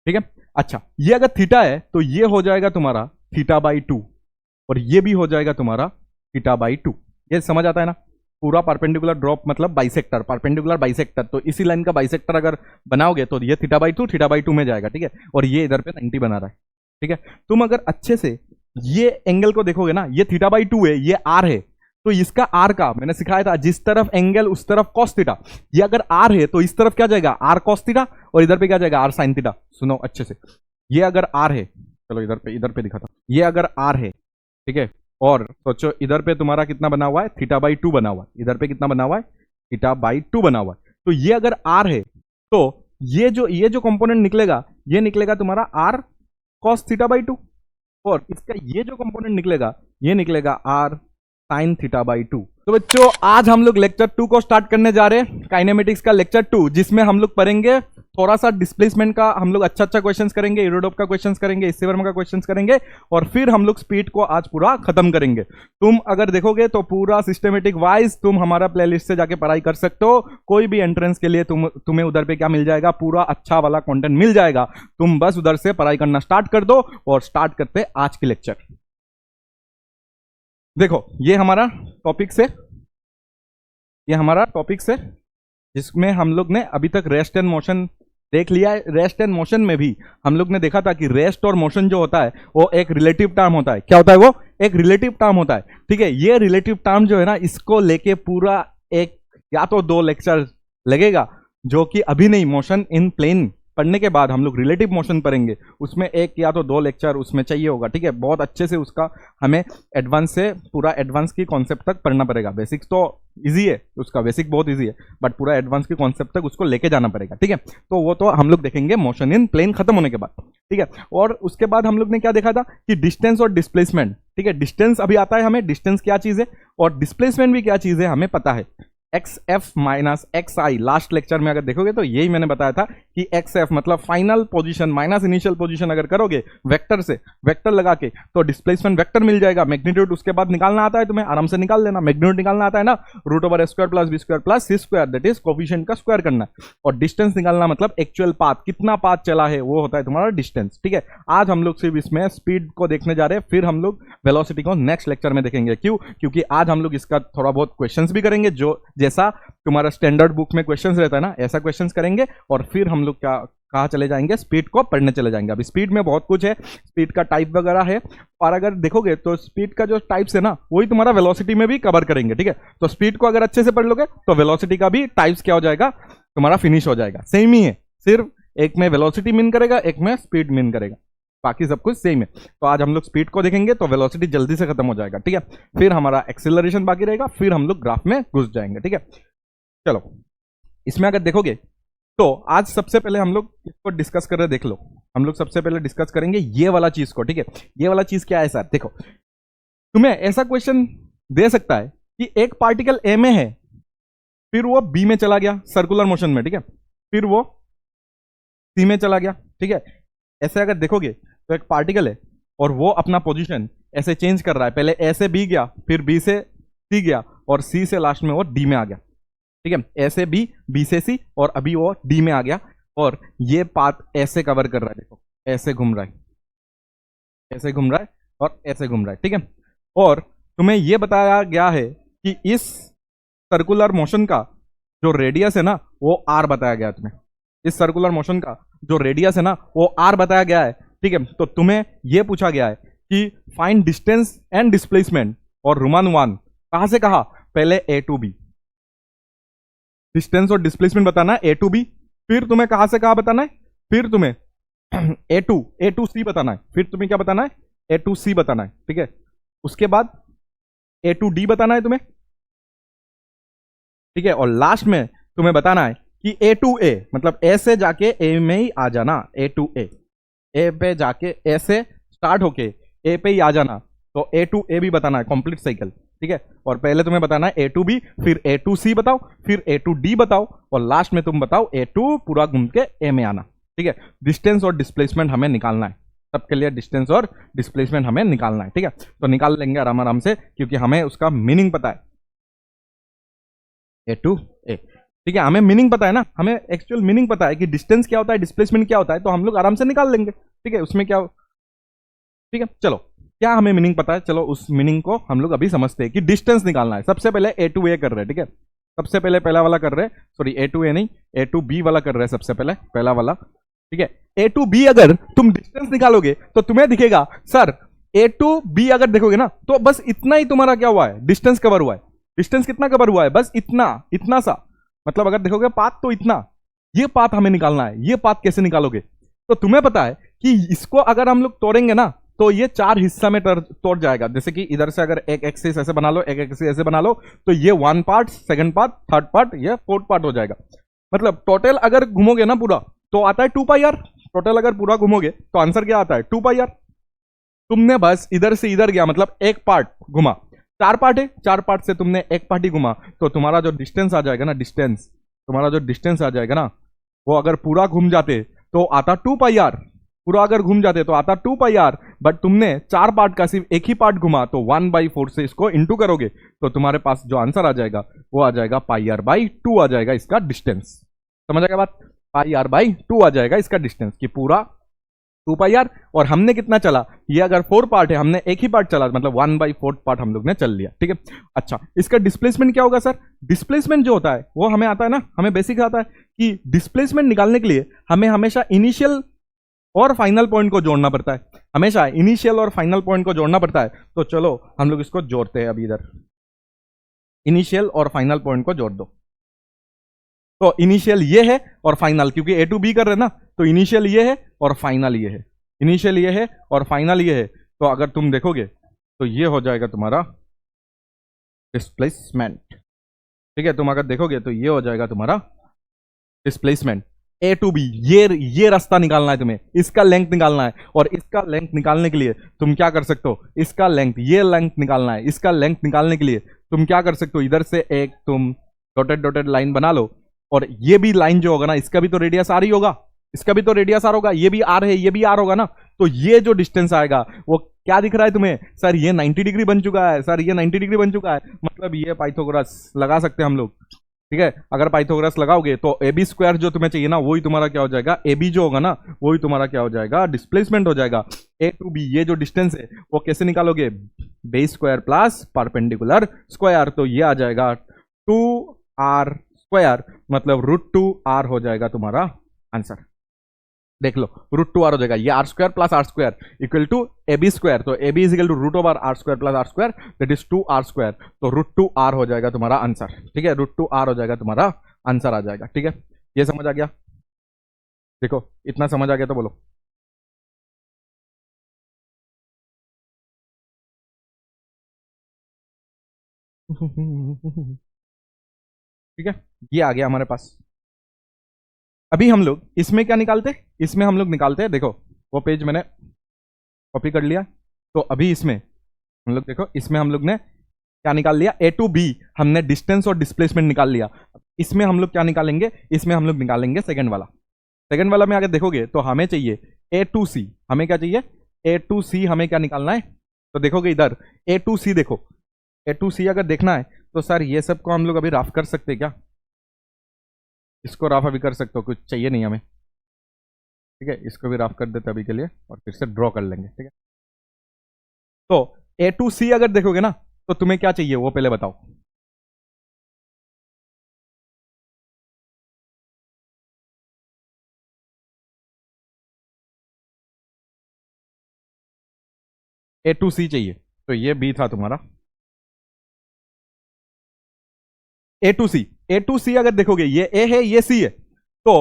ठीक है। अच्छा, ये अगर थीटा है तो ये हो जाएगा तुम्हारा थीटा बाई 2, और ये भी हो जाएगा तुम्हारा थीटा बाई 2। ये समझ आता है ना? पूरा परपेंडिकुलर ड्रॉप मतलब बाइसेक्टर, परपेंडिकुलर बाइसेक्टर, तो इसी लाइन का बाइसेक्टर अगर बनाओगे तो ये थीटा बाई 2 में जाएगा। ठीक है, और ये इधर पे 90 बना रहा है। ठीक है, तुम अगर अच्छे से ये एंगल को देखोगे ना, ये थीटा बाई 2 है, ये आर है, तो इसका आर का मैंने सिखाया था जिस तरफ एंगल उस तरफ कॉस थीटा। ये अगर आर है तो इस तरफ क्या जाएगा, आर कॉस थीटा, और इधर पे क्या जाएगा, आर साइन थीटा। सुनो अच्छे से, ये अगर आर है, चलो इधर पे दिखाता हूं, ये अगर आर है, ठीक है, और सोचो इधर पे तुम्हारा कितना बना हुआ है, थीटा बाई 2 बना हुआ है, इधर पे कितना बना हुआ है, थीटा बाई 2 बना हुआ है। तो ये अगर आर है तो ये जो कंपोनेंट निकलेगा, ये निकलेगा तुम्हारा आर कॉस थीटा बाई 2, और इसका ये जो कंपोनेंट निकलेगा, ये निकलेगा आर साइन थीटा बाई 2। तो बच्चों आज हम लोग लेक्चर 2 को स्टार्ट करने जा रहे हैं, काइनेमेटिक्स का लेक्चर 2, जिसमें हम लोग पढ़ेंगे थोड़ा सा डिस्प्लेसमेंट का, हम लोग अच्छा क्वेश्चंस करेंगे, यूरोडोप का क्वेश्चंस करेंगे, इससे वर्मा का क्वेश्चंस करेंगे, और फिर हम लोग स्पीड को आज पूरा खत्म करेंगे। तुम अगर देखोगे तो पूरा सिस्टमेटिक वाइज तुम हमारा प्लेलिस्ट से जाके पढ़ाई कर सकते हो। कोई भी एंट्रेंस के लिए तुम्हें उधर पे क्या मिल जाएगा, पूरा अच्छा वाला कंटेंट मिल जाएगा। तुम बस उधर से पढ़ाई करना स्टार्ट कर दो, और स्टार्ट करते आज की लेक्चर। देखो ये हमारा टॉपिक से, ये हमारा टॉपिक से जिसमें हम लोग ने अभी तक रेस्ट एंड मोशन देख लिया है। रेस्ट एंड मोशन में भी हम लोग ने देखा था कि रेस्ट और मोशन जो होता है वो एक रिलेटिव टर्म होता है। क्या होता है वो? एक रिलेटिव टर्म होता है। ठीक है, ये रिलेटिव टर्म जो है ना, इसको लेके पूरा एक या तो 2 लेक्चर लगेगा, जो कि अभी नहीं, मोशन इन प्लेन पढ़ने के बाद हम लोग रिलेटिव मोशन पढ़ेंगे, उसमें 1 या तो 2 लेक्चर उसमें चाहिए होगा। ठीक है, बहुत अच्छे से उसका हमें एडवांस से पूरा एडवांस की कॉन्सेप्ट तक पढ़ना पड़ेगा। बेसिक्स तो इजी है, उसका बेसिक बहुत इजी है, बट पूरा एडवांस की कॉन्सेप्ट तक उसको लेके जाना पड़ेगा। ठीक है, तो वो तो हम लोग देखेंगे मोशन इन प्लेन खत्म होने के बाद। ठीक है, और उसके बाद हम लोग ने क्या देखा था कि डिस्टेंस और डिस्प्लेसमेंट। ठीक है, डिस्टेंस अभी आता है हमें, डिस्टेंस क्या चीज है, और डिस्प्लेसमेंट भी क्या चीज है हमें पता है। एक्स एफ माइनस एक्स आई, लास्ट लेक्चर में अगर देखोगे तो यही मैंने बताया था कि एक्स एफ मतलब final position minus initial position अगर करोगे वेक्टर से, वेक्टर लगा के, तो डिस्प्लेसमेंट वेक्टर मिल जाएगा। मैग्नीट्यूड उसके बाद निकालना आता है तुम्हें, आराम से निकाल लेना। मैग्नीट्यूड निकालना आता है ना, root over square plus B square plus C square, that is coefficient का स्क्वायर करना है। और डिस्टेंस निकालना मतलब एक्चुअल पाथ, कितना पाथ चला है, वो होता है तुम्हारा डिस्टेंस। ठीक है, आज हम लोग सिर्फ इसमें स्पीड को देखने जा रहे हैं, फिर हम लोग वेलोसिटी को नेक्स्ट लेक्चर में देखेंगे। क्यों? क्योंकि आज हम लोग इसका थोड़ा बहुत क्वेश्चंस भी करेंगे, जो जैसा तुम्हारा स्टैंडर्ड बुक में क्वेश्चंस रहता है ना, ऐसा क्वेश्चंस करेंगे, और फिर हम लोग क्या कहाँ चले जाएंगे, स्पीड को पढ़ने चले जाएंगे। अभी स्पीड में बहुत कुछ है, स्पीड का टाइप वगैरह है, और अगर देखोगे तो स्पीड का जो टाइप्स है ना, वही तुम्हारा वेलोसिटी में भी कवर करेंगे। ठीक है, तो स्पीड को अगर अच्छे से पढ़ लोगे तो वेलोसिटी का भी टाइप्स क्या हो जाएगा, तुम्हारा फिनिश हो जाएगा। सेम ही है, सिर्फ एक में वेलोसिटी मीन करेगा, एक में स्पीड मीन करेगा, बाकी सब कुछ सेम है। तो आज हम लोग स्पीड को देखेंगे तो वेलोसिटी जल्दी से खत्म हो जाएगा। ठीक है, फिर हमारा एक्सेलरेशन बाकी रहेगा, फिर हम लोग ग्राफ में घुस जाएंगे। ठीक है, चलो इसमें अगर देखोगे तो आज सबसे पहले हम लोग इसको डिस्कस कर रहे हैं। देख लो, हम लोग सबसे पहले डिस्कस करेंगे ये वाला चीज को। ठीक है, ये वाला चीज क्या है सर? देखो, तुम्हें ऐसा क्वेश्चन दे सकता है कि एक पार्टिकल ए में है, फिर वो बी में चला गया सर्कुलर मोशन में, ठीक है, फिर वो सी में चला गया। ठीक है, ऐसे अगर देखोगे तो एक पार्टिकल है और वो अपना पोजीशन ऐसे चेंज कर रहा है, पहले ए से बी गया, फिर बी से सी गया, और सी से लास्ट में वो डी में आ गया। ठीक है, ए से बी, बी से सी, और अभी वो डी में आ गया, और ये पाथ ऐसे कवर कर रहा है। देखो ऐसे घूम रहा है, ऐसे घूम रहा है, और ऐसे घूम रहा है। ठीक है, और तुम्हें यह बताया गया है कि इस सर्कुलर मोशन का जो रेडियस है ना, वो आर बताया गया है तुम्हें। इस सर्कुलर मोशन का जो रेडियस है ना, वो आर बताया गया है। ठीक है, तो तुम्हें यह पूछा गया है कि फाइंड डिस्टेंस एंड डिस्प्लेसमेंट, और रोमन 1 कहां से कहा, पहले ए टू बी, डिस्टेंस और डिस्प्लेसमेंट बताना है ए टू बी, फिर तुम्हें कहां से कहां बताना है, फिर तुम्हें ए टू सी बताना है, फिर तुम्हें क्या बताना है, ए टू सी बताना है। ठीक है, उसके बाद ए टू डी बताना है तुम्हें। ठीक है, और लास्ट में तुम्हें बताना है कि ए टू ए मतलब ए से जाके ए में ही आ जाना, ए टू ए पे जाके ए से स्टार्ट होके ए पे ही आ जाना, तो ए टू ए भी बताना है, कंप्लीट साइकिल। ठीक है, और पहले तुम्हें बताना है ए टू बी, फिर ए टू सी बताओ, फिर ए टू डी बताओ, और लास्ट में तुम बताओ ए टू पूरा घूम के ए में आना। ठीक है, डिस्टेंस और डिस्प्लेसमेंट हमें निकालना है, सबके लिए डिस्टेंस और डिस्प्लेसमेंट हमें निकालना है। ठीक है, तो निकाल लेंगे आराम आराम से, क्योंकि हमें उसका मीनिंग पता है। ए टू ए, ठीक है, हमें मीनिंग पता है ना, हमें एक्चुअल मीनिंग पता है कि डिस्टेंस क्या होता है, डिस्प्लेसमेंट क्या होता है, तो हम लोग आराम से निकाल लेंगे। ठीक है, उसमें क्या, ठीक है, चलो क्या हमें मीनिंग पता है, चलो उस मीनिंग को हम लोग अभी समझते हैं कि डिस्टेंस निकालना है। सबसे पहले ए टू ए कर रहे हैं, ठीक है, सबसे पहले पहला वाला कर रहे हैं, सॉरी ए टू ए नहीं, ए टू बी वाला कर रहे हैं सबसे पहले, पहला वाला। ठीक है, ए टू बी अगर तुम डिस्टेंस निकालोगे तो तुम्हें दिखेगा सर ए टू बी अगर देखोगे ना तो बस इतना ही तुम्हारा क्या हुआ है, डिस्टेंस कवर हुआ है। डिस्टेंस कितना कवर हुआ है, बस इतना, इतना सा, मतलब अगर देखोगे पाथ तो इतना, ये पाथ हमें निकालना है। ये पाथ कैसे निकालोगे, तो तुम्हें पता है कि इसको अगर हम लोग तोड़ेंगे ना तो ये 4 हिस्सा में तोड़ जाएगा। जैसे कि इधर से अगर एक एक्सिस ऐसे बना लो, एक एक्सिस ऐसे बना लो, तो ये 1 part, second part, third part, ये 4th पार्ट हो जाएगा। मतलब टोटल अगर घूमोगे ना पूरा तो आता है 2 पाई आर। टोटल अगर पूरा घूमोगे तो आंसर क्या आता है, 2 पाई आर। तुमने बस इधर से इधर गया, मतलब एक पार्ट घुमा, 4 पार्ट है, 4 पार्ट से तुमने एक पार्ट ही घुमा, तो तुम्हारा जो डिस्टेंस आ जाएगा ना, डिस्टेंस, तुम्हारा जो डिस्टेंस आ जाएगा ना, वो अगर पूरा घूम जाते तो आता 2 पाई आर। पूरा अगर घूम जाते तो आता 2 पाई आर, बट तुमने 4 पार्ट का सिर्फ एक ही पार्ट घुमा, तो 1/4 से इसको इंटू करोगे तो तुम्हारे पास जो आंसर आ जाएगा वो आ जाएगा पाई आर बाई 2 आ जाएगा इसका डिस्टेंस। समझ आएगा बात, पाई आर बाई 2 आ जाएगा इसका डिस्टेंस, कि पूरा 2 पाई आर। और हमने कितना चला, ये अगर 4 पार्ट है, हमने एक ही पार्ट चला, मतलब 1/4 पार्ट हम लोग ने चल लिया। ठीक है, अच्छा इसका डिस्प्लेसमेंट क्या होगा सर, डिस्प्लेसमेंट जो होता है वो हमें आता है ना, हमें बेसिक आता है कि डिस्प्लेसमेंट निकालने के लिए हमें हमेशा इनिशियल और फाइनल पॉइंट को जोड़ना पड़ता है, हमेशा इनिशियल और फाइनल पॉइंट को जोड़ना पड़ता है। तो चलो हम लोग इसको जोड़ते हैं अभी, इधर इनिशियल और फाइनल पॉइंट को जोड़ दो। तो इनिशियल ये है और फाइनल, क्योंकि ए टू बी कर रहे हैं ना, तो इनिशियल ये है और फाइनल ये है, इनिशियल ये है और फाइनल ये है। तो अगर तुम देखोगे तो ये हो जाएगा तुम्हारा डिस्प्लेसमेंट। ठीक है, तुम अगर देखोगे तो ये हो जाएगा तुम्हारा डिस्प्लेसमेंट। ए टू बी, ये रास्ता निकालना है तुम्हें, इसका लेंथ निकालना है। और इसका लेंथ निकालने के लिए तुम क्या कर सकते हो, इसका लेंथ, ये लेंथ निकालना है। इसका लेंथ निकालने के लिए तुम क्या कर सकते हो, इधर से एक तुम डॉटेड डॉटेड लाइन बना लो, और ये भी लाइन जो होगा ना, इसका भी तो रेडियस आर ही होगा, इसका भी तो रेडियस आर होगा, ये भी आर है, ये भी आर होगा ना। तो ये जो डिस्टेंस आएगा वो क्या दिख रहा है तुम्हें, सर ये 90 डिग्री बन चुका है, सर ये 90 डिग्री बन चुका है, मतलब ये पाइथागोरस लगा सकते हैं हम लोग। ठीक है, अगर पाइथागोरस लगाओगे तो ए बी स्क्वायर जो तुम्हें चाहिए ना, वही तुम्हारा क्या हो जाएगा, ए बी जो होगा ना वही तुम्हारा क्या हो जाएगा, डिस्प्लेसमेंट हो जाएगा। ए टू बी ये जो डिस्टेंस है वो कैसे निकालोगे, base square plus perpendicular square, तो ये आ जाएगा 2r स्क्वायर, मतलब √2r हो जाएगा तुम्हारा आंसर। देख लो √2r हो जाएगा, ये r square plus r square equal to A B square, तो A B is equal to √r square plus r square, that is 2r square, तो √2r हो जाएगा तुम्हारा आंसर। ठीक है, √2r हो जाएगा तुम्हारा आंसर आ जाएगा। ठीक है, ये समझ आ गया, देखो इतना समझ आ गया तो बोलो। ठीक है, ये आ गया हमारे पास। अभी हम लोग इसमें क्या निकालते, इसमें हम लोग निकालते हैं, देखो वो पेज मैंने कॉपी कर लिया, तो अभी इसमें हम लोग देखो, इसमें हम लोग ने क्या निकाल लिया, ए टू बी हमने डिस्टेंस और डिस्प्लेसमेंट निकाल लिया। इसमें हम लोग क्या निकालेंगे, इसमें हम लोग निकालेंगे सेकंड वाला। सेकंड वाला में आगे देखोगे तो हमें चाहिए ए टू सी, हमें क्या चाहिए, ए टू सी हमें क्या निकालना है, तो देखोगे इधर ए टू सी, देखो ए टू सी अगर देखना है तो सर ये सब को हम लोग अभी राफ कर सकते हैं क्या, इसको राफ अभी कर सकते हो, कुछ चाहिए नहीं हमें। ठीक है, इसको भी राफ कर देते अभी के लिए और फिर से ड्रॉ कर लेंगे। ठीक है, तो ए टू सी अगर देखोगे ना तो तुम्हें क्या चाहिए वो पहले बताओ। ए टू सी चाहिए, तो ये बी था तुम्हारा ए टू सी। ए टू सी अगर देखोगे ये ए है, ये सी है, तो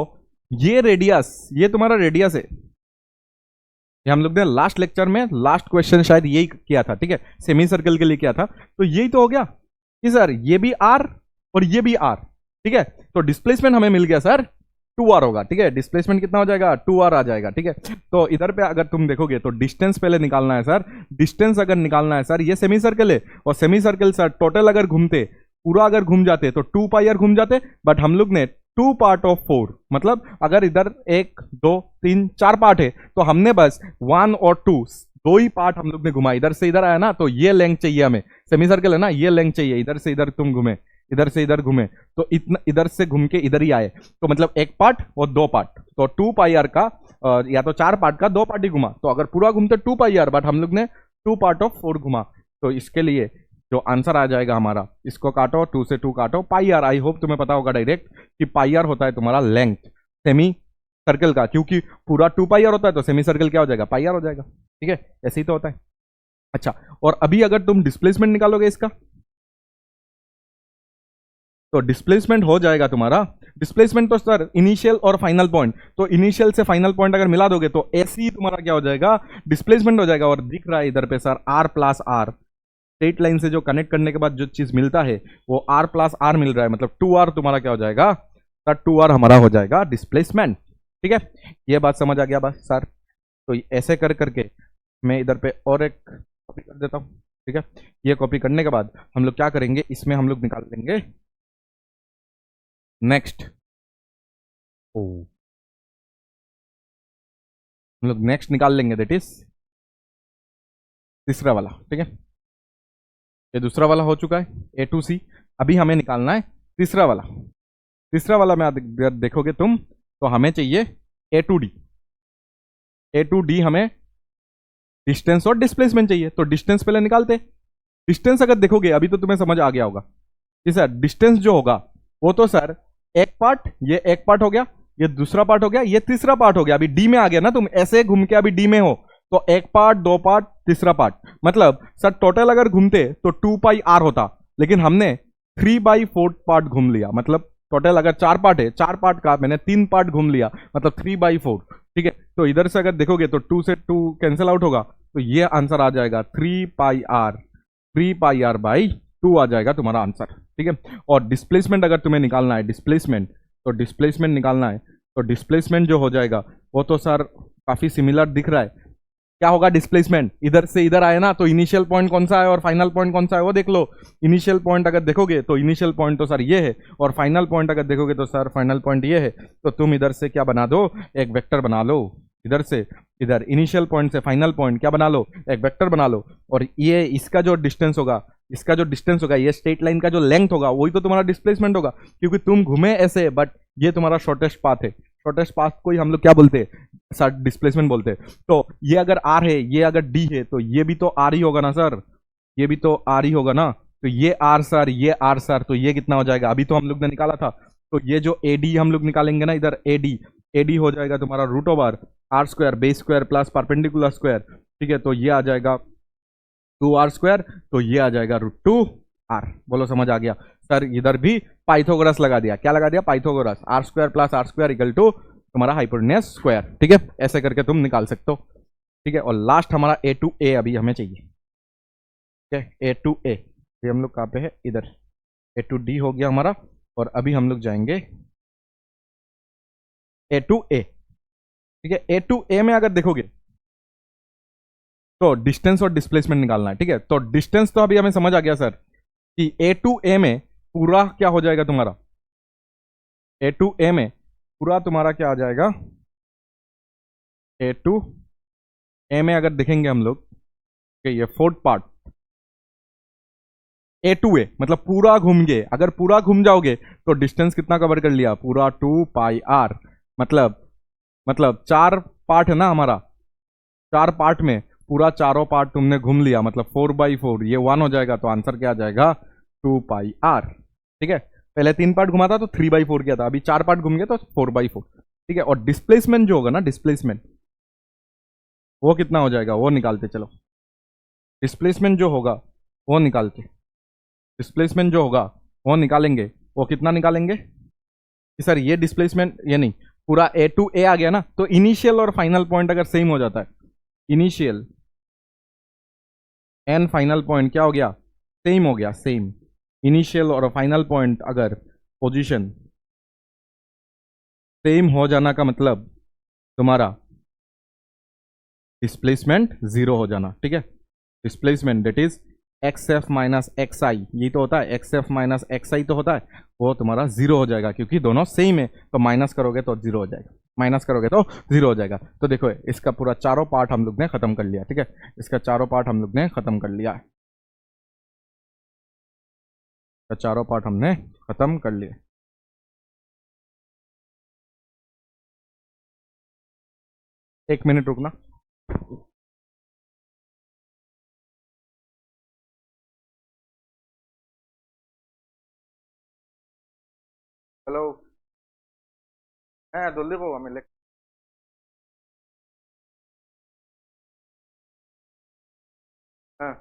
ये रेडियस, ये तुम्हारा रेडियस है। ये हम लोग ने लास्ट लेक्चर में लास्ट क्वेश्चन शायद यही किया था। ठीक है, सेमी सर्कल के लिए किया था, तो यही तो हो गया कि सर ये भी आर और ये भी आर। ठीक है, तो डिस्प्लेसमेंट हमें मिल गया सर 2r होगा। ठीक है, डिस्प्लेसमेंट कितना हो जाएगा, 2r आ जाएगा। ठीक है, तो इधर पे अगर तुम देखोगे तो डिस्टेंस पहले निकालना है सर, डिस्टेंस अगर निकालना है सर, ये सेमी सर्कल है, और सेमी सर्कल सर टोटल अगर घूमते, पूरा अगर घूम जाते तो 2 पाई आर घूम जाते, बट हम लोग ने 2 पार्ट ऑफ 4, मतलब अगर इधर 1 2 3 4 पार्ट है तो हमने बस 1 और 2 दो ही पार्ट हम लोग ने घुमा, इधर से इधर आया ना, तो ये लेंथ चाहिए हमें, सेमी सर्कल है ना, ये लेंथ चाहिए, इधर से इधर तुम घूमे, इधर से इधर घूमे तो इतना इधर से घूम के इधर ही आए, तो मतलब एक पार्ट और दो पार्ट, तो 2 पाई आर का या तो 4 पार्ट का 2 पार्ट ही घुमा, तो अगर पूरा घूमते 2 पाई आर, बट हम लोग ने 2 पार्ट ऑफ 4 घुमा, तो इसके लिए जो आंसर आ जाएगा हमारा, इसको काटो 2 से 2 काटो, पाई आर। आई होप तुम्हें पता होगा डायरेक्ट कि पाई आर होता है तुम्हारा लेंथ सेमी सर्कल का, क्योंकि पूरा 2 पाई आर होता है तो सेमी सर्कल क्या हो जाएगा, पाई आर हो जाएगा। ठीक है, ऐसे ही तो होता है। अच्छा, और अभी अगर तुम डिस्प्लेसमेंट निकालोगे इसका, तो डिस्प्लेसमेंट हो जाएगा तुम्हारा, डिस्प्लेसमेंट तो सर इनिशियल और फाइनल पॉइंट, तो इनिशियल से फाइनल पॉइंट अगर मिला दोगे तो ऐसे ही तुम्हारा क्या हो जाएगा, डिस्प्लेसमेंट हो जाएगा। और दिख रहा है इधर पे sir R plus R, straight line से जो कनेक्ट करने के बाद जो चीज मिलता है वो आर प्लस आर मिल रहा है, मतलब 2r तुम्हारा क्या हो जाएगा सर, 2r हमारा हो जाएगा डिस्प्लेसमेंट। ठीक है, ये बात समझ आ गया बस सर। तो ऐसे कर करके मैं इधर पे और एक कॉपी कर देता हूँ। ठीक है, ये कॉपी करने के बाद हम लोग क्या करेंगे, इसमें हम लोग निकाल लेंगे नेक्स्ट, हम लोग नेक्स्ट निकाल लेंगे, दैट इज तीसरा वाला। ठीक है, ये दूसरा वाला हो चुका है A to C, अभी हमें निकालना है तीसरा वाला। तीसरा वाला में अगर देखोगे तुम तो हमें चाहिए A to D। A to D हमें डिस्टेंस और डिस्प्लेसमेंट चाहिए, तो डिस्टेंस पहले निकालते। डिस्टेंस अगर देखोगे अभी तो तुम्हें समझ आ गया होगा कि सर डिस्टेंस जो होगा वो तो सर एक पार्ट, ये एक पार्ट हो गया, ये दूसरा पार्ट हो गया, ये तीसरा पार्ट हो गया। अभी डी में आ गया ना, तुम ऐसे घूम के अभी डी में हो तो एक पार्ट, दो पार्ट, तीसरा पार्ट, मतलब सर टोटल अगर घूमते तो 2 पाई आर होता, लेकिन हमने 3/4 पार्ट घूम लिया, मतलब टोटल अगर 4 पार्ट है, 4 पार्ट का मैंने 3 पार्ट घूम लिया, मतलब 3/4। ठीक है, तो इधर से अगर देखोगे तो 2 से 2 कैंसिल आउट होगा, तो ये आंसर आ जाएगा 3 पाई आर आ जाएगा तुम्हारा आंसर। ठीक है, और डिस्प्लेसमेंट अगर तुम्हें निकालना है, डिस्प्लेसमेंट, तो डिस्प्लेसमेंट निकालना है, तो डिस्प्लेसमेंट जो हो जाएगा वो तो सर काफी सिमिलर दिख रहा है। क्या होगा डिस्प्लेसमेंट, इधर से इधर आए ना, तो इनिशियल पॉइंट कौन सा है और फाइनल पॉइंट कौन सा है वो देख लो। इनिशियल पॉइंट अगर देखोगे तो इनिशियल पॉइंट तो सर ये है, और फाइनल पॉइंट अगर देखोगे तो सर फाइनल पॉइंट ये है। तो तुम इधर से क्या बना दो, एक वेक्टर बना लो, इधर से इधर इनिशियल पॉइंट से फाइनल पॉइंट क्या बना लो, एक वेक्टर बना लो। और ये इसका जो डिस्टेंस होगा, इसका जो डिस्टेंस होगा, ये स्ट्रेट लाइन का जो लेंथ होगा वही तो तुम्हारा डिस्प्लेसमेंट होगा, क्योंकि तुम घूमे ऐसे, बट ये तुम्हारा शॉर्टेस्ट पाथ है। शॉर्टेस्ट पाथ को ही हम लोग क्या बोलते हैं, सर डिस्प्लेसमेंट बोलते हैं। तो ये अगर आर है, ये अगर डी है, तो ये भी तो आर ही होगा ना सर, ये भी तो आर ही होगा ना। तो ये आर सर, ये आर सर, तो ये कितना हो जाएगा, अभी तो हम लोग ने निकाला था। तो ये जो ए डी हम लोग निकालेंगे ना, इधर ए डी हो जाएगा तुम्हारा √r² base square plus perpendicular square. ठीक है, तो ये आ जाएगा 2r², तो ये आ जाएगा √2r। बोलो समझ आ गया सर। इधर भी पाइथागोरस लगा दिया, क्या लगा दिया, Pythagoras, r² plus r² equal to तुम्हारा हाइपोटेन्यूज स्क्वायर। ठीक है, ऐसे करके तुम निकाल सकते हो। ठीक है, और लास्ट हमारा A to A अभी हमें चाहिए। ठीक है, A to A, ये हम लोग कहाँ पे है, इधर। A to D हो गया हमारा, और अभी हम लोग जाएंगे A to A। ठीक है, A to A में अगर देखोगे तो डिस्टेंस और डिस्प्लेसमेंट निकालना है। ठीक है, तो डिस्टेंस तो अभी हमें समझ आ गया सर कि A to A में पूरा क्या हो जाएगा तुम्हारा, A to A में पूरा तुम्हारा क्या आ जाएगा, A to A में अगर देखेंगे हम लोग, ये 4th part A to A, मतलब पूरा घूम गए, अगर पूरा घूम जाओगे तो डिस्टेंस कितना कवर कर लिया, पूरा 2 पाई आर, मतलब 4 पार्ट है ना हमारा, 4 पार्ट में पूरा चारों पार्ट तुमने घूम लिया, मतलब 4/4, ये 1 हो जाएगा, तो आंसर क्या आ जाएगा 2 पाई आर। ठीक है, पहले 3 पार्ट घुमा था तो 3/4 किया था, अभी 4 पार्ट घूम गए तो 4/4। ठीक है, और डिस्प्लेसमेंट जो होगा ना, डिस्प्लेसमेंट वो कितना हो जाएगा वो निकालते चलो। डिस्प्लेसमेंट जो होगा वो निकालते, डिस्प्लेसमेंट जो होगा वो निकालेंगे, वो कितना निकालेंगे कि सर ये डिस्प्लेसमेंट, ये नहीं, पूरा A to A आ गया ना, तो इनिशियल और फाइनल पॉइंट अगर सेम हो जाता है, इनिशियल एंड फाइनल पॉइंट क्या हो गया, सेम हो गया, सेम। इनिशियल और फाइनल पॉइंट अगर पोजीशन सेम हो जाना का मतलब तुम्हारा डिस्प्लेसमेंट 0 हो जाना। ठीक है, displacement that is XF minus XI, यही तो होता है, XF माइनस XI तो होता है, वो तुम्हारा 0 हो जाएगा, क्योंकि दोनों सेम है, तो माइनस करोगे तो 0 हो जाएगा, माइनस करोगे तो 0 हो जाएगा। तो देखो इसका पूरा चारों पार्ट हम लोग ने खत्म कर लिया। ठीक है, इसका चारों पार्ट हम लोग ने खत्म कर लिया है। तो चारों पार्ट हमने खत्म कर लिए। एक मिनट रुकना। हेलो। হ্যাঁ জলদি করো আমি হ্যাঁ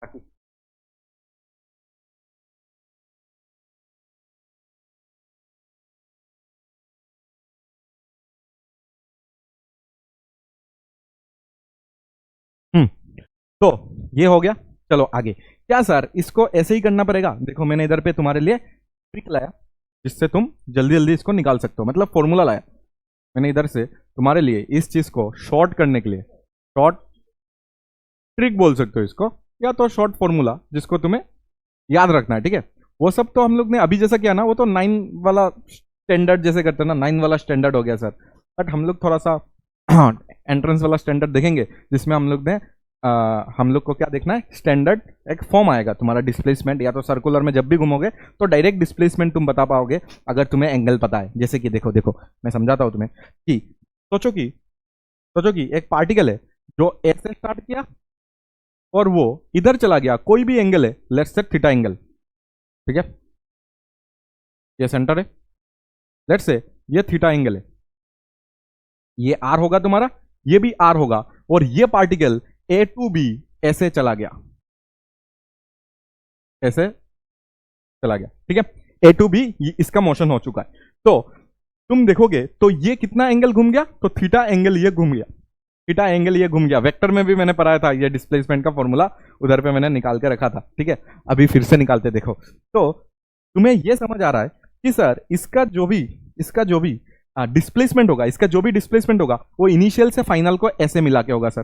বাকি। हम्म तो ये हो गया। चलो आगे क्या सर इसको ऐसे ही करना पड़ेगा? देखो मैंने इधर पे तुम्हारे लिए ट्रिक लाया जिससे तुम जल्दी जल्दी इसको निकाल सकते हो, मतलब फॉर्मूला लाया मैंने इधर से तुम्हारे लिए इस चीज को शॉर्ट करने के लिए। शॉर्ट ट्रिक बोल सकते हो इसको, या तो शॉर्ट फॉर्मूला जिसको तुम्हें याद रखना है, ठीक है। वो सब तो हम लोग ने अभी जैसा किया ना, वो तो 9 वाला स्टैंडर्ड जैसे करते हैं ना, 9 वाला स्टैंडर्ड हो गया सर। बट हम लोग थोड़ा सा एंट्रेंस वाला स्टैंडर्ड देखेंगे जिसमें हम लोग को क्या देखना है, स्टैंडर्ड एक फॉर्म आएगा तुम्हारा डिस्प्लेसमेंट, या तो सर्कुलर में जब भी घूमोगे तो डायरेक्ट डिस्प्लेसमेंट तुम बता पाओगे अगर तुम्हें एंगल पता है। जैसे कि देखो देखो मैं समझाता हूं तुम्हें कि सोचो कि एक पार्टिकल है जो ऐसे स्टार्ट किया और वो इधर चला गया, कोई भी एंगल है, लेट्स से थीटा एंगल, ठीक है। ये सेंटर है, लेट्स से ये थीटा एंगल है, ये आर होगा तुम्हारा, ये भी आर होगा, और ये पार्टिकल ए टू बी ऐसे चला गया, ऐसे चला गया, ठीक है। ए टू बी इसका मोशन हो चुका है, तो तुम देखोगे तो ये कितना एंगल घूम गया, तो थीटा एंगल ये घूम गया, थीटा एंगल ये घूम गया। वेक्टर में भी मैंने पढ़ाया था ये डिस्प्लेसमेंट का फॉर्मूला, उधर पे मैंने निकाल के रखा था, ठीक है। अभी फिर से निकालते देखो। तो तुम्हें ये समझ आ रहा है कि सर इसका जो भी डिस्प्लेसमेंट होगा, इसका जो भी डिस्प्लेसमेंट होगा वो इनिशियल से फाइनल को ऐसे मिला के होगा सर,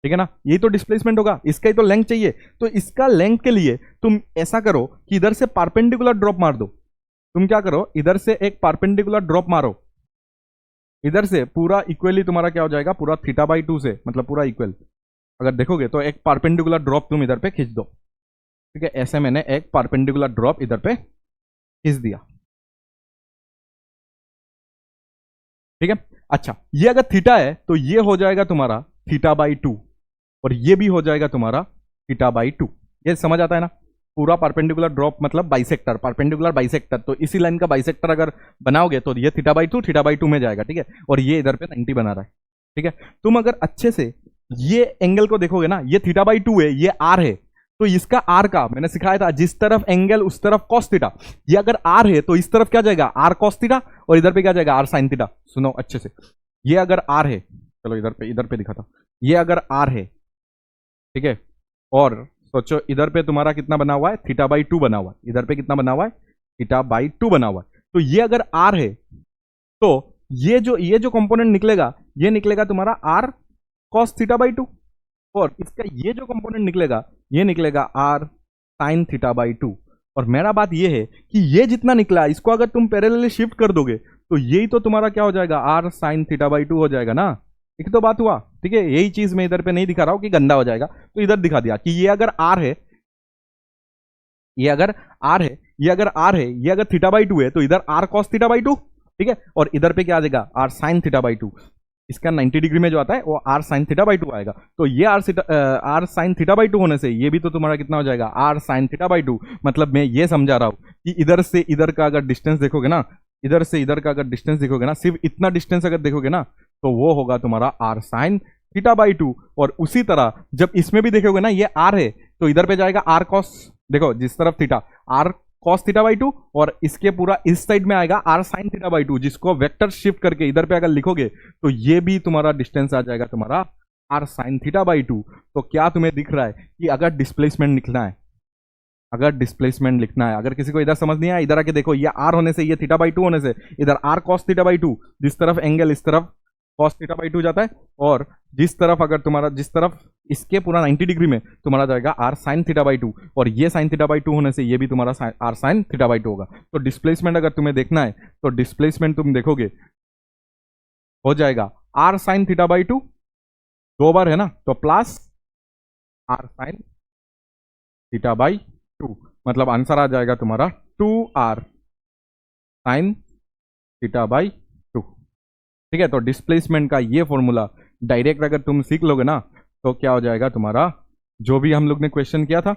ठीक है ना। यही तो डिस्प्लेसमेंट होगा, इसका ही तो लेंथ चाहिए। तो इसका लेंथ के लिए तुम ऐसा करो कि इधर से परपेंडिकुलर ड्रॉप मार दो। तुम क्या करो, इधर से एक परपेंडिकुलर ड्रॉप मारो, इधर से पूरा इक्वली तुम्हारा क्या हो जाएगा, पूरा थीटा बाई 2 से, मतलब पूरा इक्वल। अगर देखोगे तो एक परपेंडिकुलर ड्रॉप तुम इधर पे खींच दो, ठीक है। ऐसे मैंने एक परपेंडिकुलर ड्रॉप इधर पे खींच दिया, ठीक है। अच्छा ये अगर थीटा है तो ये हो जाएगा तुम्हारा थीटा बाई 2, और ये भी हो जाएगा तुम्हारा थीटा बाई 2। ये समझ आता है ना? पूरा परपेंडिकुलर ड्रॉप मतलब बाइसेक्टर, परपेंडिकुलर बाइसेक्टर, तो इसी लाइन का बाइसेक्टर अगर बनाओगे तो ये थीटा बाई टू में जाएगा, ठीक है। और ये इधर पे 90 बना रहा है, ठीक है। तुम अगर अच्छे से ये एंगल को देखोगे ना, ये थीटा बाई 2 है, ये आर है, तो इसका आर का मैंने सिखाया था जिस तरफ एंगल उस तरफ कॉस थीटा। ये अगर आर है तो इस तरफ क्या जाएगा, आर कॉस थीटा, और इधर पे क्या जाएगा, आर साइन थीटा। सुनो अच्छे से, ये अगर आर है, चलो इधर पे दिखाता, ये अगर आर है, ठीक है, और सोचो इधर पे तुम्हारा कितना बना हुआ है, थीटा बाई 2 बना हुआ है, इधर पे कितना बना हुआ है, थीटा बाई 2 बना हुआ है। तो ये अगर आर है तो ये जो कंपोनेंट निकलेगा, ये निकलेगा तुम्हारा आर कॉस थीटा बाई 2, और इसका ये जो कंपोनेंट निकलेगा, ये निकलेगा आर साइन थीटा बाई 2। और मेरा बात ये है कि ये जितना निकला इसको अगर तुम पैरेलली शिफ्ट कर दोगे तो यही तो तुम्हारा क्या हो जाएगा, आर साइन थीटा बाई 2 हो जाएगा ना। एक तो बात हुआ, ठीक है। यही चीज मैं इधर पे नहीं दिखा रहा हूं कि गंदा हो जाएगा, तो इधर दिखा दिया कि ये अगर आर है, ये अगर आर है, ये अगर थीटा बाई 2 है तो इधर आर कॉस थीटा बाई 2, ठीक है। और इधर पे क्या आ जाएगा, आर साइन थीटा बाई 2। इसका 90 डिग्री में जो आता है वो आर साइन थीटा बाई 2 आएगा। तो ये आर साइन थीटा बाई 2 होने से ये भी तो तुम्हारा कितना हो जाएगा, आर साइन थीटा बाई 2। मतलब मैं ये समझा रहा हूं कि इधर से इधर का अगर डिस्टेंस देखोगे ना, इधर से इधर का अगर डिस्टेंस देखोगे ना, सिर्फ इतना डिस्टेंस अगर देखोगे ना, तो वो होगा तुम्हारा आर साइन थीटा बाई 2। और उसी तरह जब इसमें भी देखोगे ना, ये आर है तो इधर पे जाएगा आर कॉस, देखो जिस तरफ theta, R cos theta by 2, और इसके पूरा इस साइड में आएगा आर साइन थीटा बाई 2, जिसको वेक्टर शिफ्ट करके इधर पे अगर लिखोगे तो ये भी तुम्हारा डिस्टेंस आ जाएगा तुम्हारा आर साइन थीटा बाई 2। तो क्या तुम्हें दिख रहा है कि अगर डिस्प्लेसमेंट लिखना है, अगर किसी को इधर समझ नहीं आया, इधर आके देखो, ये आर होने से, ये थीटा बाई 2 होने से, इधर आर कॉस थीटा बाई 2, जिस तरफ एंगल इस तरफ cos थीटा बाई 2 जाता है, और जिस तरफ अगर तुम्हारा, जिस तरफ इसके पूरा 90 डिग्री में तुम्हारा जाएगा r sin थीटा बाई 2, और ये sin थीटा बाई 2 होने से ये भी तुम्हारा r sin थीटा बाई 2 होगा। तो डिस्प्लेसमेंट अगर तुम्हें देखना है तो डिस्प्लेसमेंट तुम देखोगे हो जाएगा r sin थीटा बाई 2, 2 बार है ना, तो plus r sin theta by 2, मतलब आंसर आ जाएगा तुम्हारा 2r sin थीटा बाई 2। ठीक है, तो डिस्प्लेसमेंट का ये फॉर्मूला डायरेक्ट अगर तुम सीख लोगे ना तो क्या हो जाएगा तुम्हारा, जो भी हम लोग ने क्वेश्चन किया था,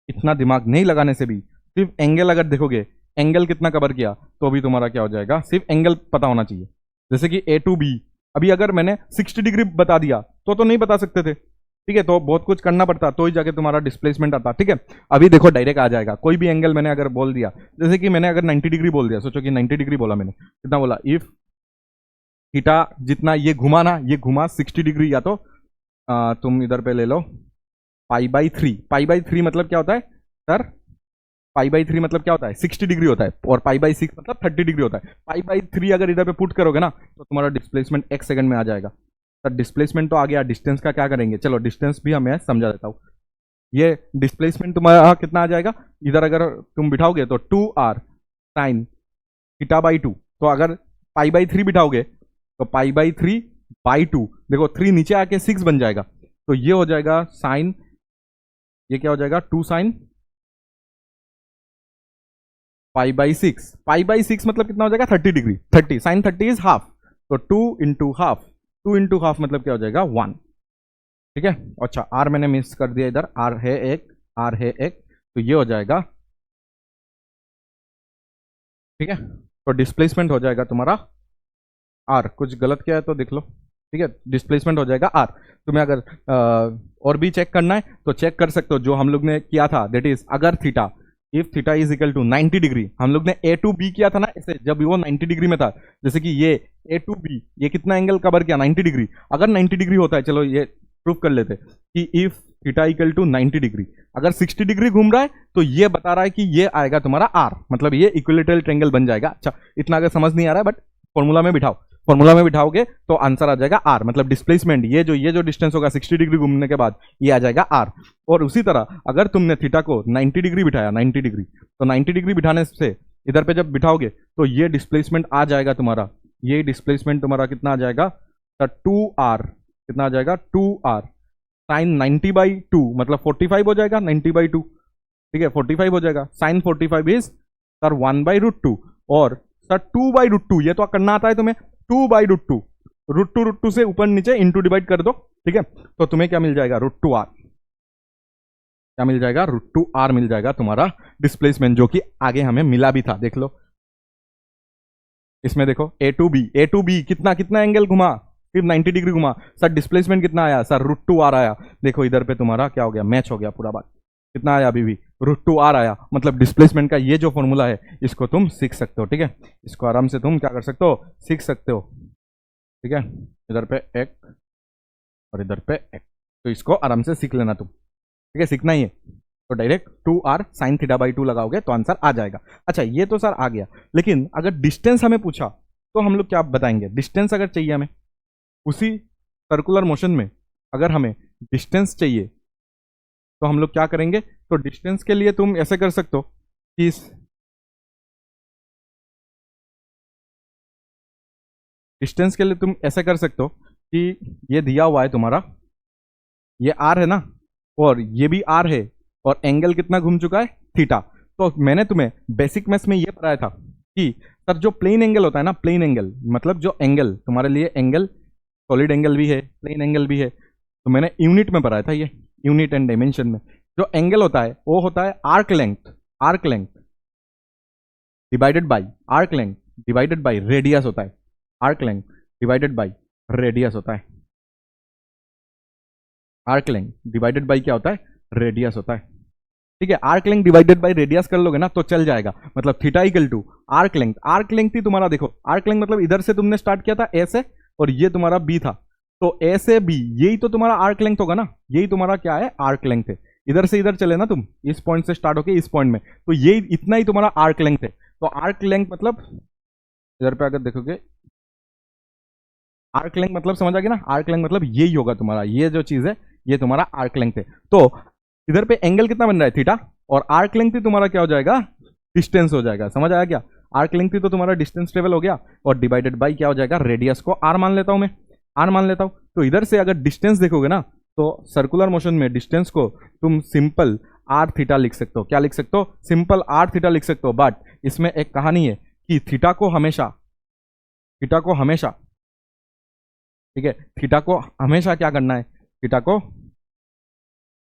इतना दिमाग नहीं लगाने से भी सिर्फ एंगल अगर देखोगे, एंगल कितना कवर किया, तो भी तुम्हारा क्या हो जाएगा, सिर्फ एंगल पता होना चाहिए। जैसे कि ए टू बी, अभी अगर मैंने 60 डिग्री बता दिया तो नहीं बता सकते थे, ठीक है, तो बहुत कुछ करना पड़ता तो ही जाके तुम्हारा डिस्प्लेसमेंट आता। ठीक है, अभी देखो डायरेक्ट आ जाएगा, कोई भी एंगल मैंने अगर बोल दिया, जैसे कि मैंने अगर 90 डिग्री बोल दिया, सोचो कि 90 डिग्री बोला मैंने, कितना बोला, इफ थीटा जितना ये घुमा ना, ये घुमा 60 डिग्री, या तो तुम इधर पे ले लो पाई बाई 3, पाई बाई 3 मतलब क्या होता है सर, पाई बाई 3 मतलब क्या होता है, 60 डिग्री होता है, और पाई बाई 6 मतलब 30 डिग्री होता है। पाई बाई 3 अगर इधर पे पुट करोगे ना तो तुम्हारा डिस्प्लेसमेंट एक सेकंड में आ जाएगा। सर डिस्प्लेसमेंट तो आ गया, डिस्टेंस का क्या करेंगे, चलो डिस्टेंस भी हमें समझा देता हूँ। ये डिस्प्लेसमेंट तुम्हारा कितना आ जाएगा, इधर अगर तुम बिठाओगे तो 2r sin थीटा बाई 2, तो अगर पाई बाई 3 बिठाओगे तो पाई बाई 3 बाई 2, देखो 3 नीचे आके 6 बन जाएगा, तो ये हो जाएगा साइन, ये क्या हो जाएगा 2 sine pi by 6, pi by 6 मतलब कितना हो जाएगा 30 डिग्री, 30 साइन 30 इज हाफ, तो 2 इंटू हाफ, 2 इंटू हाफ मतलब क्या हो जाएगा 1। ठीक है, अच्छा आर मैंने मिस कर दिया इधर, आर है एक, आर है एक, तो ये हो जाएगा, ठीक है, तो डिस्प्लेसमेंट हो जाएगा तुम्हारा आर, कुछ गलत किया है तो देख लो। ठीक है, डिस्प्लेसमेंट हो जाएगा आर। तुम्हें अगर और भी चेक करना है तो चेक कर सकते हो, जो हम लोग ने किया था, दैट इज अगर theta, if theta is equal to 90 degree, हम लोग ने ए टू बी किया था ना ऐसे, जब वो 90 डिग्री में था, जैसे कि ये ए टू बी, ये कितना एंगल कवर किया 90 डिग्री, अगर 90 डिग्री होता है, चलो ये प्रूफ कर लेते कि if theta equal to 90 degree, अगर 60 डिग्री घूम रहा है तो ये बता रहा है कि ये आएगा तुम्हारा आर, मतलब ये इक्विलेटरल ट्रायंगल बन जाएगा। अच्छा इतना अगर समझ नहीं आ रहा है, बट फॉर्मूला में बिठाओ, फॉर्मूला में बिठाओगे तो आंसर आ जाएगा आर, मतलब डिस्प्लेसमेंट, ये जो डिस्टेंस होगा 60 डिग्री घूमने के बाद, ये आ जाएगा आर। और उसी तरह अगर तुमने थीटा को 90 डिग्री बिठाया, 90 डिग्री, तो 90 डिग्री बिठाने से इधर पे जब बिठाओगे तो ये डिस्प्लेसमेंट आ जाएगा तुम्हारा, ये डिस्प्लेसमेंट तुम्हारा कितना आ जाएगा, 2r, कितना आ जाएगा 2r साइन 90 बाई 2, मतलब 45 हो जाएगा 90 बाई 2, ठीक है 45 हो जाएगा, sine 45 is sir 1 by root 2, और सर 2 बाई रूट 2, ये तो करना आता है तुम्हें, 2 बाई रूट 2, रूट 2 से ऊपर नीचे इंटू डिवाइड कर दो, ठीक है, तो तुम्हें क्या मिल जाएगा रूट 2r, क्या मिल जाएगा रूट 2r मिल जाएगा तुम्हारा डिस्प्लेसमेंट, जो कि आगे हमें मिला भी था। देख लो इसमें, देखो ए टू बी कितना कितना एंगल घुमा, सिर्फ 90 डिग्री घुमा, सर डिस्प्लेसमेंट कितना आया, सर रूट 2r आया। देखो इधर पे तुम्हारा क्या हो गया, मैच हो गया पूरा बात, कितना आया अभी भी रूट 2r आया, मतलब डिस्प्लेसमेंट का ये जो फॉर्मूला है इसको तुम सीख सकते हो। ठीक है, इसको आराम से तुम क्या कर सकते हो, सीख सकते हो। ठीक है, इधर पे एक और इधर पे एक, तो इसको आराम से सीख लेना तुम। ठीक है, सीखना ही है, तो direct 2r sine theta by 2 लगाओगे तो आंसर आ जाएगा। अच्छा ये तो सर आ गया, लेकिन अगर डिस्टेंस हमें पूछा तो हम लोग क्या बताएंगे, डिस्टेंस अगर चाहिए हमें उसी सर्कुलर मोशन में, अगर हमें डिस्टेंस चाहिए तो हम लोग क्या करेंगे, तो डिस्टेंस के लिए तुम ऐसे कर सकते हो कि डिस्टेंस के लिए तुम ऐसे कर सकते हो कि ये दिया हुआ है तुम्हारा, ये r है ना, और ये भी r है, और एंगल कितना घूम चुका है थीटा। तो मैंने तुम्हें बेसिक मैथ्स में ये पढ़ाया था कि सर जो प्लेन एंगल होता है ना, प्लेन एंगल मतलब जो एंगल तुम्हारे लिए एंगल सॉलिड एंगल भी है, प्लेन एंगल भी है, तो मैंने यूनिट में पढ़ाया था, ये यूनिट एंड डायमेंशन में जो एंगल होता है वो होता है arc length, arc length divided bye arc length divided by radius होता है, arc length divided by radius होता है, आर्क लेंथ डिवाइडेड बाय क्या होता है, रेडियस होता है। ठीक है, arc length divided by radius कर लोगे ना तो चल जाएगा, मतलब theta equal to arc length, arc length ही तुम्हारा, देखो आर्क लेंथ मतलब इधर से तुमने स्टार्ट किया था ए से, और ये तुम्हारा बी था, तो ए से बी यही तो तुम्हारा आर्क लेंथ होगा ना, यही तुम्हारा क्या है आर्क लेंथ है। इधर से इधर चले ना तुम, इस पॉइंट से स्टार्ट होके इस पॉइंट में, तो ये इतना ही तुम्हारा आर्क लेंथ है। तो आर्क लेंथ मतलब इधर पे अगर देखोगे आर्क लेंथ मतलब समझ आ गया ना, आर्क लेंथ मतलब यही होगा तुम्हारा, ये जो चीज है ये तुम्हारा आर्क लेंथ है। तो इधर पे एंगल कितना बन रहा है, थीटा, और आर्क लेंथ ही तुम्हारा क्या हो जाएगा, डिस्टेंस हो जाएगा। समझ आया क्या, आर्क लेंथ ही तो तुम्हारा डिस्टेंस ट्रेवल हो गया, और डिवाइडेड बाई क्या हो जाएगा, रेडियस को आर मान लेता हूं मैं, आर मान लेता हूं। तो इधर से अगर डिस्टेंस देखोगे ना, तो सर्कुलर मोशन में डिस्टेंस को तुम सिंपल आर थीटा लिख सकते हो। क्या लिख सकते हो, सिंपल आर थीटा लिख सकते हो। बट इसमें एक कहानी है कि थीटा को हमेशा, ठीक है, थीटा को हमेशा क्या करना है, थीटा को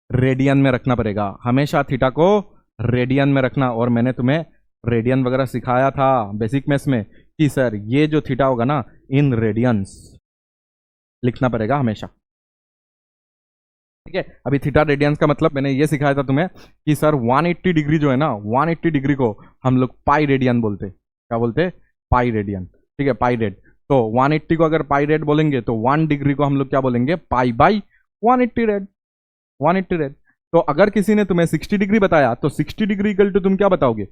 रेडियन में रखना पड़ेगा, हमेशा थीटा को रेडियन में रखना। और मैंने तुम्हें रेडियन वगैरह सिखाया था बेसिक मैथ्स में कि सर ये जो थीटा होगा ना, इन रेडियंस लिखना पड़ेगा हमेशा, ठीक है। अभी थीटा रेडियंस का मतलब मैंने ये सिखाया था तुम्हें कि सर 180 डिग्री जो है ना, 180 डिग्री को हम लोग पाई रेडियन बोलते, क्या बोलते, पाई रेडियन, ठीक है, पाई रेड। तो 180 को अगर पाई रेड बोलेंगे तो 1 डिग्री को हम लोग क्या बोलेंगे, पाई बाई 180 रेड, 180 रेड। तो अगर किसी ने तुम्हें 60 डिग्री बताया तो 60 डिग्री इक्वल टू तुम क्या बताओगे,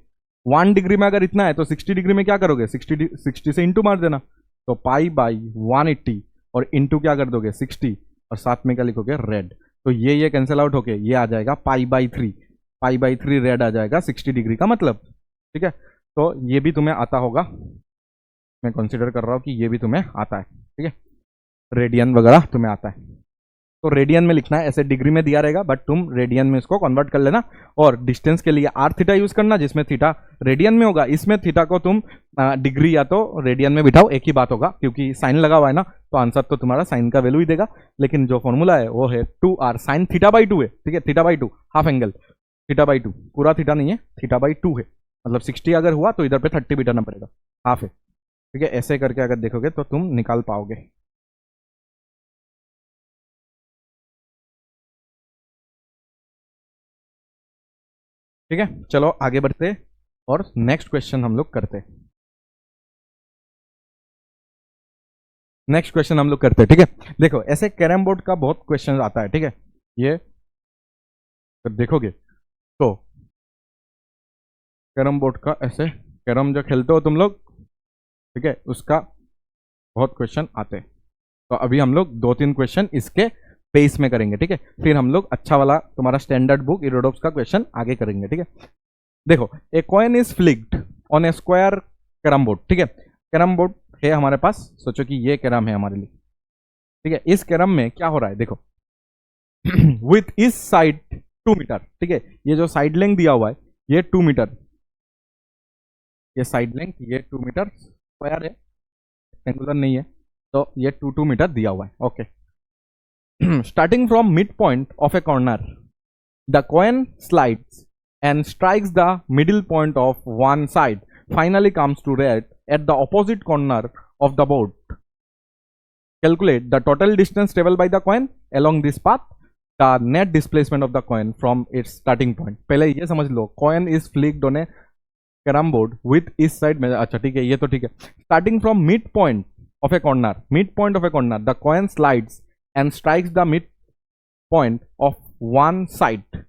1 डिग्री में अगर इतना है तो 60 डिग्री में क्या करोगे, 60 से इंटू मार देना, तो पाई बाई 180 और इंटू क्या कर दोगे 60, और साथ में क्या लिखोगे, रेड। तो ये कैंसिल आउट होके ये आ जाएगा pi by 3, pi by 3 rad आ जाएगा 60 डिग्री का मतलब, ठीक है। तो ये भी तुम्हें आता होगा, मैं कंसीडर कर रहा हूँ कि ये भी तुम्हें आता है, ठीक है, रेडियन वगैरह तुम्हें आता है। तो रेडियन में लिखना है, ऐसे डिग्री में दिया रहेगा बट तुम रेडियन में इसको कन्वर्ट कर लेना, और डिस्टेंस के लिए आर थीटा यूज करना, जिसमें थीटा रेडियन में होगा, इसमें थीटा को तुम डिग्री या तो रेडियन में बिठाओ, एक ही बात होगा, क्योंकि साइन लगा हुआ है ना, तो आंसर तो तुम्हारा साइन का वैल्यू ही देगा। लेकिन जो फॉर्मूला है वो है 2r साइन थीटा बाई 2 है, ठीक है, theta by 2 half angle, theta by 2 पूरा थीटा नहीं है, थीटा बाई 2 है, मतलब 60 अगर हुआ तो इधर पे 30 बिठाना पड़ेगा, हाफ है, ठीक है। ऐसे करके अगर देखोगे तो तुम निकाल पाओगे। ठीक है, चलो आगे बढ़ते और नेक्स्ट क्वेश्चन हम लोग करते, नेक्स्ट क्वेश्चन हम लोग करते, ठीक है। देखो ऐसे कैरम बोर्ड का बहुत क्वेश्चन आता है, ठीक है, ये देखोगे तो कैरम बोर्ड का, ऐसे कैरम जो खेलते हो तुम लोग, ठीक है, उसका बहुत क्वेश्चन आते हैं। तो अभी हम लोग 2-3 क्वेश्चन इसके बेस में करेंगे, ठीक है, फिर हम लोग अच्छा वाला तुम्हारा स्टैंडर्ड बुक इरोडोप्स का क्वेश्चन आगे करेंगे, ठीक है। देखो, a coin is flicked on a square carrom board, ठीक है, कैरम बोर्ड है हमारे पास, सोचो कि ये कैरम है हमारे लिए, ठीक है। इस कैरम में क्या हो रहा है, देखो विथ इस साइड 2 मीटर, ठीक है, ये जो साइड लेंथ दिया हुआ है ये 2 मीटर, ये साइड लेंथ ये 2 मीटर स्क्वायर है, रेक्टेंगुलर नहीं है, तो ये 2 मीटर दिया हुआ है, okay. Starting from mid point of A corner the coin slides and strikes the middle point of one side, finally comes to rest at the opposite corner of the board. Calculate the total distance traveled by the coin along this path, the net displacement of the coin from its starting point. पहले ये समझ लो, coin is flicked on a carom board with each side में, अच्छा ठीक है, ये तो ठीक है। Starting from mid point of a corner, mid point of a corner, the coin slides and strikes the mid point of one side,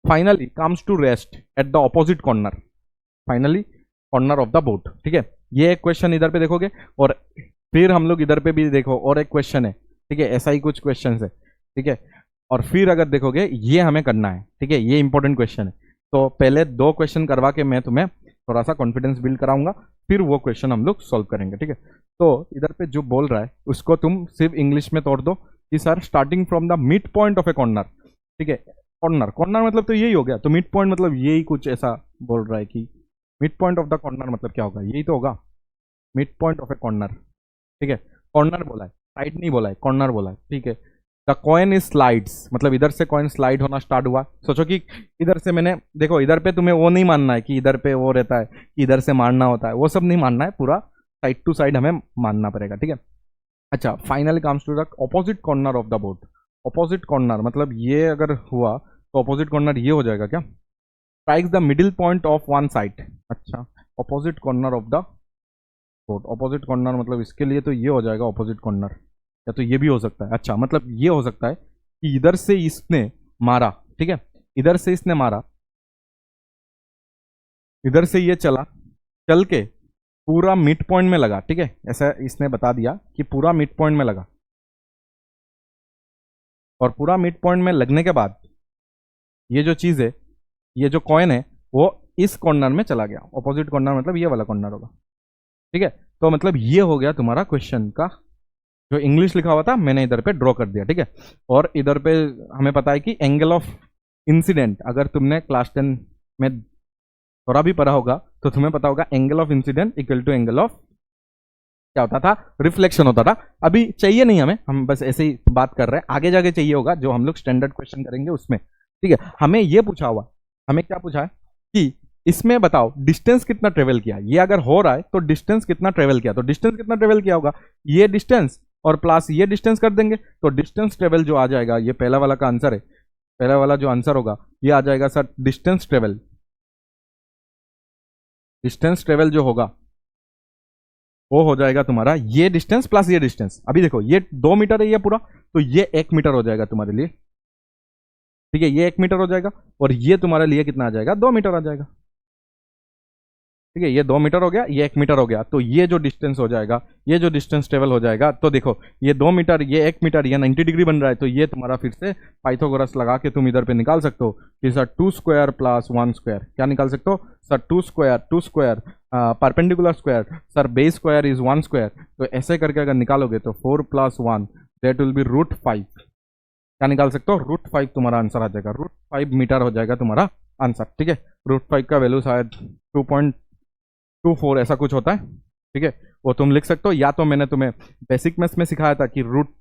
finally comes to rest at the opposite corner, finally corner of the board, ठीक है। ये एक question इधर पे देखोगे, और फिर हम लोग इधर पे भी देखो और एक क्वेश्चन है, ठीक है, ऐसा ही कुछ क्वेश्चन है, ठीक है। और फिर अगर देखोगे ये हमें करना है, ठीक है, ये इंपॉर्टेंट क्वेश्चन है। तो पहले 2 क्वेश्चन करवा के मैं तुम्हें थोड़ा सा कॉन्फिडेंस बिल्ड कराऊंगा, फिर वो क्वेश्चन हम लोग सॉल्व करेंगे, ठीक है। तो इधर पे जो बोल रहा है उसको तुम सिर्फ इंग्लिश में तोड़ दो कि sir starting from the mid point of A corner, ठीक है, कॉर्नर, कॉर्नर मतलब तो यही हो गया, तो मिड पॉइंट मतलब यही कुछ ऐसा बोल रहा है कि mid point of the corner मतलब क्या होगा, यही तो होगा, mid point of A corner, ठीक है। कॉर्नर बोला है, साइड नहीं बोला है, कॉर्नर बोला है, ठीक है। द कॉइन इज स्लाइड्स, मतलब इधर से कॉइन स्लाइड होना स्टार्ट हुआ, सोचो कि इधर से मैंने, देखो इधर पे तुम्हें वो नहीं मानना है कि इधर पे वो रहता है कि इधर से मारना होता है, वो सब नहीं मानना है, पूरा साइड टू साइड हमें मानना पड़ेगा, ठीक है। अच्छा, finally comes to the opposite corner of the board, opposite corner मतलब ये अगर हुआ तो ऑपोजिट कॉर्नर ये हो जाएगा क्या, strikes the middle point of one side, अच्छा, opposite corner of the board, opposite corner मतलब इसके लिए तो ये हो जाएगा ऑपोजिट कॉर्नर, या तो ये भी हो सकता है, अच्छा मतलब ये हो सकता है कि इधर से इसने मारा, ठीक है, इधर से इसने मारा, इधर से ये चला, चल के पूरा मिड पॉइंट में लगा, ठीक है, ऐसा इसने बता दिया कि पूरा मिड पॉइंट में लगा, और पूरा मिड पॉइंट में लगने के बाद ये जो चीज है, ये जो कॉइन है वो इस कॉर्नर में चला गया, ऑपोजिट कॉर्नर मतलब ये वाला कॉर्नर होगा, ठीक है। तो मतलब ये हो गया तुम्हारा क्वेश्चन का जो इंग्लिश लिखा हुआ था मैंने इधर पे ड्रॉ कर दिया, ठीक है। और इधर पे हमें पता है कि एंगल ऑफ इंसिडेंट, अगर तुमने क्लास 10 में थोड़ा भी पढ़ा होगा तो तुम्हें पता होगा angle of incident equal to angle of क्या होता था, रिफ्लेक्शन होता था। अभी चाहिए नहीं हमें, हम बस ऐसे ही बात कर रहे हैं, आगे जाके चाहिए होगा जो हम लोग स्टैंडर्ड क्वेश्चन करेंगे उसमें, ठीक है। हमें ये पूछा हुआ, हमें क्या पूछा है कि इसमें बताओ डिस्टेंस कितना ट्रेवल किया, ये अगर हो रहा है तो डिस्टेंस कितना ट्रेवल किया, तो डिस्टेंस कितना ट्रेवल किया होगा, ये डिस्टेंस और प्लस ये डिस्टेंस कर देंगे, तो डिस्टेंस ट्रेवल जो आ जाएगा, ये पहला वाला का आंसर है, पहला वाला जो आंसर होगा ये आ जाएगा sir distance travel, distance travel जो होगा वो हो जाएगा तुम्हारा ये डिस्टेंस प्लस ये डिस्टेंस। अभी देखो ये 2 मीटर है ये पूरा, तो ये 1 मीटर हो जाएगा तुम्हारे लिए, ठीक है, ये 1 मीटर हो जाएगा, और ये तुम्हारे लिए कितना आ जाएगा, 2 मीटर आ जाएगा, ठीक है। ये 2 मीटर हो गया, ये 1 मीटर हो गया, तो ये जो डिस्टेंस हो जाएगा, ये जो डिस्टेंस ट्रेवल हो जाएगा, तो देखो ये 2 मीटर, ये 1 मीटर, ये 90 डिग्री बन रहा है, तो ये तुम्हारा फिर से पाइथागोरस लगा के तुम इधर पे निकाल सकते हो कि सर 2 स्क्वायर प्लस 1 स्क्वायर, क्या निकाल सकते हो sir, 2 square perpendicular square sir, base square is 1 square, तो ऐसे करके अगर निकालोगे तो 4 + 1 दैट विल बी √5, क्या निकाल सकते हो, √5 तुम्हारा आंसर आ जाएगा, √5 मीटर हो जाएगा तुम्हारा आंसर, ठीक है। √5 का वैल्यू शायद 2.24 ऐसा कुछ होता है, ठीक है, वो तुम लिख सकते हो, या तो मैंने तुम्हें बेसिक मैथ्स में सिखाया था कि रूट,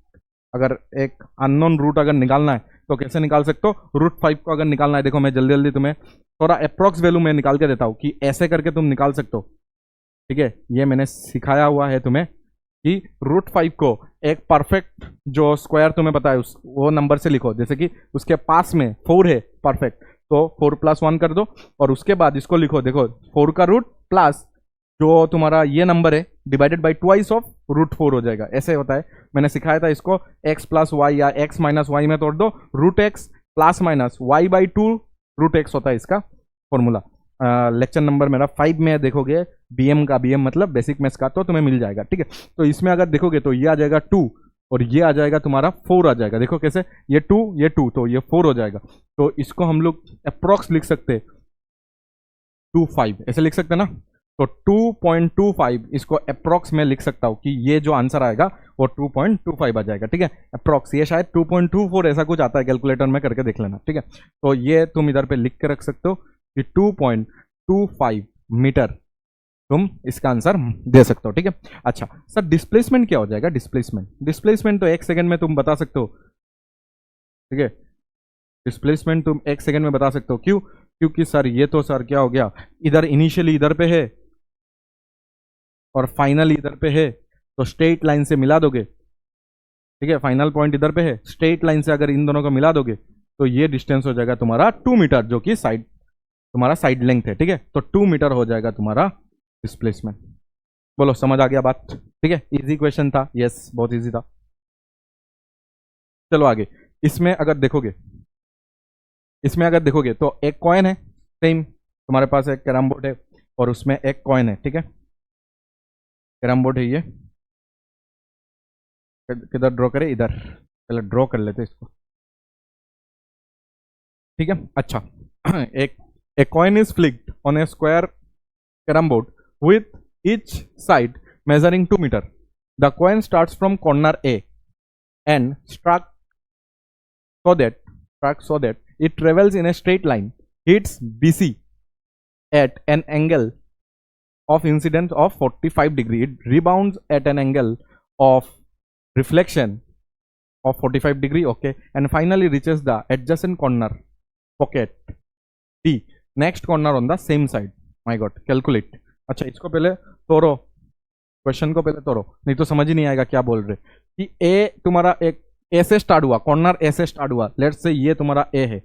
अगर एक अननोन रूट अगर निकालना है तो कैसे निकाल सकते हो, √5 को अगर निकालना है, देखो मैं जल्दी जल्दी तुम्हें थोड़ा अप्रॉक्स वैल्यू में निकाल के देता हूँ कि ऐसे करके तुम निकाल सकते हो, ठीक है। ये मैंने सिखाया हुआ है तुम्हें कि √5 को एक परफेक्ट जो स्क्वायर तुम्हें पता है उस वो नंबर से लिखो, जैसे कि उसके पास में 4 है परफेक्ट, तो 4 + 1 कर दो, और उसके बाद इसको लिखो, देखो 4 का रूट प्लस जो तुम्हारा ये नंबर है डिवाइडेड बाई ट्वाइस ऑफ √4 हो जाएगा, ऐसे होता है। मैंने सिखाया था इसको x + y या x - y में तोड़ दो, √x + -y/2 √x होता है इसका फॉर्मूला। लेक्चर नंबर मेरा 5 में देखोगे, BM का, BM मतलब बेसिक मैथ्स का, तो तुम्हें मिल जाएगा, ठीक है। तो इसमें अगर देखोगे तो ये आ जाएगा 2 और ये आ जाएगा तुम्हारा 4 आ जाएगा, देखो कैसे, ये 2 तो ये 4 हो जाएगा, तो इसको हम लोग अप्रॉक्स लिख सकते 2.5 ऐसे लिख सकते ना, तो 2.25 इसको अप्रॉक्स में लिख सकता हूँ कि ये जो आंसर आएगा वो 2.25 आ जाएगा, ठीक है, अप्रॉक्स। ये शायद 2.24 ऐसा कुछ आता है, कैलकुलेटर में करके देख लेना, ठीक है। तो ये तुम इधर पे लिख के रख सकते हो कि 2.25 मीटर तुम इसका आंसर दे सकते हो, ठीक है। अच्छा सर डिस्प्लेसमेंट क्या हो जाएगा, डिस्प्लेसमेंट तो 1 सेकंड में तुम बता सकते हो, ठीक है, डिस्प्लेसमेंट तुम 1 सेकंड में बता सकते हो, क्यों, क्योंकि सर ये तो सर क्या हो गया, इधर इनिशियली इधर पे है और फाइनल इधर पे है, तो स्ट्रेट लाइन से मिला दोगे, ठीक है, फाइनल पॉइंट इधर पे है, स्ट्रेट लाइन से अगर इन दोनों को मिला दोगे तो ये डिस्टेंस हो जाएगा तुम्हारा 2 मीटर, जो कि साइड तुम्हारा साइड लेंथ है, ठीक है, तो 2 मीटर हो जाएगा तुम्हारा डिस्प्लेसमेंट। बोलो समझ आ गया बात, ठीक है, इजी क्वेश्चन था, यस बहुत इजी था। चलो आगे, इसमें अगर देखोगे तो एक कॉइन है, सेम तुम्हारे पास एक कैरम बोर्ड है और उसमें एक कॉइन है, ठीक है, कैरम बोर्ड है ये, किधर ड्रॉ करें, इधर, पहले ड्रॉ कर लेते इसको, ठीक है। अच्छा एक coin is flicked on a square carrom board with each side measuring 2 meter. The coin starts from corner A and struck so that it travels in a straight line, hits BC at an angle of incidence of 45 degree. It rebounds at an angle of reflection of 45 degree, okay, and finally reaches the adjacent corner pocket D, next corner on the same side. My God, calculate. अच्छा इसको पहले तोड़ो, question को पहले तोड़ो, नहीं तो समझ ही नहीं आएगा क्या बोल रहे कि ए तुम्हारा एक ए से स्टार्ट हुआ, कॉर्नर ए से स्टार्ट हुआ, लेट्स से ये तुम्हारा ए है,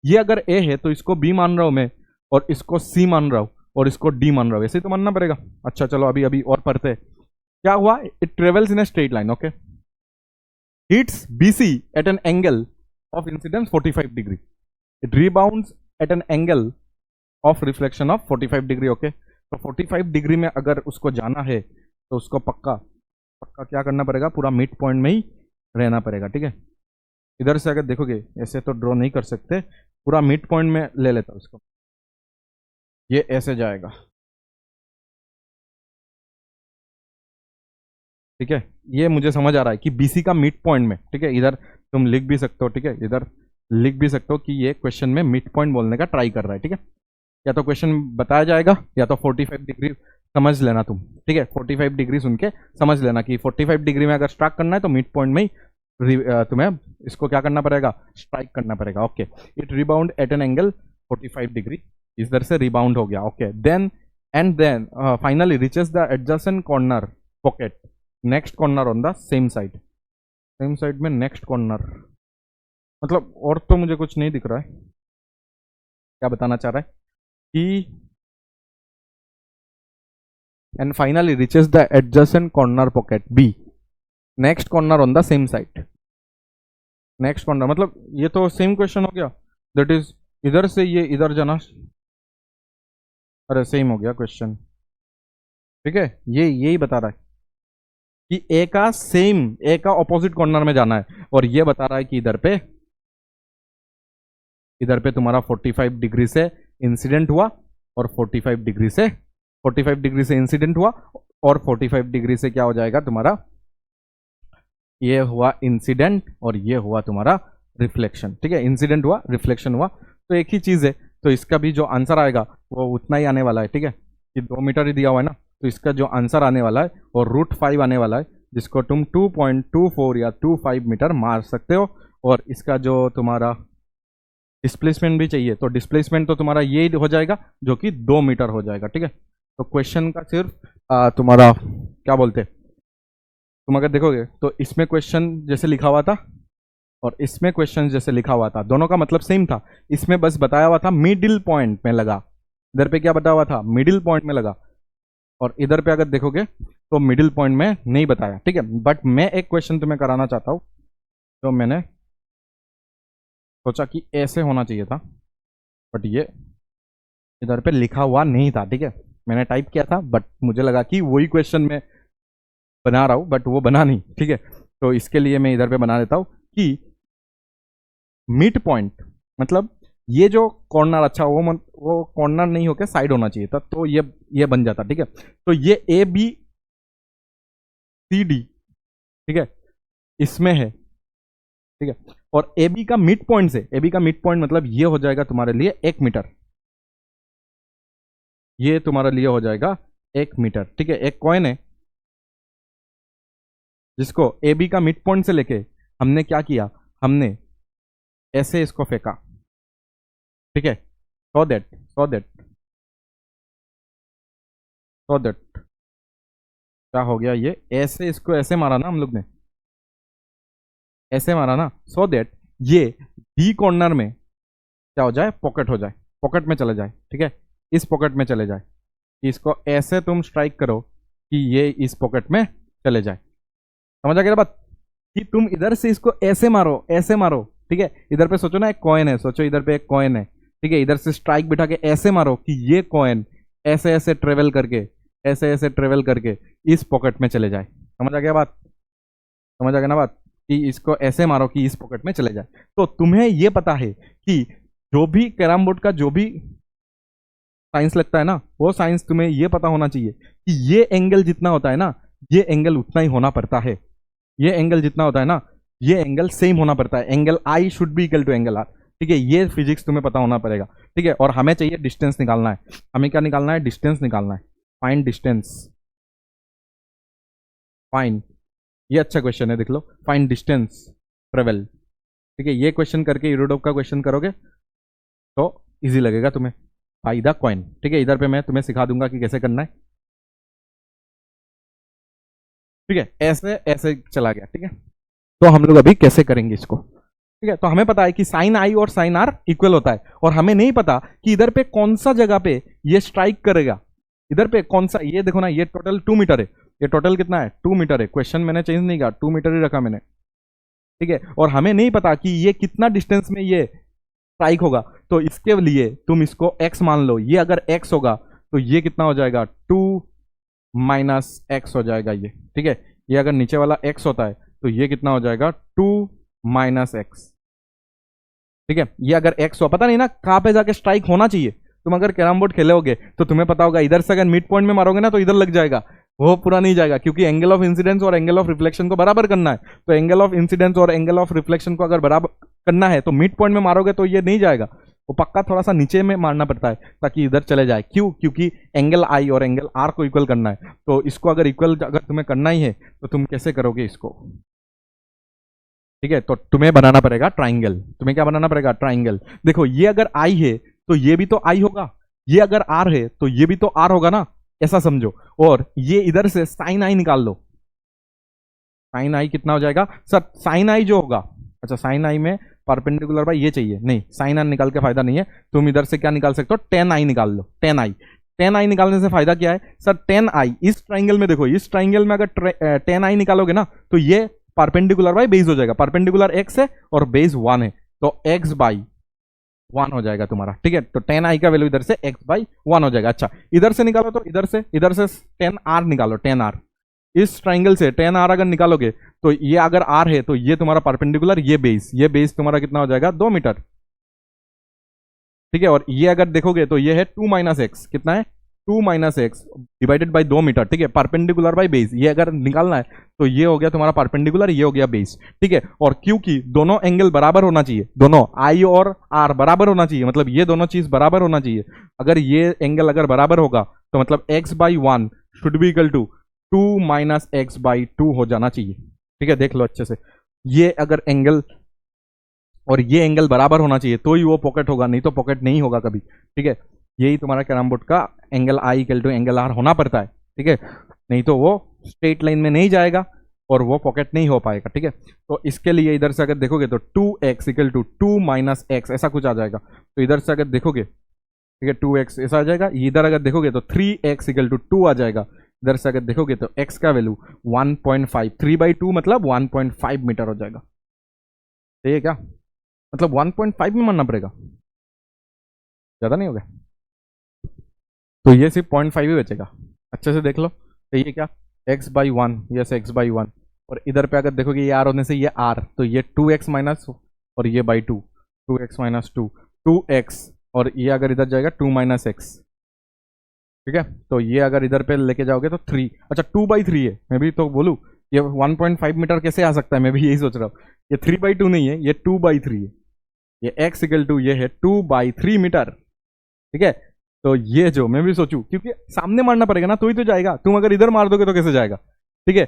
ये अगर ए है तो इसको बी मान रहा हूं मैं, और इसको सी मान रहा हूं, और इसको डी मान रहा हूं, ऐसे ही तो मानना पड़ेगा। अच्छा चलो अभी और पढ़ते, क्या हुआ, it travels in a straight line, okay, hits BC at an angle of incidence 45 degree, it rebounds at an angle of reflection of 45 degree, okay, तो 45 डिग्री में अगर उसको जाना है तो उसको पक्का पक्का क्या करना पड़ेगा, पूरा मिड पॉइंट में ही रहना पड़ेगा, ठीक है। इधर से अगर देखोगे ऐसे तो ड्रॉ नहीं कर सकते, पूरा मिड पॉइंट में ले लेता हूं इसको, ये ऐसे जाएगा, ठीक है। ये मुझे समझ आ रहा है कि बीसी का मिड पॉइंट में, ठीक है। इधर तुम लिख भी सकते हो, ठीक है, इधर लिख भी सकते हो कि ये क्वेश्चन में मिड पॉइंट बोलने का ट्राई कर रहा है, ठीक है। या तो क्वेश्चन बताया जाएगा या तो 45 डिग्री समझ लेना तुम, ठीक है। 45 डिग्री सुन के समझ लेना कि 45 डिग्री में अगर स्ट्राइक करना है तो मिड पॉइंट में ही तुम्हें इसको क्या करना पड़ेगा, स्ट्राइक करना पड़ेगा, okay. It rebound at an angle 45 degree, इधर से रिबाउंड हो गया, okay. Then and then finally reaches the adjacent corner pocket, next corner on the same side में नेक्स्ट कॉर्नर, मतलब और तो मुझे कुछ नहीं दिख रहा है, क्या बताना चाह रहा है कि and finally reaches the adjacent corner pocket B, next corner on the same side, next corner मतलब ये तो सेम क्वेश्चन हो गया, दैट इज इधर से ये इधर जाना, अरे सेम हो गया क्वेश्चन, ठीक है। ये यही बता रहा है कि ए का ऑपोजिट कॉर्नर में जाना है, और ये बता रहा है कि इधर पे तुम्हारा 45 डिग्री से इंसिडेंट हुआ और 45 डिग्री से इंसिडेंट हुआ और 45 डिग्री से क्या हो जाएगा तुम्हारा, ये हुआ इंसिडेंट और ये हुआ तुम्हारा रिफ्लेक्शन, ठीक है। इंसिडेंट हुआ, रिफ्लेक्शन हुआ, तो एक ही चीज है, तो इसका भी जो आंसर आएगा वो उतना ही आने वाला है, ठीक है। कि 2 मीटर ही दिया हुआ है ना, तो इसका जो आंसर आने वाला है वो √5 आने वाला है, जिसको तुम 2.24 या 25 मीटर मार सकते हो। और इसका जो तुम्हारा डिस्प्लेसमेंट भी चाहिए, तो डिस्प्लेसमेंट तो तुम्हारा ये हो जाएगा जो कि 2 मीटर हो जाएगा, ठीक है। तो क्वेश्चन का सिर्फ तुम्हारा क्या बोलते, तुम अगर देखोगे तो इसमें क्वेश्चन जैसे लिखा हुआ था और इसमें क्वेश्चन जैसे लिखा हुआ था, दोनों का मतलब सेम था। इसमें बस बताया हुआ था मिडिल पॉइंट में लगा, इधर पे क्या बताया हुआ था, मिडिल पॉइंट में लगा, और इधर पे अगर देखोगे तो मिडिल पॉइंट में नहीं बताया, ठीक है। बट मैं एक क्वेश्चन तुम्हें कराना चाहता हूँ, तो मैंने सोचा कि ऐसे होना चाहिए था, बट ये इधर पे लिखा हुआ नहीं था, ठीक है। मैंने टाइप किया था बट मुझे लगा कि वही क्वेश्चन में बना रहा हूँ, बट वो बना नहीं, ठीक है। तो इसके लिए मैं इधर पे बना देता हूँ कि मिड पॉइंट मतलब ये जो कॉर्नर, अच्छा वो कॉर्नर नहीं होकर साइड होना चाहिए था, तो ये बन जाता, ठीक है। तो ये ABCD, ठीक है, इसमें है, ठीक है। और AB का मिड पॉइंट से, AB का मिड पॉइंट मतलब ये हो जाएगा तुम्हारे लिए 1 मीटर, ये तुम्हारे लिए हो जाएगा 1 मीटर, ठीक है। एक कॉइन है जिसको AB का मिड पॉइंट से लेके हमने क्या किया, हमने ऐसे इसको फेंका, ठीक है। सो दैट क्या हो गया, ये ऐसे इसको ऐसे मारा ना हम लोग ने, ऐसे मारा ना, सो दैट ये D कॉर्नर में क्या हो जाए, पॉकेट हो जाए, पॉकेट में चले जाए, ठीक है। इस पॉकेट में चले जाए, इसको ऐसे तुम स्ट्राइक करो कि ये इस पॉकेट में चले जाए, समझ आ गया बात, कि तुम इधर से इसको ऐसे मारो, ठीक है। इधर पे सोचो ना एक कॉइन है, सोचो इधर पे एक कॉइन है, ठीक है। इधर से स्ट्राइक बिठा के ऐसे मारो कि ये कॉइन ऐसे ऐसे ट्रेवल करके इस पॉकेट में चले जाए, समझ आ गया बात, समझ आ गया ना बात, कि इसको ऐसे मारो कि इस पॉकेट में चले जाए। तो तुम्हें ये पता है कि जो भी कैरम बोर्ड का जो भी साइंस लगता है ना, वो साइंस तुम्हें ये पता होना चाहिए कि ये एंगल जितना होता है ना, ये एंगल उतना ही होना पड़ता है, ये एंगल जितना होता है ना, ये एंगल सेम होना पड़ता है, angle I should be equal to angle R, ठीक है। ये फिजिक्स तुम्हें पता होना पड़ेगा, ठीक है। और हमें चाहिए डिस्टेंस निकालना है, हमें क्या निकालना है, डिस्टेंस निकालना है, फाइंड डिस्टेंस, फाइंड, ये अच्छा क्वेश्चन है, देख लो, फाइंड डिस्टेंस ट्रेवल, ठीक है। ये क्वेश्चन करके यूरोडोप का क्वेश्चन करोगे तो इजी लगेगा तुम्हें, बाई द कॉइन, ठीक है। इधर पे मैं तुम्हें सिखा दूंगा कि कैसे करना है, ठीक है। ऐसे ऐसे चला गया, ठीक है। तो हम लोग अभी कैसे करेंगे इसको, ठीक है। तो हमें पता है कि साइन I और साइन R इक्वल होता है, और हमें नहीं पता कि इधर पे कौन सा जगह पे ये स्ट्राइक करेगा, इधर पे कौन सा, ये देखो ना, ये टोटल 2 मीटर है, ये टोटल कितना है, 2 मीटर है, क्वेश्चन मैंने चेंज नहीं किया, 2 मीटर ही रखा मैंने, ठीक है। और हमें नहीं पता कि ये कितना डिस्टेंस में ये स्ट्राइक होगा, तो इसके लिए तुम इसको x मान लो, ये अगर x होगा तो ये कितना हो जाएगा 2 माइनस एक्स हो जाएगा ये, ठीक है। ये अगर नीचे वाला x होता है तो ये कितना हो जाएगा 2 माइनस एक्स, ठीक है। ये अगर x हो, पता नहीं ना कहाँ पे जाके स्ट्राइक होना चाहिए। तुम अगर कैरम बोर्ड खेलोगे तो तुम्हें पता होगा इधर से अगर मिड पॉइंट में मारोगे ना तो इधर लग जाएगा, वो पूरा नहीं जाएगा, क्योंकि एंगल ऑफ इंसिडेंस और एंगल ऑफ रिफ्लेक्शन को बराबर करना है। तो एंगल ऑफ इंसिडेंस और एंगल ऑफ रिफ्लेक्शन को अगर बराबर करना है तो मिड पॉइंट में मारोगे तो ये नहीं जाएगा, वो पक्का थोड़ा सा नीचे में मारना पड़ता है ताकि इधर चले जाए। क्यों? क्योंकि एंगल आई और एंगल आर को इक्वल करना है। तो इसको अगर इक्वल अगर तुम्हें करना ही है तो तुम कैसे करोगे इसको, ठीक है। तो तुम्हें बनाना पड़ेगा ट्राइंगल। तुम्हें क्या बनाना पड़ेगा? ट्राइंगल। देखो ये अगर आई है तो ये भी तो आई होगा, ये अगर आर है तो ये भी तो आर होगा ना, ऐसा समझो। और ये इधर से साइन आई निकाल लो। साइन आई कितना हो जाएगा सर? साइन आई जो होगा, अच्छा साइन आई में परपेंडिकुलर बाय ये चाहिए, नहीं साइन आई निकाल के फायदा नहीं है। तुम इधर से क्या निकाल सकते हो? टेन आई निकाल लो। टेन आई, टेन आई निकालने से फायदा क्या है सर? टेन आई इस ट्राइंगल में, देखो इस ट्राइंगल में अगर टेन आई निकालोगे ना तो ये परपेंडिकुलर बाय बेस हो जाएगा। परपेंडिकुलर एक्स है और बेस 1 है, तो एक्स बाई 1 हो जाएगा तुम्हारा, ठीक है। तो टेन आई का वैल्यू इधर से एक्स बाई 1 हो जाएगा। अच्छा इधर से निकालो तो इधर से टेन आर निकालो। टेन आर इस ट्राइंगल से टेन आर अगर निकालोगे तो ये अगर आर है तो ये तुम्हारा परपेंडिकुलर, ये बेस तुम्हारा कितना हो जाएगा 2 मीटर, ठीक है। और ये अगर देखोगे तो ये है 2 माइनस एक्स, कितना है 2 minus X divided by 2 metre, ठीक है। परपेंडिकुलर बाई बेस ये अगर निकालना है तो ये हो गया तुम्हारा परपेंडिकुलर, ये हो गया बेस, ठीक है। और क्योंकि दोनों एंगल बराबर होना चाहिए, दोनों आई और आर बराबर होना चाहिए, मतलब ये दोनों चीज बराबर होना चाहिए। अगर ये एंगल अगर बराबर होगा तो मतलब X by 1 should be equal to 2 minus X by 2 हो जाना चाहिए, ठीक है। देख लो अच्छे से, ये अगर एंगल और ये एंगल बराबर होना चाहिए तो ही वो पॉकेट होगा, नहीं तो पॉकेट नहीं होगा कभी, ठीक है। यही तुम्हारा कैरम बोर्ड का angle I equal to angle R होना पड़ता है, ठीक है। नहीं तो वो स्ट्रेट लाइन में नहीं जाएगा और वो पॉकेट नहीं हो पाएगा, ठीक है। तो इसके लिए इधर से अगर देखोगे तो 2x equal to 2 minus x ऐसा कुछ आ जाएगा। तो इधर से अगर देखोगे, ठीक है 2x ऐसा आ जाएगा। इधर अगर देखोगे तो 3x इक्वल टू 2 आ जाएगा। इधर से अगर देखोगे तो x का वैल्यू 1.5, 3/2 मतलब 1.5 मीटर हो जाएगा, ठीक है। क्या मतलब 1.5 में मानना पड़ेगा, ज्यादा नहीं होगा, तो ये सिर्फ 0.5 ही बचेगा। अच्छे से देख लो, तो ये क्या x बाई 1, ये से x बाई 1, और इधर पे अगर देखोगे ये r होने से ये r, तो ये 2x माइनस और ये बाई 2, 2x माइनस 2, 2x, और ये अगर इधर जाएगा 2 माइनस एक्स, ठीक है। तो ये अगर इधर पे लेके जाओगे तो 3, अच्छा 2/3 है। मैं भी तो बोलूँ ये 1.5 मीटर कैसे आ सकता है, मैं भी यही सोच रहा हूँ। ये 3/2 नहीं है, ये 2/3 है। ये x इक्वल टू ये है 2/3 मीटर, ठीक है। तो ये जो मैं भी सोचूं, क्योंकि सामने मारना पड़ेगा ना तो ही तो जाएगा, तुम अगर इधर मार दोगे तो कैसे जाएगा, ठीक है।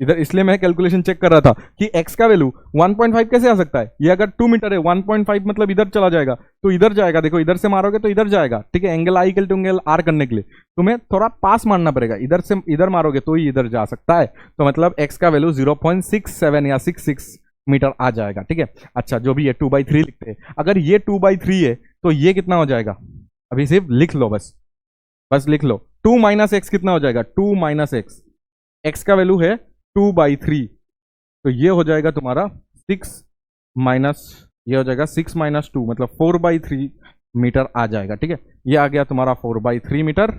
इधर इसलिए मैं कैलकुलेशन चेक कर रहा था कि x का वैल्यू 1.5 कैसे आ सकता है। ये अगर 2 मीटर है 1.5 मतलब इधर चला जाएगा, तो इधर जाएगा। देखो इधर से मारोगे तो इधर जाएगा, ठीक है। Angle I equal to angle R करने के लिए तुम्हें थोड़ा पास मारना पड़ेगा, इधर से इधर मारोगे तो ही इधर जा सकता है। तो मतलब x का वैल्यू 0.67 या 66 मीटर आ जाएगा, ठीक है। अच्छा जो भी है 2/3 लिखते हैं। अगर ये 2/3 है तो ये कितना हो जाएगा, अभी सिर्फ लिख लो, बस लिख लो। 2 माइनस एक्स कितना हो जाएगा, 2 माइनस एक्स, एक्स का वैल्यू है 2/3, तो ये हो जाएगा तुम्हारा 6 माइनस, ये हो जाएगा 6 माइनस 2 मतलब 4/3 मीटर आ जाएगा, ठीक है। ये आ गया तुम्हारा 4/3 मीटर,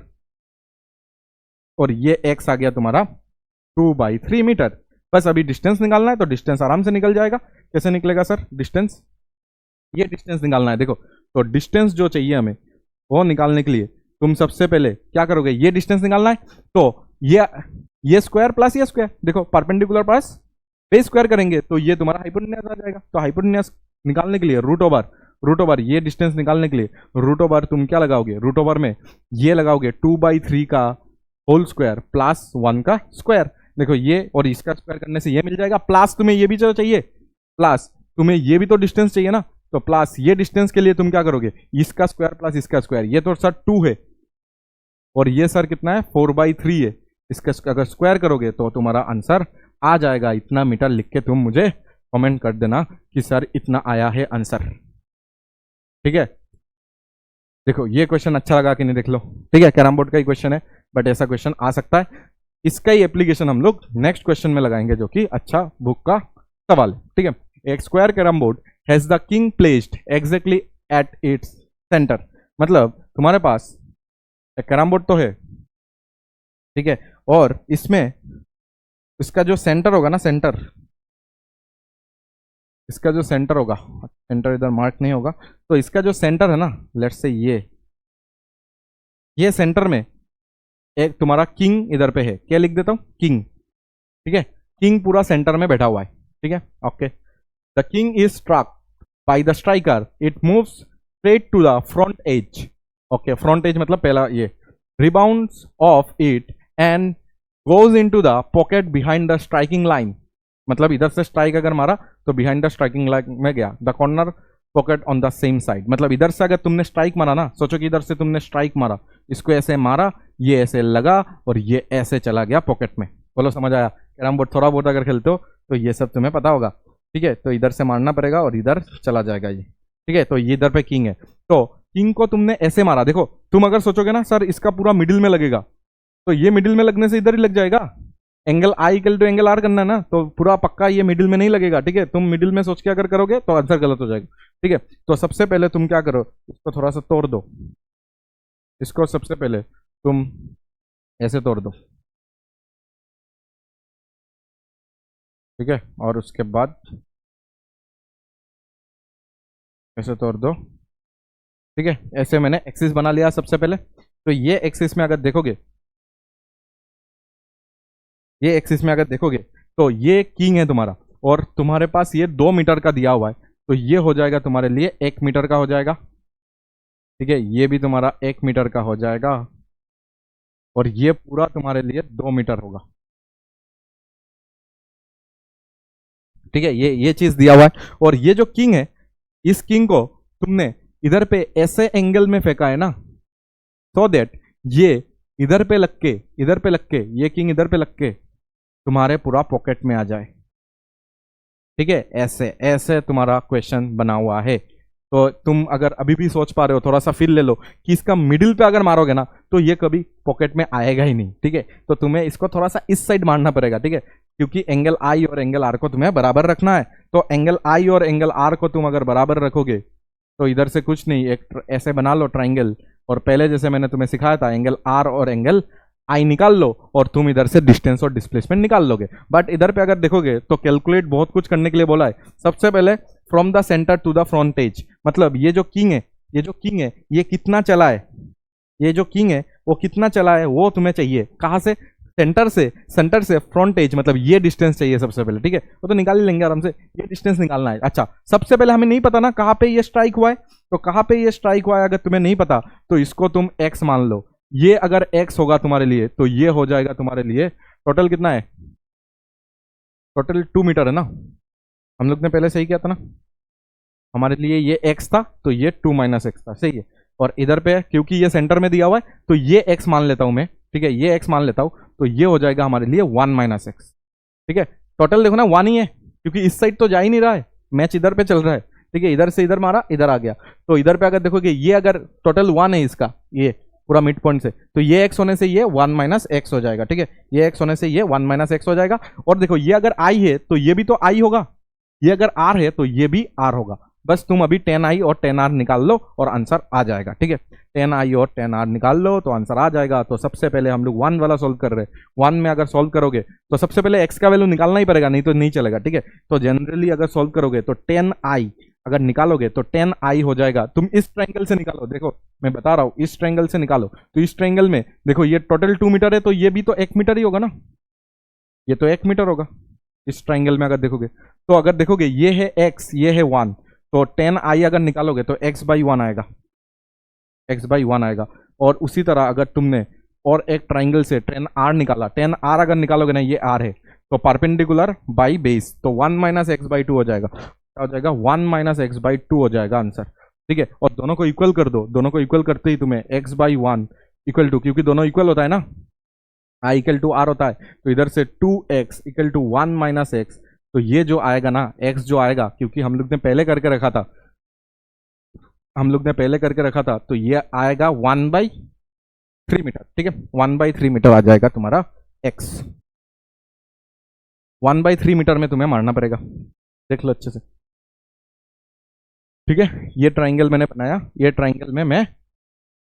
और ये एक्स आ गया तुम्हारा 2/3 मीटर। बस अभी डिस्टेंस निकालना है, तो डिस्टेंस आराम से निकल जाएगा। कैसे निकलेगा सर डिस्टेंस? ये डिस्टेंस निकालना है। देखो तो डिस्टेंस जो चाहिए हमें वो निकालने के लिए तुम सबसे पहले क्या करोगे, ये डिस्टेंस निकालना है। तो ये स्क्वायर प्लस ये स्क्वायर, देखो परपेंडिकुलर प्लस बेस स्क्वायर करेंगे तो ये तुम्हारा हाइपोटेन्यूज आ जाएगा। तो हाइपोटेन्यूज निकालने के लिए रूट ओवर ये डिस्टेंस निकालने के लिए रूट ओवर तुम क्या लगाओगे, रूट ओवर में ये लगाओगे 2/3 का होल स्क्वायर प्लस 1 का स्क्वायर। देखो ये और इसका स्क्वायर करने से ये मिल जाएगा, प्लस तुम्हें ये भी तो चाहिए, प्लस तुम्हें ये भी तो डिस्टेंस चाहिए ना, तो प्लस ये डिस्टेंस के लिए तुम क्या करोगे, इसका स्क्वायर प्लस इसका स्क्वायर। ये तो सर 2 है और ये सर कितना है 4/3 है। इसका अगर स्क्वायर करोगे तो तुम्हारा आंसर आ जाएगा इतना मीटर। लिख के तुम मुझे कमेंट कर देना कि सर इतना आया है आंसर, ठीक है। देखो ये क्वेश्चन अच्छा लगा कि नहीं, देख लो, ठीक है। कैरम बोर्ड का ही क्वेश्चन है बट ऐसा क्वेश्चन आ सकता है। इसका ही एप्लीकेशन हम लोग नेक्स्ट क्वेश्चन में लगाएंगे जो कि अच्छा बुक का सवाल, ठीक है। एक square carrom board has the king placed exactly at its centre, मतलब तुम्हारे पास कैरम बोर्ड तो है, ठीक है। और इसमें इसका जो सेंटर होगा ना, सेंटर, इसका जो सेंटर होगा, सेंटर इधर मार्क नहीं होगा, तो इसका जो सेंटर है ना, लेट्स से ये सेंटर में एक तुम्हारा किंग इधर पे है, क्या लिख देता हूं, किंग, ठीक है। किंग पूरा सेंटर में बैठा हुआ है, ठीक है, okay. The king is struck by the striker, it moves straight to the front edge, okay, front edge मतलब पहला ये, rebounds off it and goes into the pocket behind the striking line, मतलब इधर से स्ट्राइक अगर मारा तो behind the striking line में गया, the corner pocket on the same side, मतलब इधर से अगर तुमने स्ट्राइक मारा ना, सोचो कि इधर से तुमने स्ट्राइक मारा, इसको ऐसे मारा, ये ऐसे लगा और ये ऐसे चला गया पॉकेट में, बोलो समझ आया। कैरम बोर्ड थोड़ा बहुत अगर खेलते हो तो ये सब तुम्हें पता होगा, ठीक है। तो इधर से मारना पड़ेगा और इधर चला जाएगा ये, ठीक है। तो ये इधर पे किंग है, तो किंग को तुमने ऐसे मारा, देखो तुम अगर सोचोगे ना सर इसका पूरा मिडिल में लगेगा, तो ये मिडिल में लगने से इधर ही लग जाएगा, angle I equal to angle R करना है ना, तो पूरा पक्का ये मिडिल में नहीं लगेगा, ठीक है। तुम मिडिल में सोच के अगर करोगे तो आंसर गलत हो जाएगा, ठीक है। तो सबसे पहले तुम क्या करो, इसको थोड़ा सा तोड़ दो, इसको सबसे पहले तुम ऐसे तोड़ दो, ठीक है, और उसके बाद ऐसे तोड़ दो, ठीक है। ऐसे मैंने एक्सिस बना लिया सबसे पहले, तो ये एक्सिस में अगर देखोगे, ये एक्सिस में अगर देखोगे तो ये किंग है तुम्हारा, और तुम्हारे पास ये 2 मीटर का दिया हुआ है, तो ये हो जाएगा तुम्हारे लिए 1 मीटर का हो जाएगा, ठीक है। ये भी तुम्हारा 1 मीटर का हो जाएगा, और ये पूरा तुम्हारे लिए 2 मीटर होगा, ठीक है। ये चीज दिया हुआ है, और ये जो किंग है, इस किंग को तुमने इधर पे ऐसे एंगल में फेंका है ना, सो दैट ये इधर पे लग के, इधर पे लग के, ये किंग इधर पे लग के तुम्हारे पूरा पॉकेट में आ जाए, ठीक है। ऐसे ऐसे तुम्हारा क्वेश्चन बना हुआ है, तो तुम अगर अभी भी सोच पा रहे हो, थोड़ा सा फील ले लो कि इसका मिडिल पे अगर मारोगे ना तो ये कभी पॉकेट में आएगा ही नहीं, ठीक है। तो तुम्हें इसको थोड़ा सा इस साइड मारना पड़ेगा, ठीक है, क्योंकि एंगल आई और एंगल आर को तुम्हें बराबर रखना है, तो एंगल आई और एंगल आर को तुम अगर बराबर रखोगे तो इधर से कुछ नहीं, एक ऐसे बना लो ट्राइंगल, और पहले जैसे मैंने तुम्हें सिखाया था एंगल आर और एंगल आई निकाल लो, और तुम इधर से डिस्टेंस और डिस्प्लेसमेंट निकाल लोगे। बट इधर पे अगर देखोगे तो कैलकुलेट बहुत कुछ करने के लिए बोला है। सबसे पहले from the centre to the front edge, मतलब ये जो किंग है, ये जो किंग है ये कितना चला है, ये जो किंग है वो कितना चला है वो तुम्हें चाहिए, कहां से, सेंटर से फ्रंट एज, मतलब ये डिस्टेंस चाहिए सबसे पहले, ठीक है। वो तो निकाल ही लेंगे आराम से, ये डिस्टेंस निकालना है। अच्छा, सबसे पहले हमें नहीं पता ना कहां पे ये स्ट्राइक हुआ है, तो कहां पे ये स्ट्राइक हुआ है अगर तुम्हें नहीं पता तो इसको तुम एक्स मान लो, ये अगर एक्स होगा तुम्हारे लिए तो ये हो जाएगा तुम्हारे लिए टोटल कितना है, टोटल 2 मीटर है ना, हम लोग ने पहले सही किया था ना, हमारे लिए ये एक्स था तो ये 2 माइनस एक्स था, सही है। और इधर पे क्योंकि ये सेंटर में दिया हुआ है तो ये एक्स मान लेता हूं मैं, ठीक है, ये एक्स मान लेता हूं, तो ये हो जाएगा हमारे लिए 1 माइनस एक्स, ठीक है। टोटल देखो ना 1 ही है, क्योंकि इस साइड तो जा ही नहीं रहा है, मैच इधर पे चल रहा है, ठीक है। इधर से इधर मारा, इधर आ गया, तो इधर पे अगर देखोगे ये अगर टोटल 1 है इसका, ये पूरा मिड पॉइंट से, तो ये एक्स होने से ये 1 माइनस एक्स हो जाएगा, ठीक है। ये एक्स होने से ये 1 माइनस एक्स हो जाएगा, और देखो ये अगर आई है तो ये भी तो आई होगा, ये अगर आर है तो ये भी आर होगा, बस तुम अभी 10i और 10r निकाल लो और आंसर आ जाएगा, ठीक है। 10i और 10r निकाल लो तो आंसर आ जाएगा। तो सबसे पहले हम लोग 1 वाला सोल्व कर रहे हैं, 1 में अगर सोल्व करोगे तो सबसे पहले x का वैल्यू निकालना ही पड़ेगा, नहीं तो नहीं चलेगा, ठीक है। तो जनरली अगर सोल्व करोगे तो 10i अगर निकालोगे तो 10i हो जाएगा, तुम इस ट्रायंगल से निकालो, देखो मैं बता रहा हूं इस ट्रायंगल से निकालो, तो इस ट्रायंगल में देखो ये टोटल 2 मीटर है, तो ये भी तो 1 मीटर ही होगा ना, ये तो 1 मीटर होगा इस ट्रायंगल में अगर देखोगे, तो अगर देखोगे ये है x, ये है 1, तो 10i अगर निकालोगे तो x बाई 1 आएगा, x बाई 1 आएगा। और उसी तरह अगर तुमने और एक ट्राइंगल से 10r निकाला, 10r अगर निकालोगे ना, ये r है, तो परपेंडिकुलर बाई बेस, तो 1 माइनस एक्स बाई 2 हो जाएगा, क्या हो जाएगा 1 माइनस एक्स बाई 2 हो जाएगा आंसर, ठीक है। और दोनों को इक्वल कर दो, दोनों को इक्वल करते ही तुम्हें x बाई 1 इक्वल टू, क्योंकि दोनों इक्वल होता है ना, i इक्वल टू r होता है, तो इधर से 2x equal to 1 minus x, तो ये जो आएगा ना x जो आएगा, क्योंकि हम लोग ने पहले करके रखा था, हम लोग ने पहले करके रखा था, तो ये आएगा 1/3 मीटर, ठीक है, 1/3 मीटर आ जाएगा तुम्हारा x, 1/3 मीटर में तुम्हें मारना पड़ेगा, देख लो अच्छे से, ठीक है। ये ट्राइंगल मैंने बनाया, ये ट्राइंगल में मैं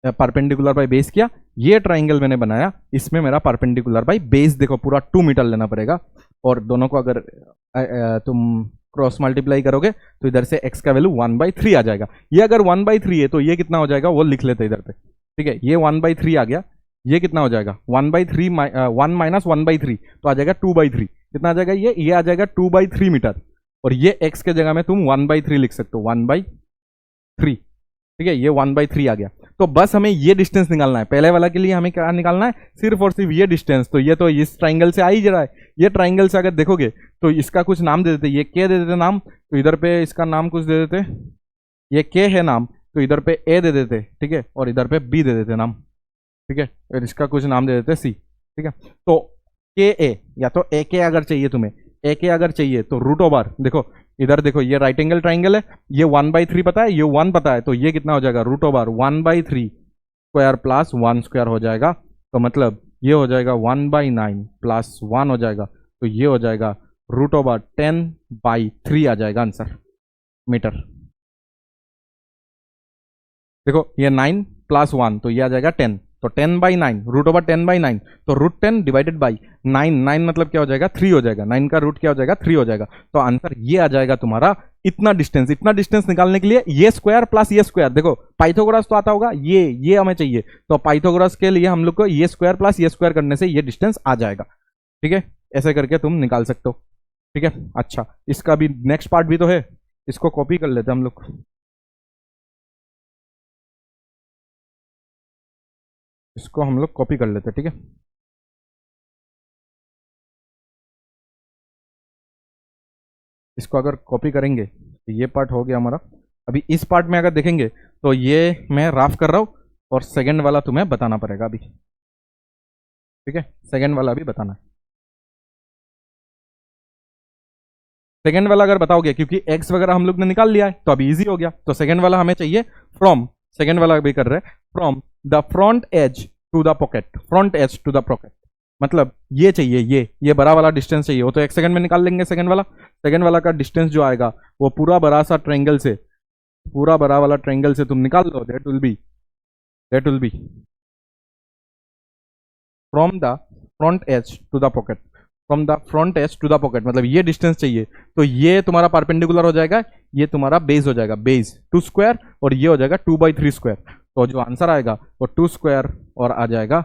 परपेंडिकुलर बाई बेस किया, ये ट्राइंगल मैंने बनाया, इसमें मेरा परपेंडिकुलर बाई बेस देखो पूरा 2 मीटर लेना पड़ेगा, और दोनों को अगर तुम क्रॉस मल्टीप्लाई करोगे तो इधर से x का वैल्यू 1/3 आ जाएगा। ये अगर 1/3 है तो ये कितना हो जाएगा वो लिख लेते इधर पे, ठीक है। ये 1/3 आ गया, ये कितना हो जाएगा 1/3 1 माइनस 1/3 तो आ जाएगा 2/3, कितना आ जाएगा ये आ जाएगा 2/3 मीटर, और ये x के जगह में तुम 1/3 लिख सकते हो 1/3, ठीक है। ये 1/3 आ गया। तो बस हमें ये डिस्टेंस निकालना है, पहले वाला के लिए हमें क्या निकालना है, सिर्फ और सिर्फ ये डिस्टेंस। तो ये तो इस ट्राइंगल से आ ही जा रहा है, ये ट्राइंगल से अगर देखोगे तो इसका कुछ नाम दे देते, ये के दे देते नाम, तो इधर पे इसका नाम कुछ दे देते, ये के है नाम, तो इधर पे ए दे देते, ठीक है, और इधर पे बी दे देते नाम, ठीक है, और इसका कुछ नाम दे देते सी, ठीक है। तो के ए, या तो ए के अगर चाहिए तुम्हें, ए के अगर चाहिए तो रूट ओवर, देखो इधर देखो ये राइट एंगल ट्राइंगल है, ये 1/3 पता है, ये 1 पता है, तो ये कितना हो जाएगा root over 1/3 square plus 1 square हो जाएगा। तो मतलब ये हो जाएगा 1/9 प्लस 1 हो जाएगा, तो ये हो जाएगा रूट ओवर 10/3 आ जाएगा आंसर मीटर। देखो ये 9 प्लस 1 तो ये आ जाएगा 10, तो 10/9 रूट ओवर 10/9, तो रूट 10 डिवाइडेड बाई 9, 9 मतलब क्या हो जाएगा 3 हो जाएगा, 9 का रूट क्या हो जाएगा 3 हो जाएगा। तो आंसर ये आ जाएगा तुम्हारा इतना डिस्टेंस। इतना डिस्टेंस निकालने के लिए ये स्क्वायर प्लस ये स्क्वायर, देखो पाइथागोरस तो आता होगा, ये हमें चाहिए, तो पाइथागोरस के लिए हम लोग को ये स्क्वायर प्लस ये स्क्वायर करने से ये डिस्टेंस आ जाएगा, ठीक है। ऐसे करके तुम निकाल सकते हो, ठीक है। अच्छा, इसका भी नेक्स्ट पार्ट भी तो है, इसको कॉपी कर लेते हम लोग, इसको हम लोग कॉपी कर लेते, ठीक है। इसको अगर कॉपी करेंगे तो ये पार्ट हो गया हमारा। अभी इस पार्ट में अगर देखेंगे तो ये मैं राफ कर रहा हूँ, और सेकंड वाला तुम्हें बताना पड़ेगा अभी, ठीक है। सेकंड वाला अभी बताना है, सेकंड वाला अगर बताओगे, क्योंकि एक्स वगैरह हम लोग ने निकाल लिया है तो अभी इजी हो गया। तो सेकंड वाला हमें चाहिए फ्रॉम, सेकंड वाला भी कर रहे हैं, from the front edge to the pocket, front edge to the pocket, मतलब ये चाहिए, ये बड़ा वाला डिस्टेंस चाहिए, वो तो एक सेकंड में निकाल लेंगे। सेकंड वाला का डिस्टेंस जो आएगा वो पूरा बड़ा सा ट्रायंगल से, पूरा बड़ा वाला ट्रायंगल से तुम निकाल लो, that will be from the front edge to the pocket, from the front edge to the pocket, मतलब ये डिस्टेंस चाहिए। तो ये तुम्हारा परपेंडिकुलर हो जाएगा, ये तुम्हारा बेस हो जाएगा, बेस 2 स्क्वायर, और ये हो जाएगा 2/3 स्क्वायर। तो जो आंसर आएगा वो 2 स्क्वायर और आ जाएगा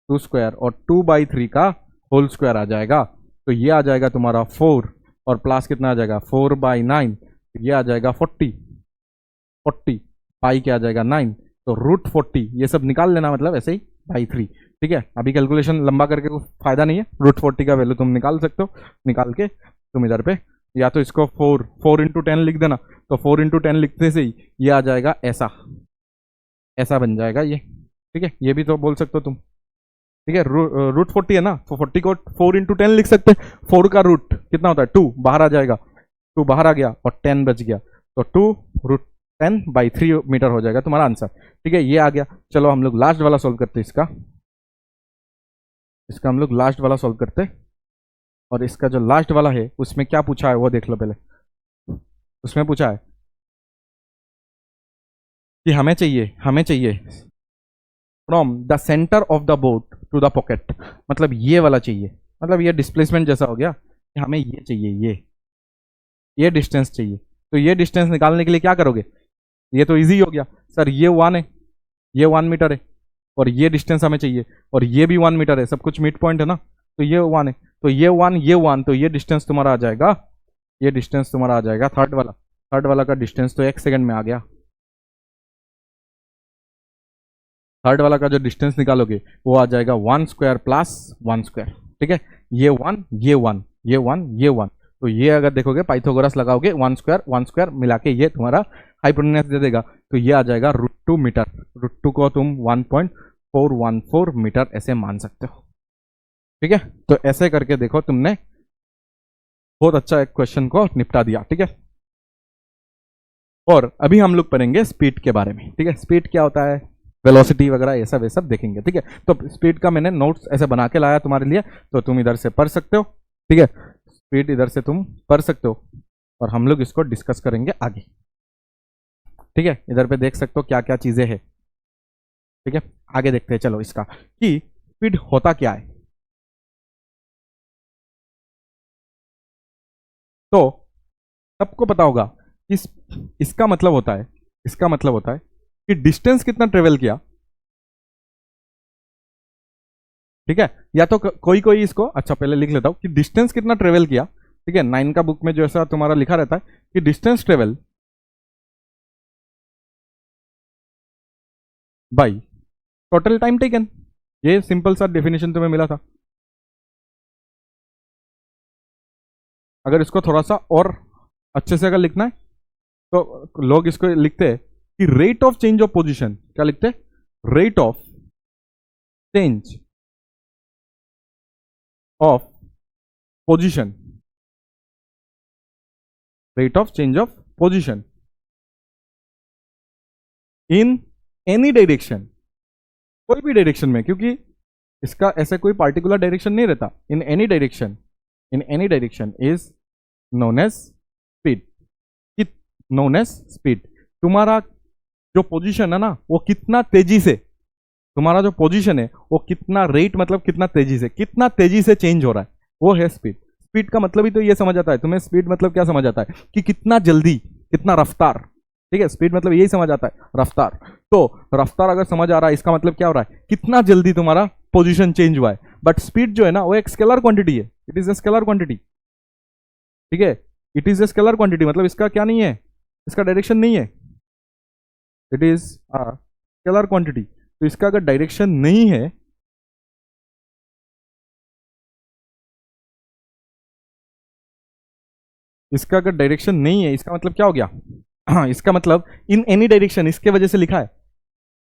2 स्क्वायर और 2/3 का होल स्क्वायर आ जाएगा। तो ये आ जाएगा तुम्हारा 4, और प्लस कितना आ जाएगा 4/9, ये आ जाएगा 40 पाई क्या आ जाएगा 9, तो रूट 40 ये सब निकाल लेना, मतलब ऐसे ही बाई 3, ठीक है। अभी कैलकुलेशन लंबा करके कुछ फायदा नहीं है, रूट 40 का वैल्यू तुम निकाल सकते हो, निकाल के तुम इधर पे या तो इसको 4 इंटू 10 लिख देना, तो 4 इंटू 10 लिखने से ही ये आ जाएगा ऐसा, ऐसा बन जाएगा ये, ठीक है। ये भी तो बोल सकते हो तुम, ठीक है। रूट 40 है ना, तो 40 को 4 इंटू 10 लिख सकते हैं, 4 का रूट कितना होता है 2, बाहर आ जाएगा, 2 बाहर आ गया और 10 बच गया, तो 2√10/3 मीटर हो जाएगा तुम्हारा आंसर, ठीक है। ये आ गया। चलो हम लोग लास्ट वाला सॉल्व करते हैं, इसका हम लोग लास्ट वाला सॉल्व करते हैं, और इसका जो लास्ट वाला है उसमें क्या पूछा है वो देख लो पहले। उसमें पूछा है कि हमें चाहिए from the centre of the boat to the pocket, मतलब ये वाला चाहिए, मतलब ये डिस्प्लेसमेंट जैसा हो गया कि हमें ये चाहिए, ये डिस्टेंस चाहिए। तो ये डिस्टेंस निकालने के लिए क्या करोगे, ये तो इजी हो गया सर, ये 1 है, ये 1 मीटर है, और ये डिस्टेंस हमें चाहिए, और ये भी 1 मीटर है, सब कुछ मिड पॉइंट है ना, तो ये 1 है, तो ये 1 तो ये डिस्टेंस तुम्हारा आ जाएगा, ये डिस्टेंस तुम्हारा आ जाएगा थर्ड वाला का डिस्टेंस तो 1 सेकंड में आ गया। थर्ड वाला का जो डिस्टेंस निकालोगे वो आ जाएगा 1 स्क्वायर प्लस 1 स्क्वायर, ठीक है। ये 1 ये 1 ये 1 ये 1, तो ये अगर देखोगे पाइथागोरस लगाओगे 1 स्क्वायर मिला के ये तुम्हारा हाइपोटेन्यूज दे देगा, तो ये आ जाएगा √2 मीटर, √2 को तुम 1.414 मीटर ऐसे मान सकते हो, ठीक है। तो ऐसे करके देखो तुमने बहुत अच्छा एक क्वेश्चन को निपटा दिया, ठीक है। और अभी हम लोग पढ़ेंगे स्पीड के बारे में, ठीक है। स्पीड क्या होता है, वेलोसिटी वगैरह ये सब देखेंगे, ठीक है। तो स्पीड का मैंने नोट्स ऐसे बना के लाया तुम्हारे लिए, तो तुम इधर से पढ़ सकते हो, ठीक है। स्पीड इधर से तुम पढ़ सकते हो, और हम लोग इसको डिस्कस करेंगे आगे, ठीक है। इधर पे देख सकते हो क्या क्या चीजें हैं। ठीक है, आगे देखते हैं चलो इसका कि स्पीड होता क्या है। तो सबको पता होगा कि इसका मतलब होता है, इसका मतलब होता है कि डिस्टेंस कितना ट्रेवल किया। ठीक है, या तो कोई कोई इसको, अच्छा पहले लिख लेता हूं कि डिस्टेंस कितना ट्रेवल किया। ठीक है, 9 का बुक में जो ऐसा तुम्हारा लिखा रहता है कि distance travel by total time taken. ये सिंपल सा डेफिनेशन तुम्हें मिला था। अगर इसको थोड़ा सा और अच्छे से अगर लिखना है तो लोग इसको लिखते हैं कि rate of change of position. क्या लिखते हैं? Rate of change of position, rate of change of position in any direction, कोई भी डायरेक्शन में, क्योंकि इसका ऐसा कोई पार्टिकुलर डायरेक्शन नहीं रहता। In any direction, in any direction is known as speed, known as speed. तुम्हारा जो पोजीशन है ना वो कितना तेजी से, तुम्हारा जो पोजीशन है वो कितना रेट, मतलब कितना तेजी से, कितना तेजी से चेंज हो रहा है, वो है स्पीड। स्पीड का मतलब ही तो ये समझ आता है तुम्हें। स्पीड मतलब क्या समझ आता है कि कितना जल्दी, कितना रफ्तार। ठीक है, स्पीड मतलब यही समझ आता है, रफ्तार। तो रफ्तार अगर समझ आ रहा है, इसका मतलब क्या हो रहा है, कितना जल्दी तुम्हारा पोजीशन चेंज हुआ है। बट स्पीड जो है ना वो एक स्केलर क्वांटिटी है, it is a scalar quantity. ठीक है, it is a scalar quantity, मतलब इसका क्या नहीं है, इसका डायरेक्शन नहीं है, इट इज स्केलर क्वांटिटी। तो इसका अगर डायरेक्शन नहीं है, इसका अगर डायरेक्शन नहीं है, इसका मतलब क्या हो गया? हाँ, इसका मतलब इन एनी डायरेक्शन, इसके वजह से लिखा है।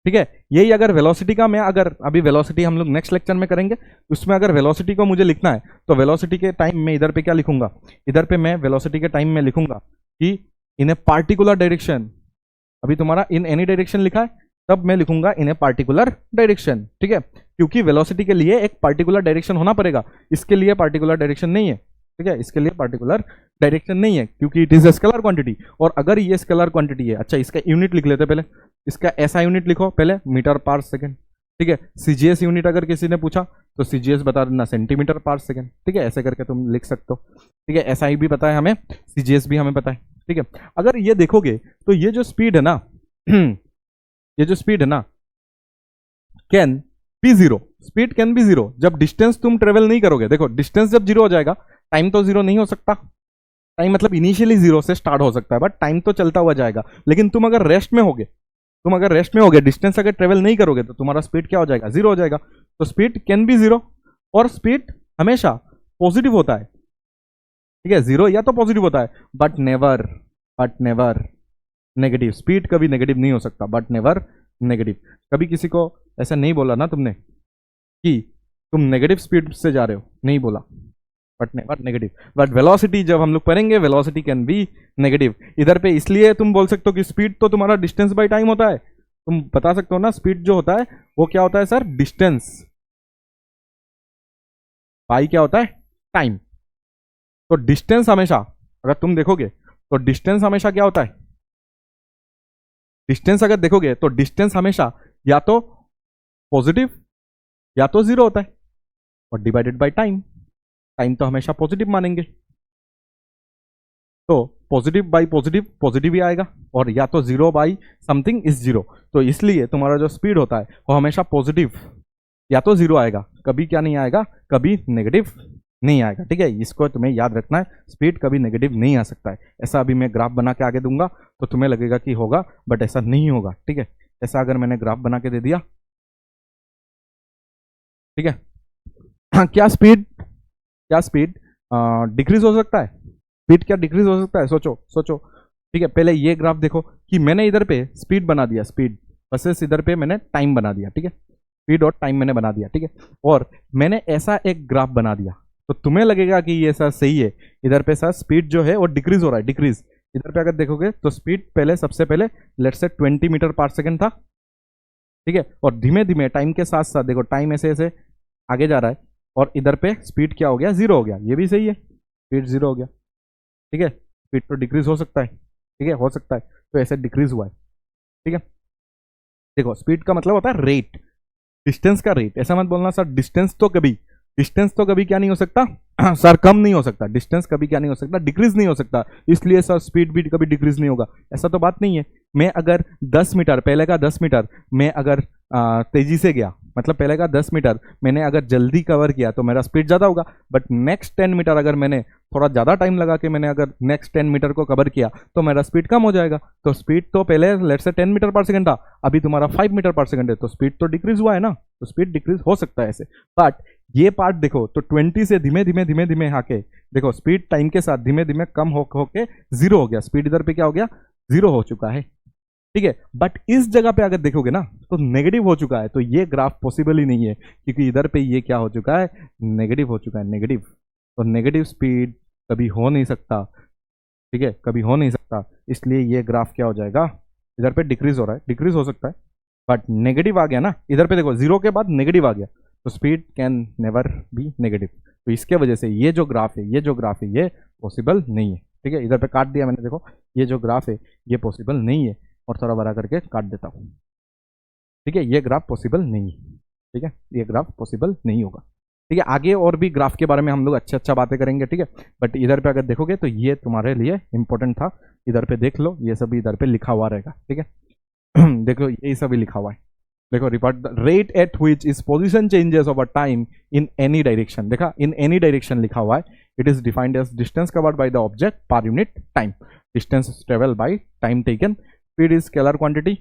ठीक है, यही अगर वेलोसिटी का, मैं अगर अभी वेलोसिटी हम लोग नेक्स्ट लेक्चर में करेंगे, उसमें अगर वेलोसिटी को मुझे लिखना है तो वेलोसिटी के टाइम में इधर पे क्या लिखूंगा, इधर पे मैं वेलोसिटी के टाइम में लिखूंगा कि इन ए पार्टिकुलर डायरेक्शन। अभी तुम्हारा इन एनी डायरेक्शन लिखा है, तब मैं लिखूंगा इन ए पार्टिकुलर डायरेक्शन। ठीक है, क्योंकि वेलोसिटी के लिए एक पार्टिकुलर डायरेक्शन होना पड़ेगा, इसके लिए पार्टिकुलर डायरेक्शन नहीं है। ठीक है, इसके लिए पार्टिकुलर डायरेक्शन नहीं है क्योंकि it is a scalar quantity. और अगर ये स्केलर क्वांटिटी है, अच्छा इसका यूनिट लिख लेते पहले, इसका ऐसा यूनिट लिखो पहले, मीटर पर सेकंड। ठीक है, सीजीएस यूनिट अगर किसी ने पूछा तो सीजीएस बता देना सेंटीमीटर पर सेकंड। ठीक है, ऐसे करके तुम लिख सकते हो। ठीक है, एसआई भी पता है हमें, सीजीएस भी हमें पता है। ठीक है, अगर ये देखोगे तो ये जो स्पीड है ना ये जो स्पीड है ना, can be zero, speed can be zero जब डिस्टेंस तुम ट्रेवल नहीं करोगे। देखो डिस्टेंस जब जीरो हो जाएगा, टाइम तो जीरो नहीं हो सकता। टाइम मतलब इनिशियली जीरो से स्टार्ट हो सकता है बट टाइम तो चलता हुआ जाएगा। लेकिन तुम अगर रेस्ट में होगे, तुम अगर रेस्ट में होगे, डिस्टेंस अगर ट्रेवल नहीं करोगे तो तुम्हारा स्पीड क्या हो जाएगा, जीरो हो जाएगा। तो स्पीड कैन बी जीरो, और स्पीड हमेशा पॉजिटिव होता है। ठीक है, जीरो या तो पॉजिटिव होता है बट नेवर नेगेटिव। स्पीड कभी नेगेटिव नहीं हो सकता, बट नेवर नेगेटिव। कभी किसी को ऐसा नहीं बोला ना तुमने कि तुम नेगेटिव स्पीड से जा रहे हो, नहीं बोला, but never negative. But velocity जब हम लोग पढ़ेंगे, वेलोसिटी कैन बी नेगेटिव इधर पे। इसलिए तुम बोल सकते हो कि स्पीड तो तुम्हारा डिस्टेंस बाय टाइम होता है। तुम बता सकते हो ना स्पीड जो होता है वो क्या होता है सर, डिस्टेंस बाई क्या होता है, टाइम। तो डिस्टेंस हमेशा, अगर तुम देखोगे तो डिस्टेंस हमेशा क्या होता है, डिस्टेंस अगर देखोगे तो डिस्टेंस हमेशा या तो पॉजिटिव या तो जीरो होता है, और डिवाइडेड बाय टाइम, टाइम तो हमेशा पॉजिटिव मानेंगे। तो पॉजिटिव बाई पॉजिटिव, पॉजिटिव ही आएगा, और या तो zero by something is zero. तो इसलिए तुम्हारा जो स्पीड होता है वो हमेशा पॉजिटिव या तो जीरो आएगा, कभी क्या नहीं आएगा, कभी नेगेटिव नहीं आएगा। ठीक है, इसको तुम्हें याद रखना है, स्पीड कभी नेगेटिव नहीं आ सकता है। ऐसा अभी मैं ग्राफ बना के आगे दूंगा तो तुम्हें लगेगा कि होगा, बट ऐसा नहीं होगा। ठीक है, ऐसा अगर मैंने ग्राफ बना के दे दिया, ठीक है, हाँ, क्या स्पीड डिक्रीज हो सकता है, स्पीड क्या डिक्रीज हो सकता है, सोचो सोचो। ठीक है, पहले ये ग्राफ देखो कि मैंने इधर पे स्पीड बना दिया, स्पीड वर्सेस इधर पे मैंने टाइम बना दिया। ठीक है, स्पीड और टाइम मैंने बना दिया। ठीक है, और मैंने ऐसा एक ग्राफ बना दिया तो तुम्हें लगेगा कि ये सर सही है, इधर पे सर स्पीड जो है वो डिक्रीज हो रहा है, डिक्रीज। इधर पे अगर देखोगे तो स्पीड पहले, सबसे पहले लेट्स से 20 मीटर पर सेकंड था। ठीक है, और धीमे धीमे टाइम के साथ साथ देखो टाइम ऐसे ऐसे आगे जा रहा है, और इधर पे स्पीड क्या हो गया, जीरो हो गया। ये भी सही है, स्पीड जीरो हो गया। ठीक है, स्पीड तो डिक्रीज हो सकता है, ठीक है, हो सकता है, तो ऐसे डिक्रीज हुआ है। ठीक है, देखो स्पीड का मतलब होता है रेट, डिस्टेंस का रेट। ऐसा मत बोलना सर डिस्टेंस तो कभी क्या नहीं हो सकता सर कम नहीं हो सकता, डिस्टेंस कभी क्या नहीं हो सकता, डिक्रीज नहीं हो सकता, इसलिए सर स्पीड भी कभी डिक्रीज नहीं होगा, ऐसा तो बात नहीं है। मैं अगर 10 मीटर, पहले का 10 मीटर मैं अगर तेजी से गया, मतलब पहले का 10 मीटर मैंने अगर जल्दी कवर किया तो मेरा स्पीड ज़्यादा होगा, बट नेक्स्ट 10 मीटर अगर मैंने थोड़ा ज़्यादा टाइम लगा के मैंने अगर नेक्स्ट 10 मीटर को कवर किया तो मेरा स्पीड कम हो जाएगा। तो स्पीड तो पहले लेट्स से 10 मीटर पर सेकंड था, अभी तुम्हारा 5 मीटर पर सेकंड है, तो स्पीड तो डिक्रीज हुआ है ना, तो स्पीड डिक्रीज हो सकता है ऐसे। बट ये पार्ट देखो तो 20 से धीमे धीमे धीमे धीमे आके देखो स्पीड टाइम के साथ धीमे धीमे कम होके जीरो हो गया, स्पीड इधर पे क्या हो गया, जीरो हो चुका है, ठीक है। बट इस जगह पे अगर देखोगे ना तो नेगेटिव हो चुका है, तो ये ग्राफ पॉसिबल ही नहीं है, क्योंकि इधर पे ये क्या हो चुका है, नेगेटिव हो चुका है, नेगेटिव। तो नेगेटिव स्पीड कभी हो नहीं सकता, ठीक है, कभी हो नहीं सकता, इसलिए ये ग्राफ क्या हो जाएगा, इधर पे डिक्रीज हो रहा है, डिक्रीज हो सकता है, बट नेगेटिव आ गया ना, इधर पे देखो जीरो के बाद नेगेटिव आ गया, तो speed can never be negative. तो इसके वजह से ये जो ग्राफ है, ये पॉसिबल नहीं है, ठीक है। इधर पे काट दिया मैंने, देखो ये जो ग्राफ है ये पॉसिबल नहीं है, और थोड़ा बड़ा करके काट देता हूँ, ठीक है, ये ग्राफ पॉसिबल नहीं है, ठीक है, ये ग्राफ पॉसिबल नहीं होगा, ठीक है। आगे और भी ग्राफ के बारे में हम लोग अच्छा बातें करेंगे, ठीक है। बट इधर पे अगर देखोगे तो ये तुम्हारे लिए इंपॉर्टेंट था, इधर पे देख लो, ये सभी इधर पे लिखा हुआ रहेगा, ठीक है। देख लो ये सभी लिखा हुआ है, देखो report the rate at which is position changes over time in any direction, देखा इन एनी डायरेक्शन लिखा हुआ है, it is defined as distance covered by the object per unit time, distance travel by time taken, speed is scalar quantity,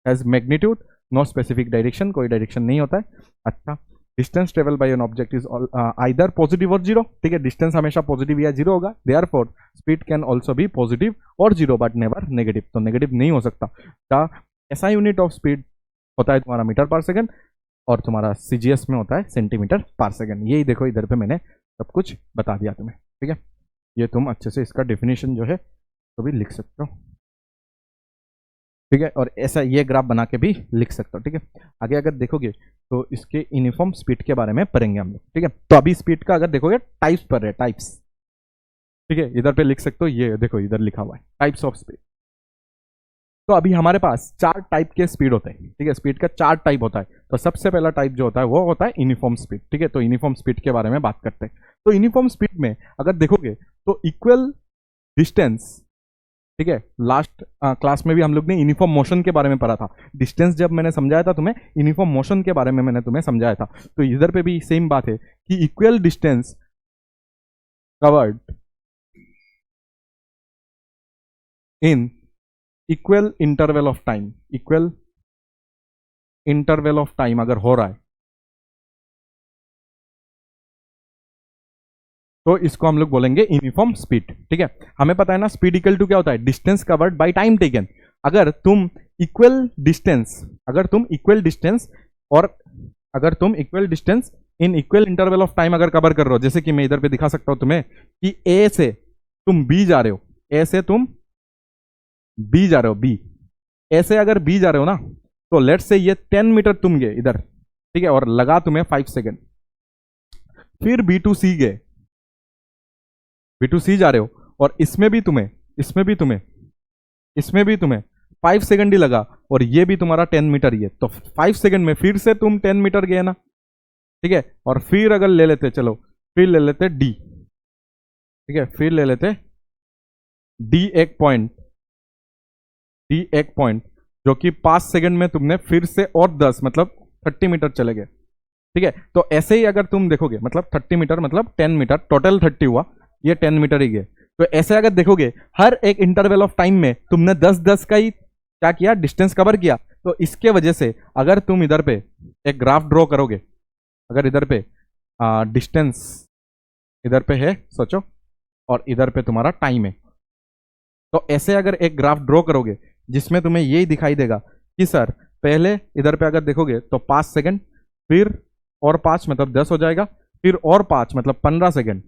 has magnitude, no specific direction, कोई direction नहीं होता है। अच्छा, distance travel by an object is either positive और zero, ठीक है, distance हमेशा positive या जीरो होगा, therefore speed can also be positive और जीरो बट नेवर नेगेटिव, तो नेगेटिव नहीं हो सकता। द ऐसा यूनिट ऑफ स्पीड होता है तुम्हारा मीटर पर सेकंड, और तुम्हारा सीजीएस में होता है सेंटीमीटर पर सेकंड। यही देखो इधर पे मैंने सब कुछ बता दिया तुम्हें, ठीक है, ये तुम अच्छे से इसका डेफिनेशन जो है तो भी लिख सकते हो, ठीक है, और ऐसा ये ग्राफ बना के भी लिख सकते हो, ठीक है। आगे अगर देखोगे तो इसके यूनिफॉर्म स्पीड के बारे में पढ़ेंगे हम लोग, ठीक है। तो अभी स्पीड का अगर देखोगे टाइप्स पर है, टाइप्स, ठीक है, इधर पे लिख सकते हो, ये देखो इधर लिखा हुआ है टाइप्स ऑफ स्पीड। तो अभी हमारे पास 4 टाइप के स्पीड होते हैं, ठीक है, स्पीड का 4 टाइप होता है। तो सबसे पहला टाइप जो होता है वो होता है यूनिफॉर्म स्पीड, ठीक है। तो यूनिफॉर्म स्पीड के बारे में बात करते हैं। तो यूनिफॉर्म स्पीड में अगर देखोगे तो इक्वल डिस्टेंस, ठीक है, लास्ट क्लास में भी हम लोग ने यूनिफॉर्म मोशन के बारे में पढ़ा था, डिस्टेंस जब मैंने समझाया था तुम्हें, यूनिफॉर्म मोशन के बारे में मैंने तुम्हें समझाया था। तो इधर पे भी सेम बात है कि equal distance covered in equal interval of time, equal interval of time अगर हो रहा है तो इसको हम लोग बोलेंगे यूनिफॉर्म स्पीड, ठीक है। हमें पता है ना स्पीड इक्वल टू क्या होता है, distance covered bye time taken. अगर तुम इक्वल डिस्टेंस, और अगर तुम equal distance in equal interval of time अगर कवर कर रहे हो, जैसे कि मैं इधर पे दिखा सकता हूं तुम्हें कि ए से तुम बी जा रहे हो, ए से तुम बी जा रहे हो, बी ऐसे अगर बी जा रहे हो ना, तो लेट्स से ये 10 मीटर तुम गए इधर, ठीक है, और लगा तुम्हें 5 सेकेंड, फिर बी टू सी गए, बी टू सी जा रहे हो, और इसमें भी तुम्हें 5 सेकंड ही लगा, और ये भी तुम्हारा 10 मीटर ही है, तो 5 सेकंड में फिर से तुम 10 मीटर गए ना, ठीक है। और फिर अगर ले लेते, चलो फिर ले लेते डी, ठीक है, फिर ले लेते डी एक पॉइंट जो कि 5 सेकंड में तुमने फिर से और 10 मतलब 30 मीटर चले गए, ठीक है। तो ऐसे ही अगर तुम देखोगे, मतलब 30 मीटर मतलब 10 मीटर, टोटल 30 हुआ, ये 10 मीटर ही गए। तो ऐसे अगर देखोगे हर एक इंटरवल ऑफ टाइम में तुमने 10-10 का ही क्या किया, डिस्टेंस कवर किया। तो इसके वजह से अगर तुम इधर पे एक ग्राफ ड्रॉ करोगे, अगर इधर पे डिस्टेंस इधर पे है सोचो, और इधर पे तुम्हारा टाइम है, तो ऐसे अगर एक ग्राफ ड्रॉ करोगे जिसमें तुम्हें यही दिखाई देगा कि सर पहले इधर पे अगर देखोगे तो 5 सेकंड, फिर और 5 मतलब 10 हो जाएगा, फिर और 5 मतलब 15 सेकंड,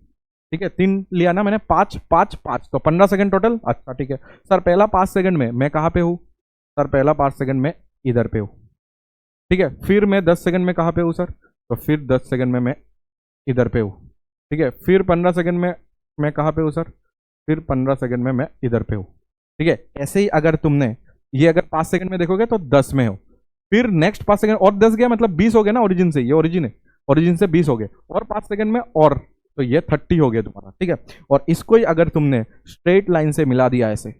ठीक है, 3 लिया ना मैंने, 5 5 5 तो 15 सेकंड टोटल। अच्छा ठीक है सर, पहला 5 सेकंड में मैं कहाँ पे हूँ, सर पहला 5 सेकंड में इधर पे हूँ, ठीक है, फिर मैं 10 सेकंड में कहाँ पे हूँ सर, तो फिर 10 सेकंड में मैं इधर पे हूँ, ठीक है, फिर 15 सेकंड में मैं कहाँ पे हूँ सर, फिर 15 सेकंड में मैं इधर पे हूँ, ठीक है। ऐसे ही अगर तुमने ये अगर 5 सेकंड में देखोगे तो 10 में हो, फिर नेक्स्ट 5 सेकंड और 10 गया, मतलब 20 हो गया ना ओरिजिन से, ये ओरिजिन है, ओरिजिन से 20 हो गए, और 5 सेकंड में और, तो ये 30 हो गया तुम्हारा, ठीक है। और इसको ही अगर तुमने स्ट्रेट लाइन से मिला दिया ऐसे,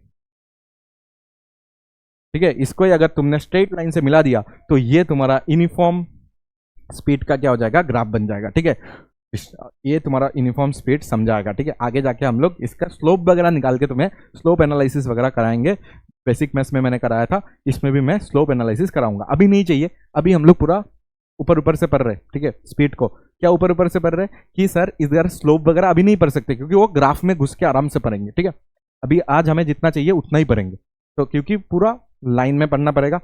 ठीक है, इसको ही अगर तुमने स्ट्रेट लाइन से मिला दिया तो ये तुम्हारा यूनिफॉर्म स्पीड का क्या हो जाएगा, ग्राफ बन जाएगा, ठीक है। ये तुम्हारा यूनिफॉर्म स्पीड समझाएगा, ठीक है। आगे जाके हम लोग इसका स्लोप वगैरह निकाल के तुम्हें स्लोप एनालिसिस वगैरह कराएंगे। बेसिक मैथ्स में मैंने कराया था, इसमें भी मैं स्लोप एनालिसिस कराऊंगा। अभी नहीं चाहिए, अभी हम लोग पूरा ऊपर ऊपर से पढ़ रहे हैं, ठीक है। स्पीड को क्या ऊपर ऊपर से पढ़ रहे हैं कि सर इधर स्लोप वगैरह अभी नहीं पढ़ सकते, क्योंकि वो ग्राफ में घुस के आराम से पढ़ेंगे, ठीक है। अभी आज हमें जितना चाहिए उतना ही पढ़ेंगे, तो क्योंकि पूरा लाइन में पढ़ना पड़ेगा।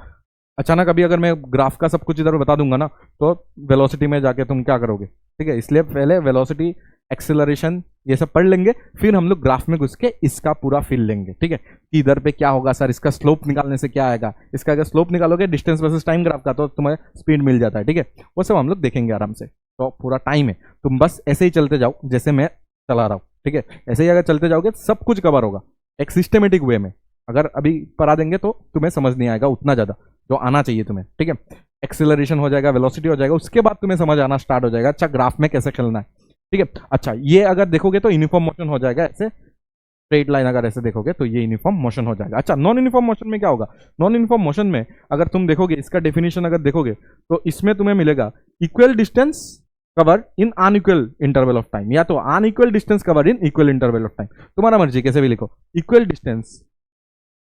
अचानक अभी अगर मैं ग्राफ का सब कुछ इधर बता दूंगा ना, तो वेलोसिटी में जाके तुम क्या करोगे, ठीक है। इसलिए पहले वेलोसिटी, एक्सेलरेशन ये सब पढ़ लेंगे, फिर हम लोग ग्राफ में घुस के इसका पूरा फील लेंगे, ठीक है, कि इधर पे क्या होगा सर, इसका स्लोप निकालने से क्या आएगा। इसका अगर स्लोप निकालोगे डिस्टेंस वर्सेस टाइम ग्राफ का, तो तुम्हें स्पीड मिल जाता है, ठीक है। वो सब हम लोग देखेंगे आराम से। तो पूरा टाइम है, तुम बस ऐसे ही चलते जाओ जैसे मैं चला रहा हूँ, ठीक है। ऐसे ही अगर चलते जाओगे सब कुछ कवर होगा एक सिस्टमेटिक वे में। अगर अभी पढ़ा देंगे तो तुम्हें समझ नहीं आएगा उतना ज़्यादा जो आना चाहिए तुम्हें, ठीक है। एक्सेलरेशन हो जाएगा, वेलोसिटी हो जाएगा, उसके बाद तुम्हें समझ आना स्टार्ट हो जाएगा, अच्छा ग्राफ में कैसे खेलना है, ठीक है। अच्छा ये अगर देखोगे तो यूनिफॉर्म मोशन हो जाएगा, ऐसे स्ट्रेट लाइन अगर ऐसे देखोगे तो ये यूनिफॉर्म मोशन हो जाएगा। अच्छा नॉन यूनिफॉर्म मोशन में क्या होगा, नॉन यूनिफॉर्म मोशन में अगर तुम देखोगे, इसका डेफिनेशन अगर देखोगे तो इसमें तुम्हें मिलेगा equal distance covered in unequal interval of time, या तो unequal distance covered in equal interval of time, तुम्हारा मर्जी कैसे भी लिखो। इक्वल डिस्टेंस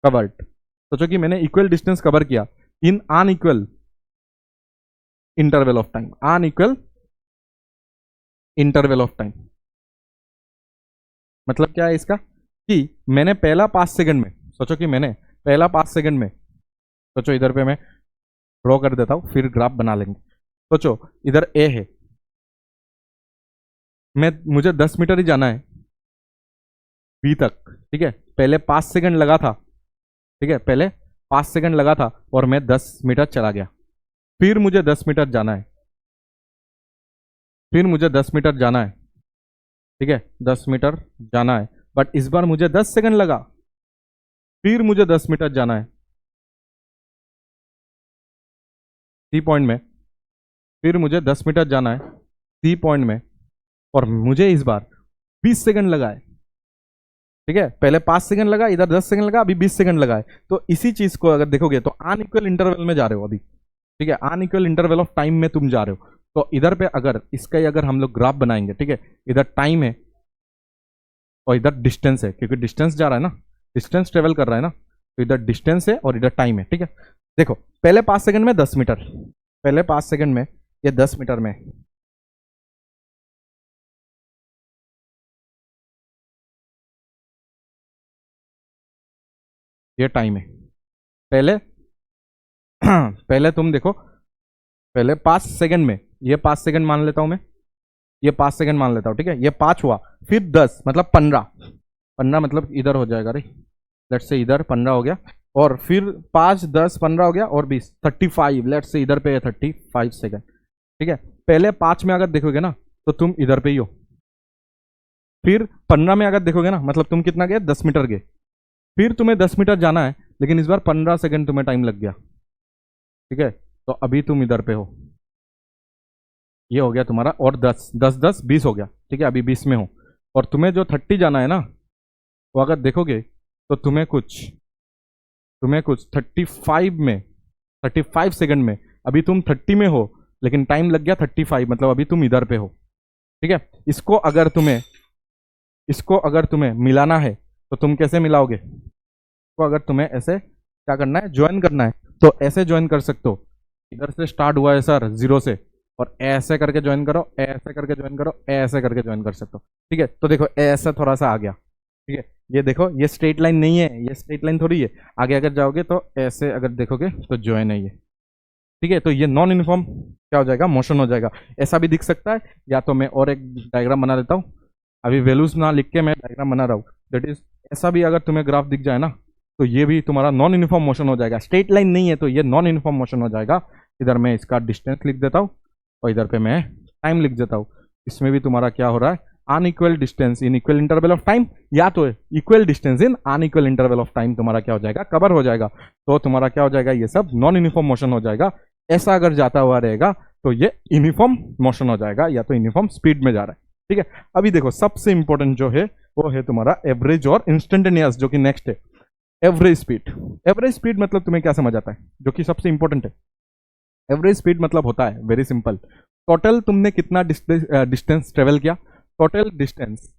कवर्ड, सोचो कि मैंने इक्वल डिस्टेंस कवर किया इन unequal interval of time, unequal interval of time मतलब क्या है इसका, कि मैंने पहला 5 सेकंड में, सोचो कि मैंने पहला 5 सेकंड में, सोचो इधर पे मैं ड्रॉ कर देता हूं, फिर ग्राफ बना लेंगे। सोचो इधर ए है, मुझे 10 मीटर ही जाना है बी तक, ठीक है। पहले 5 सेकंड लगा था, ठीक है, पहले 5 सेकंड लगा था और मैं 10 मीटर चला गया। फिर मुझे 10 मीटर जाना है, फिर मुझे 10 मीटर जाना है, ठीक है, 10 मीटर जाना है, बट इस बार मुझे 10 सेकंड लगा। फिर मुझे 10 मीटर जाना है सी पॉइंट में, फिर मुझे 10 मीटर जाना है सी पॉइंट में, और मुझे इस बार 20 सेकंड लगा है, ठीक है। पहले 5 सेकंड लगा, इधर 10 सेकंड लगा, अभी 20 सेकंड लगा है। तो इसी चीज को अगर देखोगे तो अनइक्वल इंटरवल में जा रहे हो अभी, ठीक है, अनइक्वल इंटरवल ऑफ टाइम में तुम जा रहे हो। तो इधर पे अगर इसका ही अगर हम लोग ग्राफ बनाएंगे, ठीक है, इधर टाइम है और इधर डिस्टेंस है, क्योंकि डिस्टेंस जा रहा है ना, डिस्टेंस ट्रेवल कर रहा है ना, तो इधर डिस्टेंस है और इधर टाइम है, ठीक है। देखो पहले 5 सेकंड में 10 मीटर, पहले 5 सेकंड में ये 10 मीटर में, ये टाइम है। पहले पहले तुम देखो, पहले 5 सेकंड में, ये 5 सेकंड मान लेता हूं मैं, ये 5 सेकंड मान लेता हूं, ठीक है, ये 5 हुआ, फिर 10 मतलब 15, 15 मतलब इधर हो जाएगा रे, लेट से इधर 15 हो गया, और फिर 5 10 15 हो गया, और 20 35, लेट से इधर पे 35 सेकंड, ठीक है। पहले 5 में अगर देखोगे ना तो तुम इधर पे ही हो, फिर 15 में अगर देखोगे ना मतलब तुम कितना गए, 10 मीटर गए, फिर तुम्हें 10 मीटर जाना है, लेकिन इस बार 15 सेकंड तुम्हें टाइम लग गया, ठीक है। तो अभी तुम इधर पे हो, ये हो गया तुम्हारा, और 10 10 10 20 हो गया, ठीक है, अभी 20 में हो, और तुम्हें जो 30 जाना है ना, वो अगर देखोगे तो तुम्हें कुछ 35 सेकंड में, अभी तुम 30 में हो लेकिन टाइम लग गया 35, मतलब अभी तुम इधर पे हो, ठीक है। इसको अगर तुम्हें मिलाना है तो तुम कैसे मिलाओगे, तो अगर तुम्हें ऐसे क्या करना है, ज्वाइन करना है, तो ऐसे ज्वाइन कर सकते हो, इधर से स्टार्ट हुआ है सर 0 से, और ऐसे करके ज्वाइन करो, ऐसे करके ज्वाइन करो, ऐसे करके ज्वाइन कर सकते हो, ठीक है। तो देखो ऐसा थोड़ा सा आ गया, ठीक है, ये देखो ये स्ट्रेट लाइन नहीं है, ये स्ट्रेट लाइन थोड़ी है, आगे अगर जाओगे तो ऐसे अगर देखोगे तो ज्वाइन है ये, ठीक है। तो ये नॉन यूनिफॉर्म क्या हो जाएगा, मोशन हो जाएगा। ऐसा भी दिख सकता है, या तो मैं और एक डायग्राम बना देता हूँ, अभी वैल्यूज ना लिख के मैं डायग्राम बना रहा हूँ, दैट इज ऐसा भी अगर तुम्हें ग्राफ दिख जाए ना, तो ये भी तुम्हारा नॉन यूनिफॉर्म मोशन हो जाएगा। स्ट्रेट लाइन नहीं है तो ये नॉन यूनिफॉर्म मोशन हो जाएगा। इधर मैं इसका डिस्टेंस लिख देता हूँ और इधर पे मैं टाइम लिख देता हूँ, इसमें भी तुम्हारा क्या हो रहा है, unequal distance in equal interval of time, या तो equal distance in unequal interval of time तुम्हारा क्या हो जाएगा, कवर हो जाएगा। तो तुम्हारा क्या हो जाएगा, ये सब नॉन यूनिफॉर्म मोशन हो जाएगा। ऐसा अगर जाता हुआ रहेगा तो ये यूनिफॉर्म मोशन हो जाएगा, या तो यूनिफॉर्म स्पीड में जा रहा है। ठीक है, अभी देखो सबसे इंपॉर्टेंट जो है वो है तुम्हारा एवरेज और इंस्टेंटेनियस, जो कि नेक्स्ट है एवरेज स्पीड। एवरेज स्पीड मतलब तुम्हें क्या समझ आता है, जो कि सबसे इंपॉर्टेंट है। एवरेज स्पीड मतलब होता है वेरी सिंपल, टोटल तुमने कितना डिस्टेंस ट्रेवल किया, टोटल डिस्टेंस।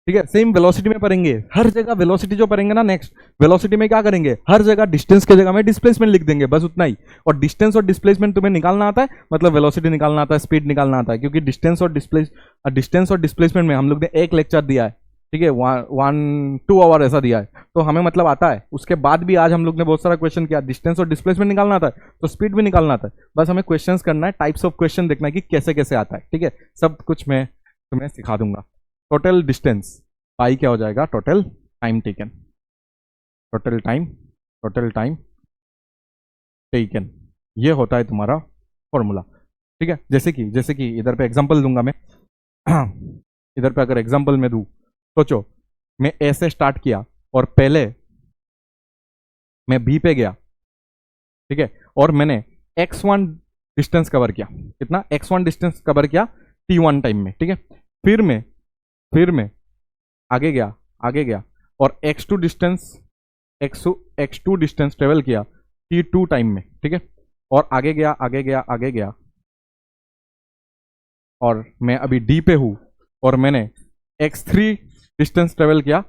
ठीक है, सेम वेलोसिटी में पढ़ेंगे हर जगह, वेलोसिटी जो पढ़ेंगे ना नेक्स्ट, वेलोसिटी में क्या करेंगे, हर जगह डिस्टेंस की जगह में डिस्प्लेसमेंट लिख देंगे, बस उतना ही। और डिस्टेंस और डिस्प्लेसमेंट तुम्हें निकालना आता है, मतलब वेलोसिटी निकालना आता है, स्पीड निकालना आता है, क्योंकि डिस्टेंस और डिस्प्लेसमेंट में हम लोग ने एक लेक्चर दिया है। ठीक है, 1-2 आवर ऐसा दिया है, तो हमें मतलब आता है। उसके बाद भी आज हम लोग ने बहुत सारा क्वेश्चन किया, डिस्टेंस और डिस्प्लेसमेंट निकालना आता है, तो स्पीड भी निकालना आता है। बस हमें क्वेश्चंस करना है, टाइप्स ऑफ क्वेश्चन देखना है कि कैसे कैसे आता है। ठीक है, सब कुछ मैं तुम्हें सिखा दूंगा। टोटल डिस्टेंस पाई क्या हो जाएगा, total time taken, total time taken, ये होता है तुम्हारा फॉर्मूला। ठीक है, जैसे कि इधर पे एग्जांपल दूंगा मैं इधर पे अगर एग्जांपल में दूं, सोचो मैं ए से स्टार्ट किया और पहले मैं बी पे गया। ठीक है, और मैंने x1 डिस्टेंस कवर किया, कितना, x1 डिस्टेंस कवर किया t1 टाइम में। ठीक है, फिर मैं आगे गया और x2 डिस्टेंस ट्रेवल किया t2 टाइम में। ठीक है, और आगे गया और मैं अभी d पे हूं और मैंने x3 डिस्टेंस ट्रेवल किया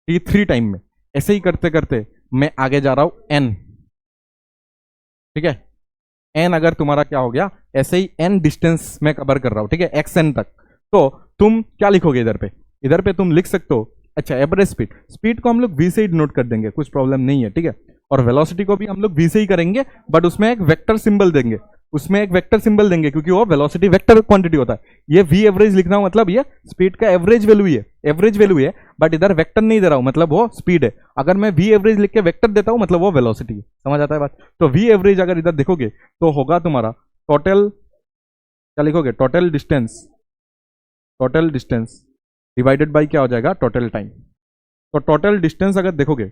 t3 टाइम में। ऐसे ही करते करते मैं आगे जा रहा हूं n। ठीक है, n अगर तुम्हारा क्या हो गया, ऐसे ही n डिस्टेंस में कवर कर रहा हूं। ठीक है, xn तक। तो तुम क्या लिखोगे इधर पे तुम लिख सकते हो, अच्छा एवरेज स्पीड को हम लोग v से ही डिनोट कर देंगे, कुछ प्रॉब्लम नहीं है। ठीक है, और वेलोसिटी को भी हम लोग v से ही करेंगे, बट उसमें एक वेक्टर सिंबल देंगे, क्योंकि वो वेलोसिटी वेक्टर क्वांटिटी होता है। ये v एवरेज लिखना हो मतलब ये स्पीड का एवरेज वैल्यू है, बट इधर वेक्टर नहीं दे रहा हूं, मतलब वो स्पीड है। अगर मैं v एवरेज लिख के वेक्टर देता हूं मतलब वो वेलोसिटी है। समझ आता है बात। तो v एवरेज अगर इधर देखोगे तो होगा तुम्हारा टोटल, क्या लिखोगे, टोटल डिस्टेंस डिवाइडेड बाई क्या हो जाएगा, टोटल टाइम। तो टोटल डिस्टेंस अगर देखोगे,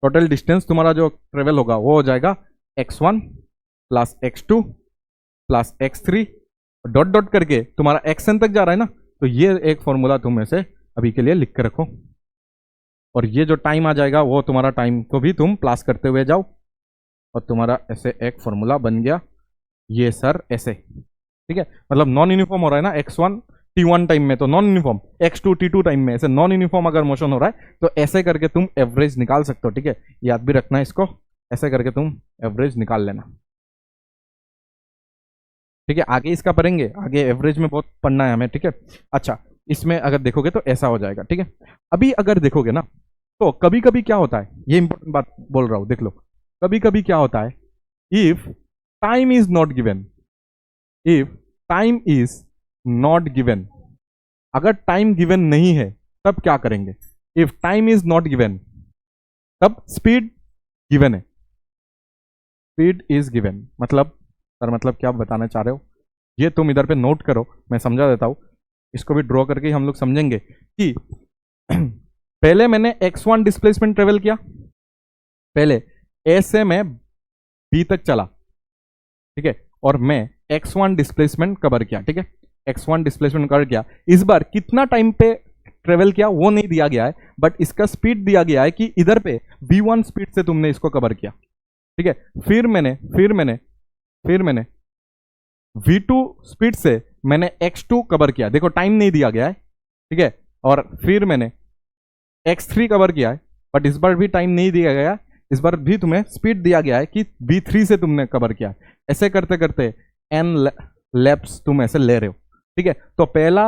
टोटल डिस्टेंस तुम्हारा जो ट्रेवल होगा वो हो जाएगा x1 plus x2 plus x3 dot dot करके तुम्हारा xn तक जा रहा है ना। तो ये एक फॉर्मूला तुम ऐसे अभी के लिए लिख के रखो, और ये जो टाइम आ जाएगा वो तुम्हारा टाइम को भी तुम प्लस करते हुए जाओ, और तुम्हारा ऐसे एक फॉर्मूला बन गया ये सर ऐसे। ठीक है, मतलब नॉन यूनिफॉर्म हो रहा है ना, x1 t1 टाइम में तो non uniform, x2 t2 time में ऐसे नॉन यूनिफॉर्म अगर मोशन हो रहा है तो ऐसे करके तुम एवरेज निकाल सकते हो। ठीक है, याद भी रखना है इसको, ऐसे करके तुम एवरेज निकाल लेना। ठीक है, आगे इसका पढ़ेंगे, आगे एवरेज में बहुत पढ़ना है हमें। ठीक है, अच्छा इसमें अगर देखोगे तो ऐसा हो जाएगा। ठीक है, अभी अगर देखोगे ना तो कभी कभी क्या होता है, ये इंपॉर्टेंट बात बोल रहा हूं, देख लो। कभी कभी क्या होता है, if time is not given, अगर टाइम गिवन नहीं है तब क्या करेंगे। If time is not given तब स्पीड गिवन है, स्पीड इज गिवन। मतलब सर मतलब क्या बताना चाह रहे हो, ये तुम इधर पे नोट करो, मैं समझा देता हूं। इसको भी ड्रॉ करके हम लोग समझेंगे कि पहले मैंने x1 डिस्प्लेसमेंट ट्रेवल किया, पहले ए से मैं बी तक चला। ठीक है, और मैं x1 डिस्प्लेसमेंट कवर किया। ठीक है, x1 डिस्प्लेसमेंट कवर किया। इस बार कितना टाइम पे ट्रेवल किया वो नहीं दिया गया है, बट इसका स्पीड दिया गया है कि इधर पे v1 स्पीड से तुमने इसको कवर किया। ठीक है, फिर मैंने v2 स्पीड से मैंने x2 कवर किया, देखो टाइम नहीं दिया गया है। ठीक है, और फिर मैंने x3 कवर किया है, बट इस बार भी टाइम नहीं दिया गया, इस बार भी तुम्हें स्पीड दिया गया है कि v3 से तुमने कवर किया। ऐसे करते करते n लैप्स तुम ऐसे ले रहे हो। ठीक है, तो पहला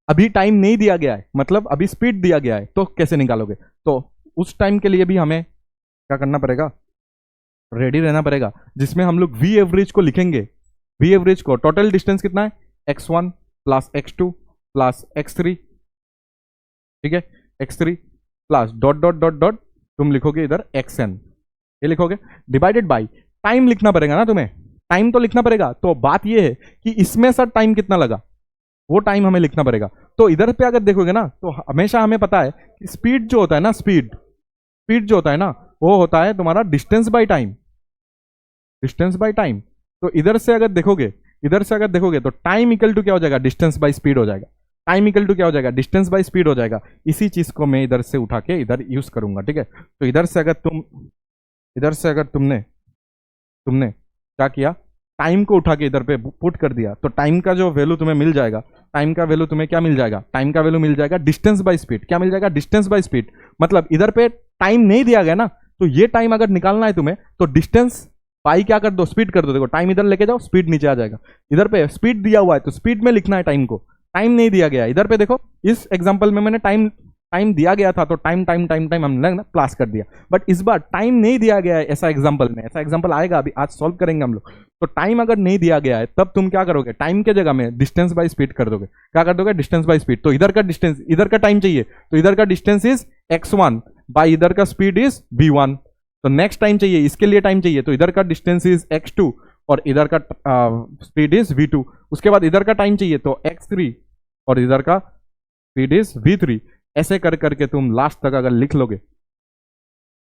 अभी टाइम नहीं दिया गया है, मतलब अभी स्पीड दिया गया है, तो कैसे निकालोगे। तो उस टाइम के लिए भी हमें क्या करना पड़ेगा, रेडी रहना पड़ेगा, जिसमें हम लोग v एवरेज को लिखेंगे। v एवरेज को टोटल डिस्टेंस कितना है, x1 plus x2 plus x3। ठीक है, x3 plus dot dot dot dot तुम लिखोगे इधर xn, ये लिखोगे डिवाइडेड बाय टाइम लिखना पड़ेगा ना तुम्हें, टाइम तो लिखना पड़ेगा। तो बात ये है कि इसमें सर टाइम कितना लगा, वो टाइम हमें लिखना पड़ेगा। तो इधर पे अगर देखोगे ना तो हमेशा हमें पता है कि स्पीड जो होता है ना, स्पीड जो होता है ना, वो होता है तुम्हारा distance by time, distance by time. तो इधर से अगर देखोगे तो टाइम इक्वल टू क्या हो जाएगा, डिस्टेंस बाय स्पीड हो जाएगा। टाइम इक्वल टू क्या हो जाएगा, डिस्टेंस बाय स्पीड हो जाएगा। इसी चीज को मैं इधर से उठा के इधर यूज करूंगा, ठीक है। तो इधर से अगर तुमने तुमने क्या किया, टाइम को उठा के इधर पे पुट कर दिया, तो टाइम का जो वैल्यू तुम्हें मिल जाएगा, टाइम का वैल्यू तुम्हें क्या मिल जाएगा, टाइम का वैल्यू मिल जाएगा डिस्टेंस बाय स्पीड। क्या मिल जाएगा, डिस्टेंस बाय स्पीड। मतलब इधर पे टाइम नहीं दिया गया ना, तो ये टाइम अगर निकालना है तुम्हें तो डिस्टेंस बाई क्या कर दो, स्पीड कर दो। देखो टाइम इधर लेके जाओ, स्पीड नीचे आ जाएगा। इधर पे स्पीड दिया हुआ है तो स्पीड में लिखना है टाइम को, टाइम नहीं दिया गया। इधर पे देखो इस एग्जांपल में मैंने टाइम टाइम दिया गया था तो टाइम टाइम टाइम टाइम हमने ना प्लस कर दिया। बट इस बार टाइम नहीं दिया गया है ऐसा एग्जांपल में, ऐसा एग्जांपल आएगा अभी, आज सॉल्व करेंगे हम लोग। तो टाइम अगर नहीं दिया गया है तब तुम क्या करोगे, टाइम के जगह में डिस्टेंस बाय स्पीड कर दोगे। क्या कर दोगे, डिस्टेंस बाय स्पीड। तो इधर का डिस्टेंस, इधर का टाइम चाहिए तो इधर का डिस्टेंस इज x1 बाय इधर का स्पीड इज v1। तो नेक्स्ट टाइम चाहिए, इसके लिए टाइम चाहिए, तो इधर का डिस्टेंस इज x2 और इधर का स्पीड इज v2। उसके बाद इधर का टाइम चाहिए तो x3 और इधर का स्पीड इज v3। ऐसे कर करके तुम लास्ट तक अगर लिख लोगे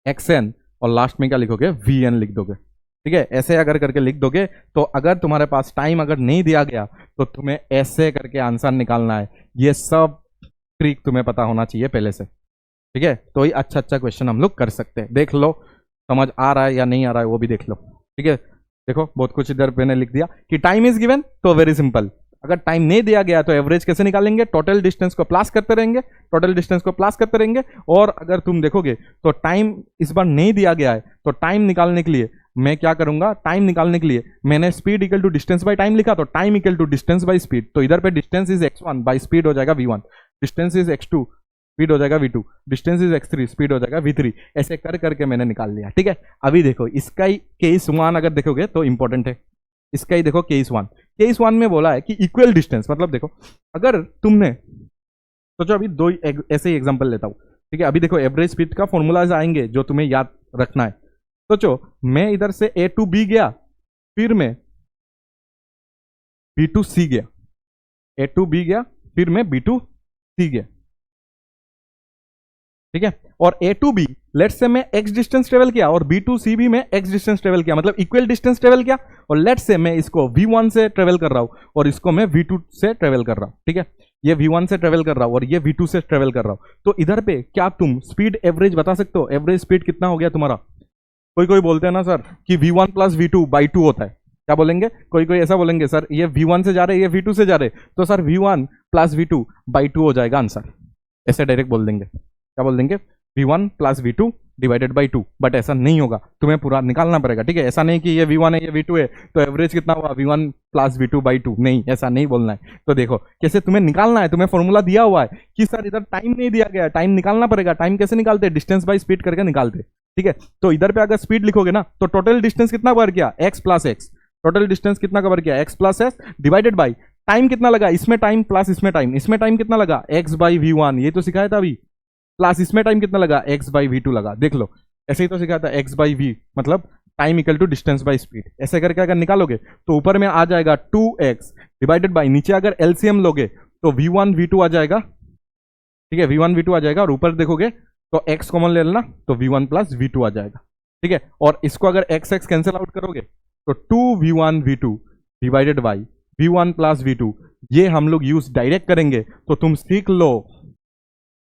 xn और लास्ट में क्या लिखोगे, vn लिख दोगे, ठीक है। ऐसे अगर करके लिख दोगे तो अगर तुम्हारे पास टाइम अगर नहीं दिया गया तो तुम्हें ऐसे करके आंसर निकालना है। ये सब ट्रिक तुम्हें पता होना चाहिए पहले से, ठीक है। तो ये अच्छा अच्छा क्वेश्चन हम लोग कर सकते हैं। देख लो समझ आ रहा है या नहीं आ रहा है वो भी देख लो, ठीक है। देखो बहुत कुछ इधर मैंने लिख दिया कि टाइम इज गिवन, तो वेरी सिंपल। अगर टाइम नहीं दिया गया तो एवरेज कैसे निकालेंगे, टोटल डिस्टेंस को प्लस करते रहेंगे, टोटल डिस्टेंस को प्लस करते रहेंगे। और अगर तुम देखोगे तो टाइम इस बार नहीं दिया गया है तो टाइम निकालने के लिए मैं क्या करूंगा, टाइम निकालने के लिए मैंने speed equal to distance by time लिखा, तो time equal to distance by speed. तो इधर पे distance is x1 by speed हो जाएगा v1, distance is x2 speed हो जाएगा v2, distance is x3 speed हो जाएगा v3। ऐसे कर करके मैंने निकाल लिया, ठीक है। अभी देखो इसका ही केस 1 अगर देखोगे तो इंपॉर्टेंट है। इसका ही देखो केस 1 में बोला है कि इक्वल डिस्टेंस, मतलब देखो अगर तुमने सोचो, अभी दो ऐसे ही एग्जांपल लेता हूं, ठीक है। अभी देखो एवरेज स्पीड का फॉर्मूलाज आएंगे जो तुम्हें याद रखना है। सोचो मैं इधर से A to B गया, फिर मैं B to C गया, A to B गया, फिर मैं B to C गया, ठीक है। और A to B let's say मैं x डिस्टेंस ट्रेवल किया और B to C भी मैं x डिस्टेंस ट्रेवल किया, मतलब इक्वल डिस्टेंस ट्रेवल किया। और लेट्स से मैं इसको V1 से ट्रेवल कर रहा हूं और इसको मैं V2 से ट्रेवल कर रहा हूं, ठीक है। ये V1 से ट्रेवल कर रहा हूं और ये V2 से ट्रेवल कर रहा हूं। तो इधर पे क्या तुम स्पीड एवरेज बता सकते हो, एवरेज स्पीड कितना हो गया तुम्हारा। कोई कोई बोलते हैं ना सर कि V1 प्लस V2 बाई 2 होता है, क्या बोलेंगे, कोई कोई ऐसा बोलेंगे सर ये V1 से जा रहे, ये V2 से जा रहे, तो sir V1 plus V2 by 2 हो जाएगा आंसर। ऐसे डायरेक्ट बोल देंगे, क्या बोल देंगे, V1 plus V2 divided by 2। But ऐसा नहीं होगा, तुम्हें पूरा निकालना पड़ेगा, ठीक है। ऐसा नहीं कि ये V1 है ये V2 है तो एवरेज कितना हुआ V1 प्लस V2 बाई 2, नहीं, ऐसा नहीं बोलना है। तो देखो कैसे तुम्हें निकालना है, तुम्हें फॉर्मूला दिया हुआ है कि सर इधर टाइम नहीं दिया गया, टाइम निकालना पड़ेगा। टाइम कैसे निकालते, डिस्टेंस बाई स्पीड करके निकालते, ठीक है। तो इधर पे अगर स्पीड लिखोगे ना तो टोटल डिस्टेंस कितना कवर किया, x plus x, total distance कितना कवर किया, x plus x divided by time कितना लगा, इसमें टाइम प्लस इसमें टाइम कितना लगा, x बाई V1, ये तो सिखाया था अभी, प्लस इसमें टाइम कितना लगा, x बाई V2 लगा। देख लो ऐसे ही तो सिखाया था, x बाई V मतलब time equal to distance by speed. ऐसे करके अगर निकालोगे तो ऊपर में आ जाएगा 2x डिवाइडेड बाई, नीचे अगर एलसीएम लोगे तो V1 V2 आ जाएगा, ठीक है, V1 V2 आ जाएगा। और ऊपर देखोगे तो x कॉमन ले लेना तो V1 प्लस V2 आ जाएगा, ठीक है। और इसको अगर x कैंसिल आउट करोगे तो 2V1 V2 divided by V1 plus V2, ये हम लोग यूज डायरेक्ट करेंगे तो तुम सीख लो।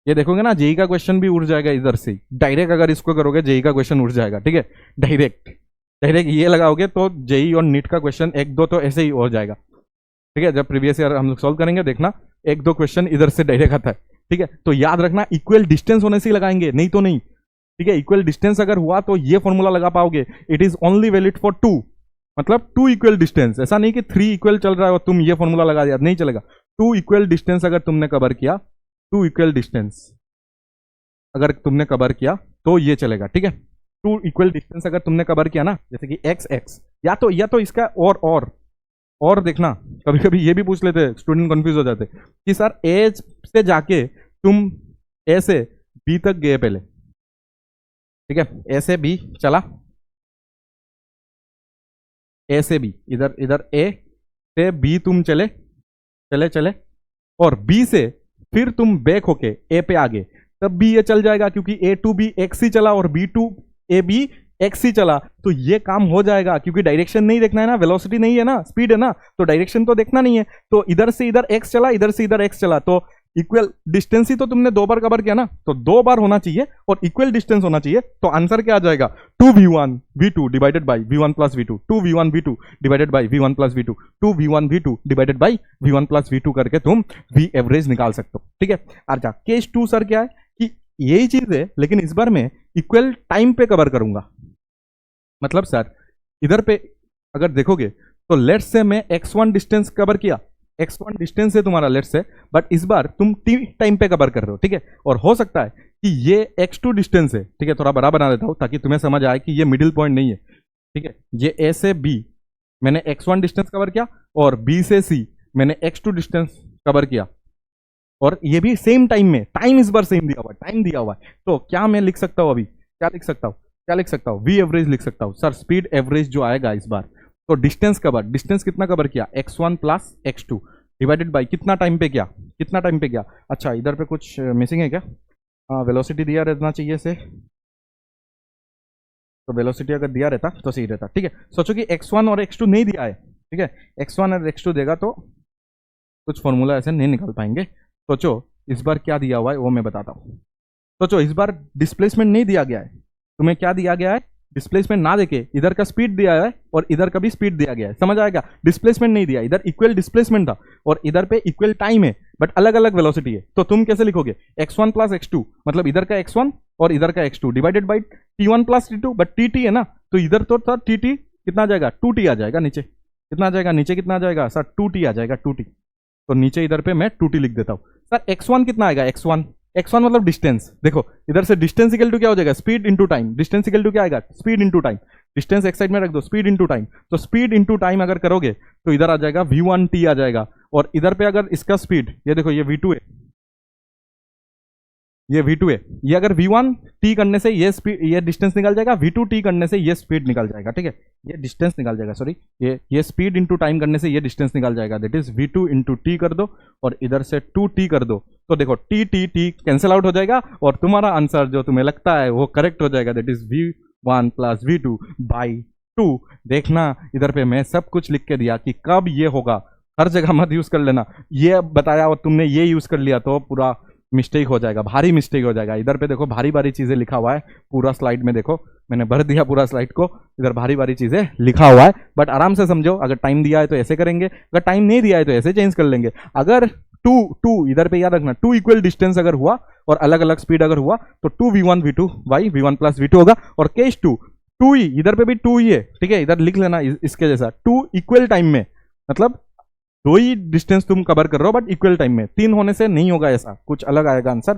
ये देखोगे ना जेई का क्वेश्चन भी उड़ जाएगा इधर से, डायरेक्ट अगर इसको करोगे जेई का क्वेश्चन उड़ जाएगा, ठीक है। डायरेक्ट ये लगाओगे तो जेई और नीट का क्वेश्चन एक दो तो ऐसे ही हो जाएगा, ठीक है। जब प्रीवियस ईयर हम लोग सॉल्व करेंगे देखना एक दो क्वेश्चन इधर से डायरेक्ट आता है, ठीक है। तो याद रखना इक्वल डिस्टेंस होने से ही लगाएंगे, नहीं तो नहीं, ठीक है। इक्वल डिस्टेंस अगर हुआ तो ये फॉर्मूला लगा पाओगे, it is only valid for 2, मतलब 2 इक्वल डिस्टेंस। ऐसा नहीं कि 3 इक्वल चल रहा है और तुम ये फॉर्मूला लगा दिया, नहीं चलेगा। 2 इक्वल डिस्टेंस अगर तुमने कवर किया, 2 इक्वल डिस्टेंस अगर तुमने कवर किया तो ये चलेगा, ठीक है। 2 इक्वल डिस्टेंस अगर तुमने कवर किया ना, जैसे कि x या तो इसका और देखना, कभी कभी ये भी पूछ लेते स्टूडेंट कंफ्यूज हो जाते कि सर ए से जाके तुम ए से बी तक गए पहले, ठीक है, ए से बी चला, ए से बी, इधर ए से बी तुम चले, चले चले, और बी से फिर तुम बैक होके ए पे आ गए, तब भी ये चल जाएगा क्योंकि ए टू बी एक्स ही चला और B to A B X ही चला, तो ये काम हो जाएगा क्योंकि डायरेक्शन नहीं देखना है ना, वेलोसिटी नहीं है ना, स्पीड है ना, तो डायरेक्शन तो देखना नहीं है। तो इधर से इधर एक्स चला, इधर से इधर एक्स चला, तो इक्वल डिस्टेंस ही तो तुमने 2 बार कवर किया ना, तो 2 बार होना चाहिए और इक्वल डिस्टेंस होना चाहिए। तो आंसर क्या आ जाएगा, 2v1 v2 divided by v1 plus v2, 2v1 v2 divided by v1 plus v2, 2v1 v2 divided by v1 plus v2 करके तुम v एवरेज निकाल सकते हो। ठीक है, अच्छा केस 2 सर क्या है कि यही चीज है लेकिन इस बार मैं इक्वल टाइम पे कवर करूंगा। मतलब सर इधर पे अगर देखोगे तो लेट्स से मैं x1 डिस्टेंस कवर किया, x1 डिस्टेंस है तुम्हारा लेट्स से, बट इस बार तुम t टाइम पे कवर कर रहे हो। ठीक है, और हो सकता है कि ये x2 डिस्टेंस है। ठीक है, थोड़ा बड़ा बना देता हूं ताकि तुम्हें समझ आए कि ये मिडिल पॉइंट नहीं है। ठीक है, ये a से b मैंने x1 डिस्टेंस कवर किया और b से c मैंने x2 डिस्टेंस कवर किया, और ये भी सेम टाइम में, टाइम इस बार सेम दिया हुआ है, टाइम दिया हुआ है। तो क्या मैं लिख सकता हूं, अभी क्या लिख सकता हूं, क्या लिख सकता हूं, वी एवरेज लिख सकता हूं सर, स्पीड एवरेज जो आएगा इस बार। तो डिस्टेंस कवर, डिस्टेंस कितना कवर किया, x1 plus x2 divided by कितना टाइम पे किया, कितना टाइम पे किया। अच्छा इधर पे कुछ मिसिंग है क्या, वेलोसिटी दिया रहना चाहिए से, तो वेलोसिटी अगर दिया रहता तो सही रहता। ठीक है, सोचो कि x1 और x2 नहीं दिया है। ठीक है, x1 और x2 देगा तो कुछ फॉर्मूला ऐसे नहीं निकाल पाएंगे। सोचो इस बार क्या दिया हुआ है वो मैं बताता हूँ। सोचो इस बार डिस्प्लेसमेंट नहीं दिया गया है, तुम्हें क्या दिया गया है, डिस्प्लेसमेंट ना देके इधर का स्पीड दिया है और इधर का भी स्पीड दिया गया है, समझ आएगा। डिस्प्लेसमेंट नहीं दिया, इधर इक्वल डिस्प्लेसमेंट था और इधर पे इक्वल टाइम है बट अलग अलग वेलोसिटी है। तो तुम कैसे लिखोगे, x1 प्लस x2 मतलब इधर का x1 और इधर का x2 divided by t1 plus t2, but tt है ना, तो इधर तो था tt कितना आ जाएगा, 2t आ जाएगा, नीचे कितना आ जाएगा, नीचे कितना आ जाएगा सर 2t आ जाएगा, 2t। तो नीचे इधर पे मैं 2t लिख देता हूँ। सर x1 कितना आएगा, x1 मतलब डिस्टेंस, देखो इधर से डिस्टेंस इक्वल टू क्या हो जाएगा, speed into time, distance equal to क्या आएगा, स्पीड इंटू टाइम, डिस्टेंस एक साइड में रख दो, स्पीड इंटू टाइम, तो स्पीड इंटू टाइम अगर करोगे तो इधर आ जाएगा v1t आ जाएगा, और इधर पे अगर इसका स्पीड, ये देखो ये v2 है, ये v2 है, ये अगर v1t करने से ये स्पीड, ये डिस्टेंस निकल जाएगा, v2t करने से ये स्पीड निकल जाएगा। ठीक है, ये डिस्टेंस निकल जाएगा, सॉरी ये स्पीड इंटू टाइम करने से ये डिस्टेंस निकल जाएगा, that is v2 into T कर दो और इधर से 2t कर दो, तो देखो t कैंसिल आउट हो जाएगा और तुम्हारा आंसर जो तुम्हें लगता है वो करेक्ट हो जाएगा, that is v1 plus v2 by 2। देखना इधर पे मैं सब कुछ लिख के दिया कि कब ये होगा, हर जगह मत यूज कर लेना, ये बताया और तुमने ये यूज कर लिया तो पूरा मिस्टेक हो जाएगा, भारी मिस्टेक हो जाएगा। इधर पे देखो भारी भारी चीजें लिखा हुआ है पूरा स्लाइड में, देखो मैंने भर दिया पूरा स्लाइड को, इधर भारी भारी चीजें लिखा हुआ है, बट आराम से समझो, अगर टाइम दिया है तो ऐसे करेंगे, अगर टाइम नहीं दिया है तो ऐसे चेंज कर लेंगे। अगर टू इधर पे याद रखना, 2 इक्वल डिस्टेंस अगर हुआ और अलग अलग स्पीड अगर हुआ तो 2v1 v2 by v1 plus v2 होगा, और केस 2 ही, इधर पे भी 2 ही है। ठीक है, इधर लिख लेना इसके जैसा, 2 इक्वल टाइम में, मतलब 2 ही डिस्टेंस तुम कवर कर रहे हो बट इक्वल टाइम में, 3 होने से नहीं होगा, ऐसा कुछ अलग आएगा आंसर।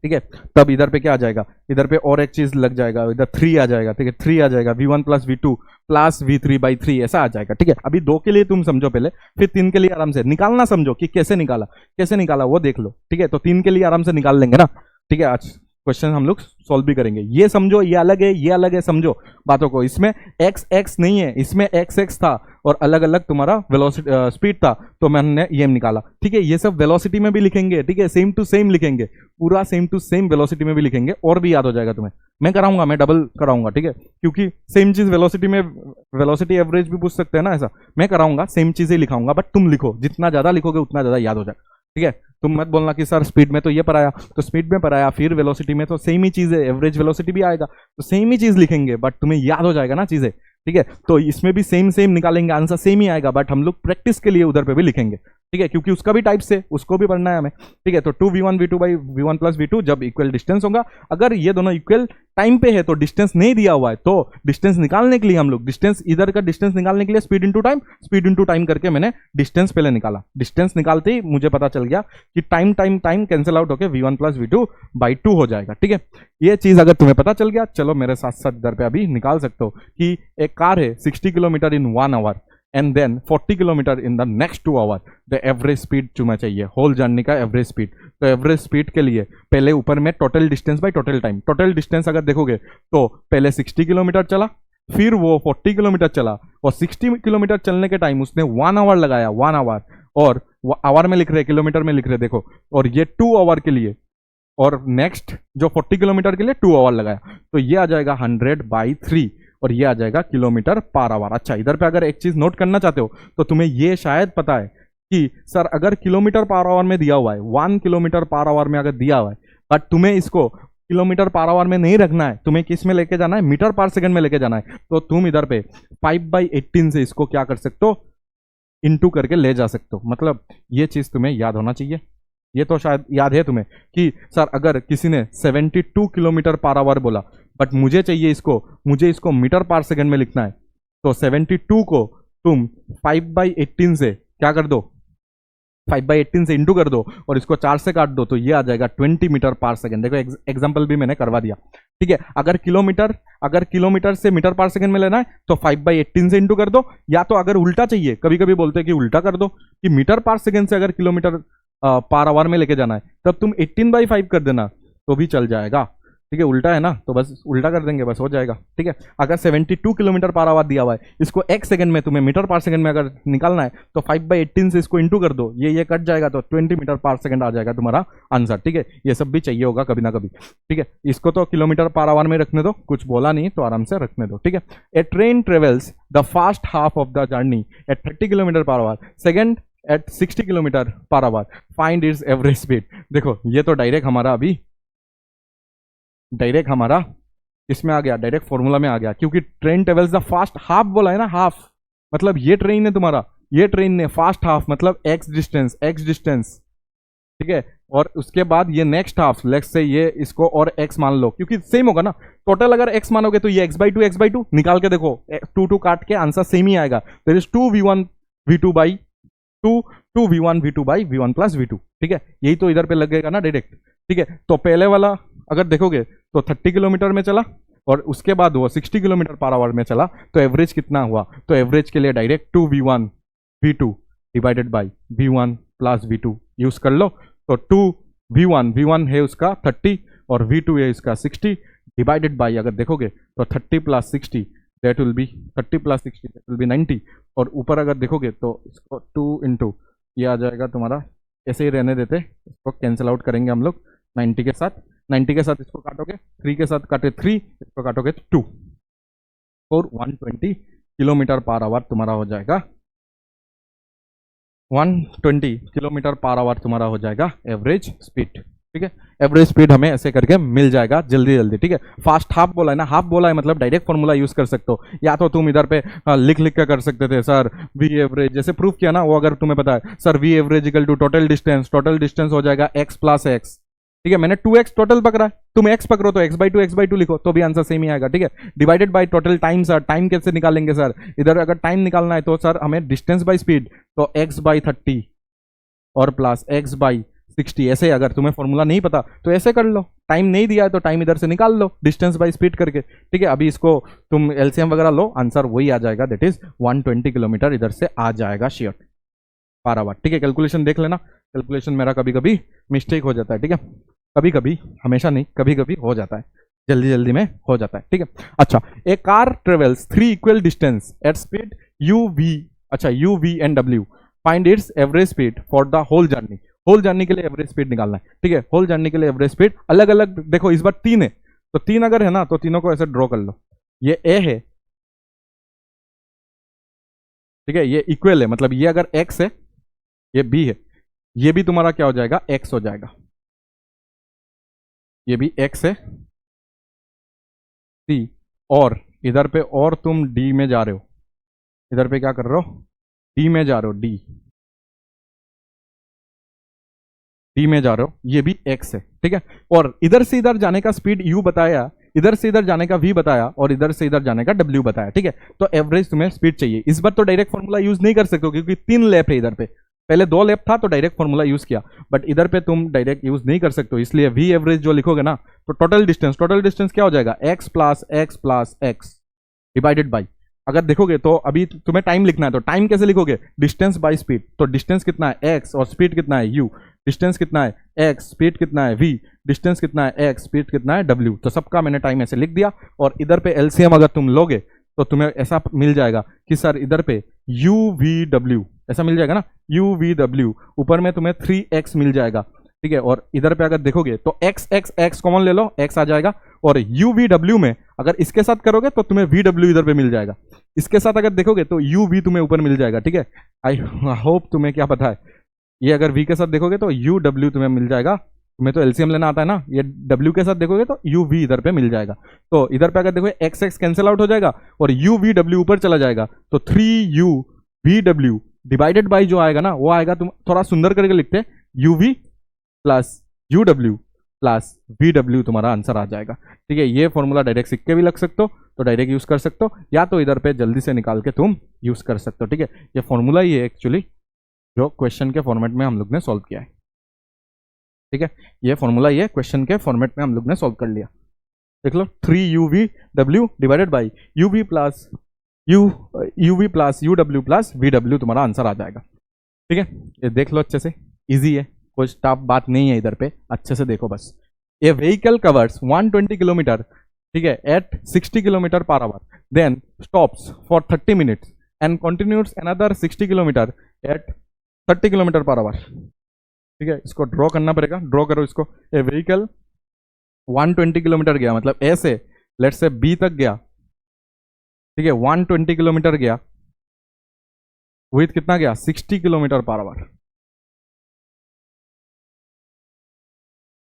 ठीक है, तब इधर पे क्या आ जाएगा, इधर पे और एक चीज लग जाएगा, इधर 3 आ जाएगा। ठीक है, 3 आ जाएगा, v1 plus v2 plus v3 by 3 ऐसा आ जाएगा। ठीक है, अभी 2 के लिए तुम समझो पहले, फिर 3 के लिए आराम से निकालना समझो कि कैसे निकाला वो देख लो। ठीक है, तो 3 के लिए आराम से निकाल लेंगे ना। ठीक है, आज क्वेश्चन हम लोग सॉल्व भी करेंगे, ये समझो, ये अलग है, ये अलग है, समझो बातों को। इसमें x नहीं है, इसमें x था और अलग अलग तुम्हारा वेलोसिटी स्पीड था, तो मैंने ये निकाला। ठीक है, ये सब वेलोसिटी में भी लिखेंगे। ठीक है, सेम टू सेम लिखेंगे, पूरा सेम टू सेम वेलोसिटी में भी लिखेंगे, और भी याद हो जाएगा तुम्हें। मैं कराऊंगा, मैं डबल कराऊंगा। ठीक है, क्योंकि सेम चीज वेलोसिटी में, वेलोसिटी एवरेज भी पूछ सकते हैं ना, ऐसा मैं कराऊंगा, सेम चीजें लिखाऊंगा, बट तुम लिखो, जितना ज्यादा लिखोगे उतना ज्यादा याद हो जाएगा। ठीक है, तुम मत बोलना कि सर स्पीड में तो ये पढ़ाया, तो स्पीड में पढ़ाया, फिर वेलोसिटी में तो सेम ही चीज है, एवरेज वेलोसिटी भी आएगा तो सेम ही चीज लिखेंगे, बट तुम्हें याद हो जाएगा ना चीजें। ठीक है, तो इसमें भी सेम निकालेंगे, आंसर सेम ही आएगा, बट हम लोग प्रैक्टिस के लिए उधर पे भी लिखेंगे। ठीक है, क्योंकि उसका भी टाइप से उसको भी पढ़ना है हमें। ठीक है, तो 2v1 v2 by v1 plus v2 जब इक्वल डिस्टेंस होगा, अगर ये दोनों इक्वल टाइम पे है तो डिस्टेंस नहीं दिया हुआ है, तो डिस्टेंस निकालने के लिए हम लोग, डिस्टेंस इधर का डिस्टेंस निकालने के लिए स्पीड इंटू टाइम करके मैंने डिस्टेंस पहले निकाला। डिस्टेंस निकालते ही मुझे पता चल गया कि टाइम कैंसिल आउट होकर v1 प्लस v2 बाई 2 हो जाएगा। ठीक है, ये चीज अगर तुम्हें पता चल गया, चलो मेरे साथ साथ इधर पे अभी निकाल सकते हो कि एक कार है 60 kilometre in 1 hour and then 40 kilometre in the next 2 hour, the average speed तुम्हें चाहिए, होल जर्नी का एवरेज स्पीड। तो एवरेज स्पीड के लिए पहले ऊपर में total distance by total time, total distance अगर देखोगे तो पहले 60 किलोमीटर चला, फिर वो 40 किलोमीटर चला, और 60 किलोमीटर चलने के टाइम उसने 1 आवर लगाया, 1 आवर, और वो आवर में लिख रहे, किलोमीटर में लिख रहे, देखो, और ये 2 आवर के लिए, और नेक्स्ट जो 40 किलोमीटर के लिए 2 आवर लगाया, तो ये आ जाएगा 100/3 और ये आ जाएगा किलोमीटर पर आवर। अच्छा, इधर पे अगर एक चीज नोट करना चाहते हो तो तुम्हें ये शायद पता है कि सर अगर किलोमीटर पर आवर में दिया हुआ है, 1 किलोमीटर पर आवर में अगर दिया हुआ है, बट तुम्हें इसको किलोमीटर पर आवर में नहीं रखना है, तुम्हें किस में लेके जाना है, मीटर पर सेकंड में लेके जाना है, तो तुम इधर पे 5/18 से इसको क्या कर सकते हो, इनटू करके ले जा सकते हो। मतलब ये चीज तुम्हें याद होना चाहिए। ये तो शायद याद है तुम्हें कि सर अगर किसी ने 72 किलोमीटर पर आवर बोला, बट मुझे चाहिए इसको, मुझे इसको मीटर पर सेकंड में लिखना है, तो 72 को तुम 5/18 से क्या कर दो, 5/18 से इंटू कर दो और इसको 4 से काट दो, तो ये आ जाएगा 20 मीटर पर सेकंड। देखो एग्जांपल भी मैंने करवा दिया, ठीक है। अगर किलोमीटर से मीटर पर सेकंड में लेना है तो 5/18 से इंटू कर दो, या तो अगर उल्टा चाहिए, कभी कभी बोलते हैं कि उल्टा कर दो कि मीटर पर सेकंड से अगर किलोमीटर पर आवर में लेके जाना है तब तुम 18/5 कर देना तो भी चल जाएगा, ठीक है। उल्टा है ना, तो बस उल्टा कर देंगे, बस हो जाएगा, ठीक है। अगर 72 किलोमीटर पर आवर दिया हुआ है, इसको एक सेकंड में तुम्हें मीटर पर सेकंड में अगर निकालना है तो 5/18 से इसको इंटू कर दो, ये कट जाएगा, तो 20 मीटर पर सेकंड आ जाएगा तुम्हारा आंसर, ठीक है। ये सब भी चाहिए होगा कभी ना कभी, ठीक है। इसको तो किलोमीटर पर आवर में रखने दो, कुछ बोला नहीं तो आराम से रखने दो, ठीक है। A train travels the first half of the journey at 30 kilometre per hour, second at 60 kilometre per hour, find its average speed. देखो ये तो डायरेक्ट हमारा इसमें आ गया, डायरेक्ट फॉर्मूला में आ गया, क्योंकि train travels the fast half बोला है ना, हाफ मतलब ये ट्रेन है तुम्हारा, ये ट्रेन ने फास्ट हाफ मतलब एक्स डिस्टेंस, ठीक है। और उसके बाद ये नेक्स्ट हाफ, लेट्स से ये इसको और x मान लो, क्योंकि सेम होगा ना, टोटल अगर x मानोगे तो ये x/2 निकाल के देखो, 2 काट के आंसर सेम ही आएगा। There is 2v1 v1 plus v2, ठीक है। यही तो इधर पे लगेगा ना डायरेक्ट, ठीक है। तो पहले वाला अगर देखोगे तो 30 किलोमीटर में चला और उसके बाद वो 60 किलोमीटर पर आवर में चला, तो एवरेज कितना हुआ, तो एवरेज के लिए direct 2v1 v2 divided by v1 plus v2 use कर लो। तो 2v1 है उसका 30 और v2 है इसका 60 डिवाइडेड बाई, अगर देखोगे तो 30 प्लस 60 दैट विल बी 90 और ऊपर अगर देखोगे तो इसको 2 इंटू ये आ जाएगा तुम्हारा, ऐसे ही रहने देते, इसको कैंसिल आउट करेंगे हम लोग 90 के साथ इसको काटोगे, 3 के साथ काटे 3, इसको काटोगे 2 और 120 किलोमीटर पर आवर तुम्हारा हो जाएगा, 120 किलोमीटर पर आवर तुम्हारा हो जाएगा एवरेज स्पीड, ठीक है। एवरेज स्पीड हमें ऐसे करके मिल जाएगा जल्दी, ठीक है। फास्ट हाफ बोला है ना, हाफ बोला है मतलब डायरेक्ट फॉर्मूला यूज कर सकते हो, या तो तुम इधर पे लिख के कर सकते थे सर वी एवरेज, जैसे प्रूफ किया ना वो, अगर तुम्हें पता है sir V average equal to total distance हो जाएगा x प्लस एक्स, ठीक है। मैंने 2x टोटल पकड़ा है, तुम x पकड़ो तो x/2 लिखो तो भी आंसर सेम ही आएगा, ठीक है। Divided by total time, sir time कैसे निकालेंगे सर, इधर अगर टाइम निकालना है तो सर हमें डिस्टेंस बाय स्पीड, तो x/30 और प्लस x/60, ऐसे अगर तुम्हें फॉर्मूला नहीं पता तो ऐसे कर लो, टाइम नहीं दिया है तो टाइम इधर से निकाल लो डिस्टेंस बाय स्पीड करके, ठीक है। अभी इसको तुम एलसीएम वगैरह लो, आंसर वही आ जाएगा, दैट इज 120 किलोमीटर इधर से आ जाएगा श्योर पर आवर, ठीक है। कैलकुलेशन देख लेना, कैलकुलेशन मेरा कभी कभी मिस्टेक हो जाता है, ठीक है, कभी हमेशा नहीं, कभी हो जाता है, जल्दी में हो जाता है, ठीक है। अच्छा, a car travels 3 equal distance at speed u v and w, find its average speed for the whole journey के लिए एवरेज स्पीड निकालना है, ठीक है। होल जर्नी के लिए एवरेज स्पीड अलग अलग, देखो इस बार 3 है तो 3 अगर है ना तो तीनों को ऐसे ड्रॉ कर लो, ये ए है, ठीक है, ये इक्वल है, मतलब ये अगर x है ये b है, ये भी तुम्हारा क्या हो जाएगा x हो जाएगा, ये भी x है c, और इधर पे और तुम d में जा रहे हो, इधर पे क्या कर रहे हो d में जा रहे हो, d में जा रहे हो, ये भी x है, ठीक है। और इधर से इधर जाने का स्पीड u बताया, इधर से इधर जाने का v बताया और इधर से इधर जाने का w बताया, ठीक है। तो एवरेज तुम्हें स्पीड चाहिए, इस बार तो डायरेक्ट फॉर्मूला यूज नहीं कर सकते हो क्योंकि 3 लैप है इधर पे, पहले 2 लैप था तो डायरेक्ट फॉर्मूला यूज किया, बट इधर पे तुम डायरेक्ट यूज नहीं कर सकते हो, इसलिए v एवरेज जो लिखोगे ना तो टोटल डिस्टेंस क्या हो जाएगा x plus x divided by, अगर देखोगे तो अभी तुम्हें टाइम लिखना है तो टाइम कैसे लिखोगे, डिस्टेंस बाय स्पीड, तो डिस्टेंस कितना है x और स्पीड कितना है u, डिस्टेंस कितना है x, स्पीड कितना है v, डिस्टेंस कितना है x, स्पीड कितना है w, तो सबका मैंने टाइम ऐसे लिख दिया। और इधर पे एलसीएम अगर तुम लोगे तो तुम्हें ऐसा मिल जाएगा कि सर इधर पे u v w ऐसा मिल जाएगा ना, यू वी डब्ल्यू, ऊपर में तुम्हें 3x मिल जाएगा, ठीक है। और इधर पे अगर देखोगे तो x x x कॉमन ले लो, x आ जाएगा, और यू वी डब्ल्यू में अगर इसके साथ करोगे तो तुम्हें वी डब्ल्यू इधर पे मिल जाएगा, इसके साथ अगर देखोगे तो यू वी तुम्हें ऊपर मिल जाएगा, ठीक है। आई होप तुम्हें क्या पता है, ये अगर v के साथ देखोगे तो यू डब्ल्यू तुम्हें मिल जाएगा, तुम्हें तो एलसीएम लेना आता है ना, ये w के साथ देखोगे तो यू वी इधर पे मिल जाएगा। तो इधर पे अगर देखोगे एक्स एक्स कैंसिल आउट हो जाएगा और यू वी डब्ल्यू ऊपर चला जाएगा, तो 3u V W divided by जो आएगा ना वो आएगा, तुम थोड़ा सुंदर करके लिखते U V plus U W plus V W, तुम्हारा आंसर आ जाएगा, ठीक है। ये फॉर्मूला डायरेक्ट सिक्के भी लग सकते हो तो डायरेक्ट यूज कर सकते हो, या तो इधर पे जल्दी से निकाल के तुम यूज कर सकते हो, ठीक है। ये फॉर्मूला ही है एक्चुअली जो क्वेश्चन के फॉर्मेट में हम लोग ने सॉल्व किया है, ठीक है। ये फॉर्मूला ये क्वेश्चन के फॉर्मेट में हम लोग ने सॉल्व कर लिया, देख लो 3uv divided by uv plus uv plus uw plus vw, तुम्हारा आंसर आ जाएगा, ठीक है। ये देख लो अच्छे से, इजी है, कोई टफ बात नहीं है इधर पे, अच्छे से देखो बस। ए व्हीकल कवर्स 120 किलोमीटर, ठीक है, at 60 kilometre per hour, then stops for 30 minutes and continues another 60 kilometre at 30 kilometre per hour, ठीक है। इसको ड्रॉ करना पड़ेगा, ड्रॉ करो इसको। ए व्हीकल 120 किलोमीटर गया, मतलब ए से लेट से बी तक गया, ठीक है, 120 किलोमीटर गया, विथ कितना गया 60 किलोमीटर पर आवर,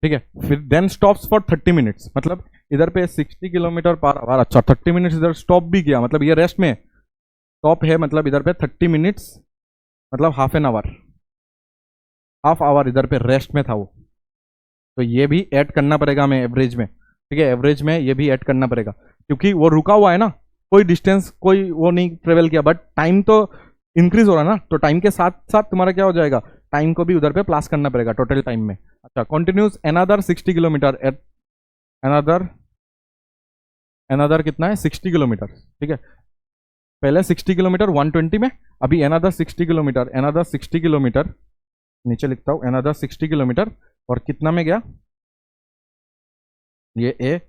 ठीक है। फिर देन स्टॉप्स फॉर 30 मिनट्स, मतलब इधर पे 60 किलोमीटर पर आवर, अच्छा 30 मिनट्स इधर स्टॉप भी किया, मतलब ये रेस्ट में स्टॉप है, मतलब इधर पे 30 मिनट्स मतलब half an hour, half hour इधर पे रेस्ट में था वो, तो ये भी ऐड करना पड़ेगा हमें एवरेज में, ठीक है। एवरेज में ये भी ऐड करना पड़ेगा क्योंकि वो रुका हुआ है ना, कोई डिस्टेंस कोई वो नहीं ट्रेवल किया, बट टाइम तो इंक्रीज हो रहा है ना, तो टाइम के साथ साथ तुम्हारा क्या हो जाएगा, टाइम को भी उधर पे प्लस करना पड़ेगा टोटल टाइम में। अच्छा, continuous another 60 kilometre at another कितना है 60 किलोमीटर, ठीक है। पहले 60 किलोमीटर 120 में, अभी अनदर 60 किलोमीटर, अनदर 60 किलोमीटर, नीचे लिखता हूं अनदर 60 किलोमीटर, और कितना में गया, ये ए,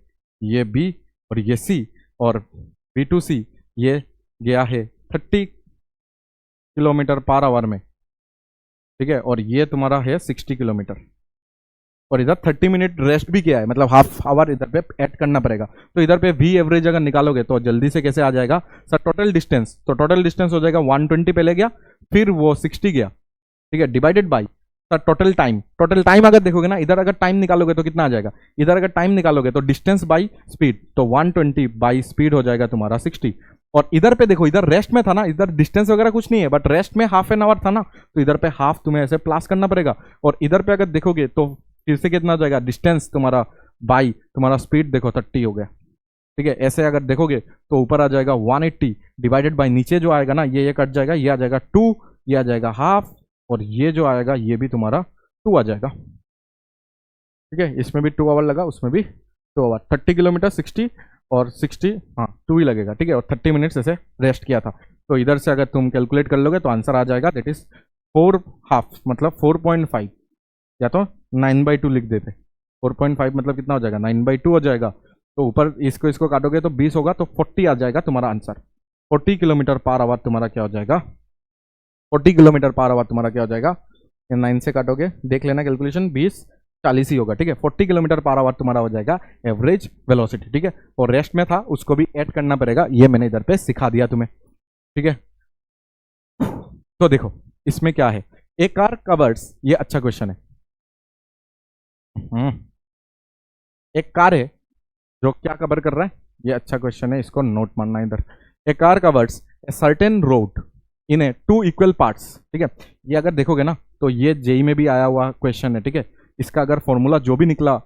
ये बी और ये सी, और बी टू सी ये गया है 30 किलोमीटर पर आवर में, ठीक है। और ये तुम्हारा है 60 किलोमीटर, और इधर 30 मिनट रेस्ट भी किया है, मतलब हाफ आवर इधर पे ऐड करना पड़ेगा। तो इधर पे वी एवरेज अगर निकालोगे तो जल्दी से कैसे आ जाएगा सर, टोटल डिस्टेंस, तो टोटल डिस्टेंस हो जाएगा 120 पहले गया, फिर वो 60 गया, ठीक है, divided by sir total time. Total time अगर देखोगे ना, इधर अगर टाइम निकालोगे तो कितना आ जाएगा, इधर अगर टाइम निकालोगे तो डिस्टेंस बाई स्पीड, तो 120 बाई स्पीड हो जाएगा तुम्हारा 60। और इधर पे देखो, इधर रेस्ट में था ना, इधर डिस्टेंस वगैरह कुछ नहीं है, बट रेस्ट में हाफ एन आवर था ना, तो इधर पे हाफ तुम्हें ऐसे प्लस करना पड़ेगा। और इधर पे अगर देखोगे तो फिर से कितना हो जाएगा, डिस्टेंस तुम्हारा बाई तुम्हारा स्पीड देखो 30 हो गया, ठीक है। ऐसे अगर देखोगे तो ऊपर आ जाएगा 180 डिवाइडेड बाई नीचे जो आएगा ना, ये कट जाएगा, ये आ जाएगा 2, ये आ जाएगा हाफ, और ये जो आएगा ये भी तुम्हारा 2 आ जाएगा, ठीक है। इसमें भी 2 आवर लगा, उसमें भी 2 आवर, 30 किलोमीटर 60 और 60, हाँ 2 ही लगेगा, ठीक है। और 30 मिनट्स ऐसे रेस्ट किया था, तो इधर से अगर तुम कैलकुलेट कर लोगे तो आंसर आ जाएगा, दैट इज 4 हाफ, मतलब 4.5, या तो 9/2 लिख देते, 4.5 मतलब कितना हो जाएगा 9/2 हो जाएगा, तो ऊपर इसको काटोगे तो 20 होगा, तो 40 आ जाएगा तुम्हारा आंसर। 40 किलोमीटर पर आवर तुम्हारा क्या हो जाएगा, 40 किलोमीटर पर आवर तुम्हारा क्या हो जाएगा, 9 से काटोगे, देख लेना कैलकुलेशन, 20 40 ही होगा, ठीक है। 40 किलोमीटर पर आवर तुम्हारा हो जाएगा एवरेज वेलोसिटी, ठीक है। और रेस्ट में था उसको भी ऐड करना पड़ेगा, ये मैंने इधर पे सिखा दिया तुम्हें, ठीक है। तो देखो इसमें क्या है, ए कार कवर्स, ये अच्छा क्वेश्चन है, एक कार है जो क्या कवर कर रहा है, ये अच्छा क्वेश्चन है, इसको नोट मारना इधर। A car covers a certain road in a 2 equal parts, ठीक है। ये अगर देखोगे ना तो ये जेई में भी आया हुआ क्वेश्चन है, ठीक है। इसका अगर फॉर्मूला जो भी निकला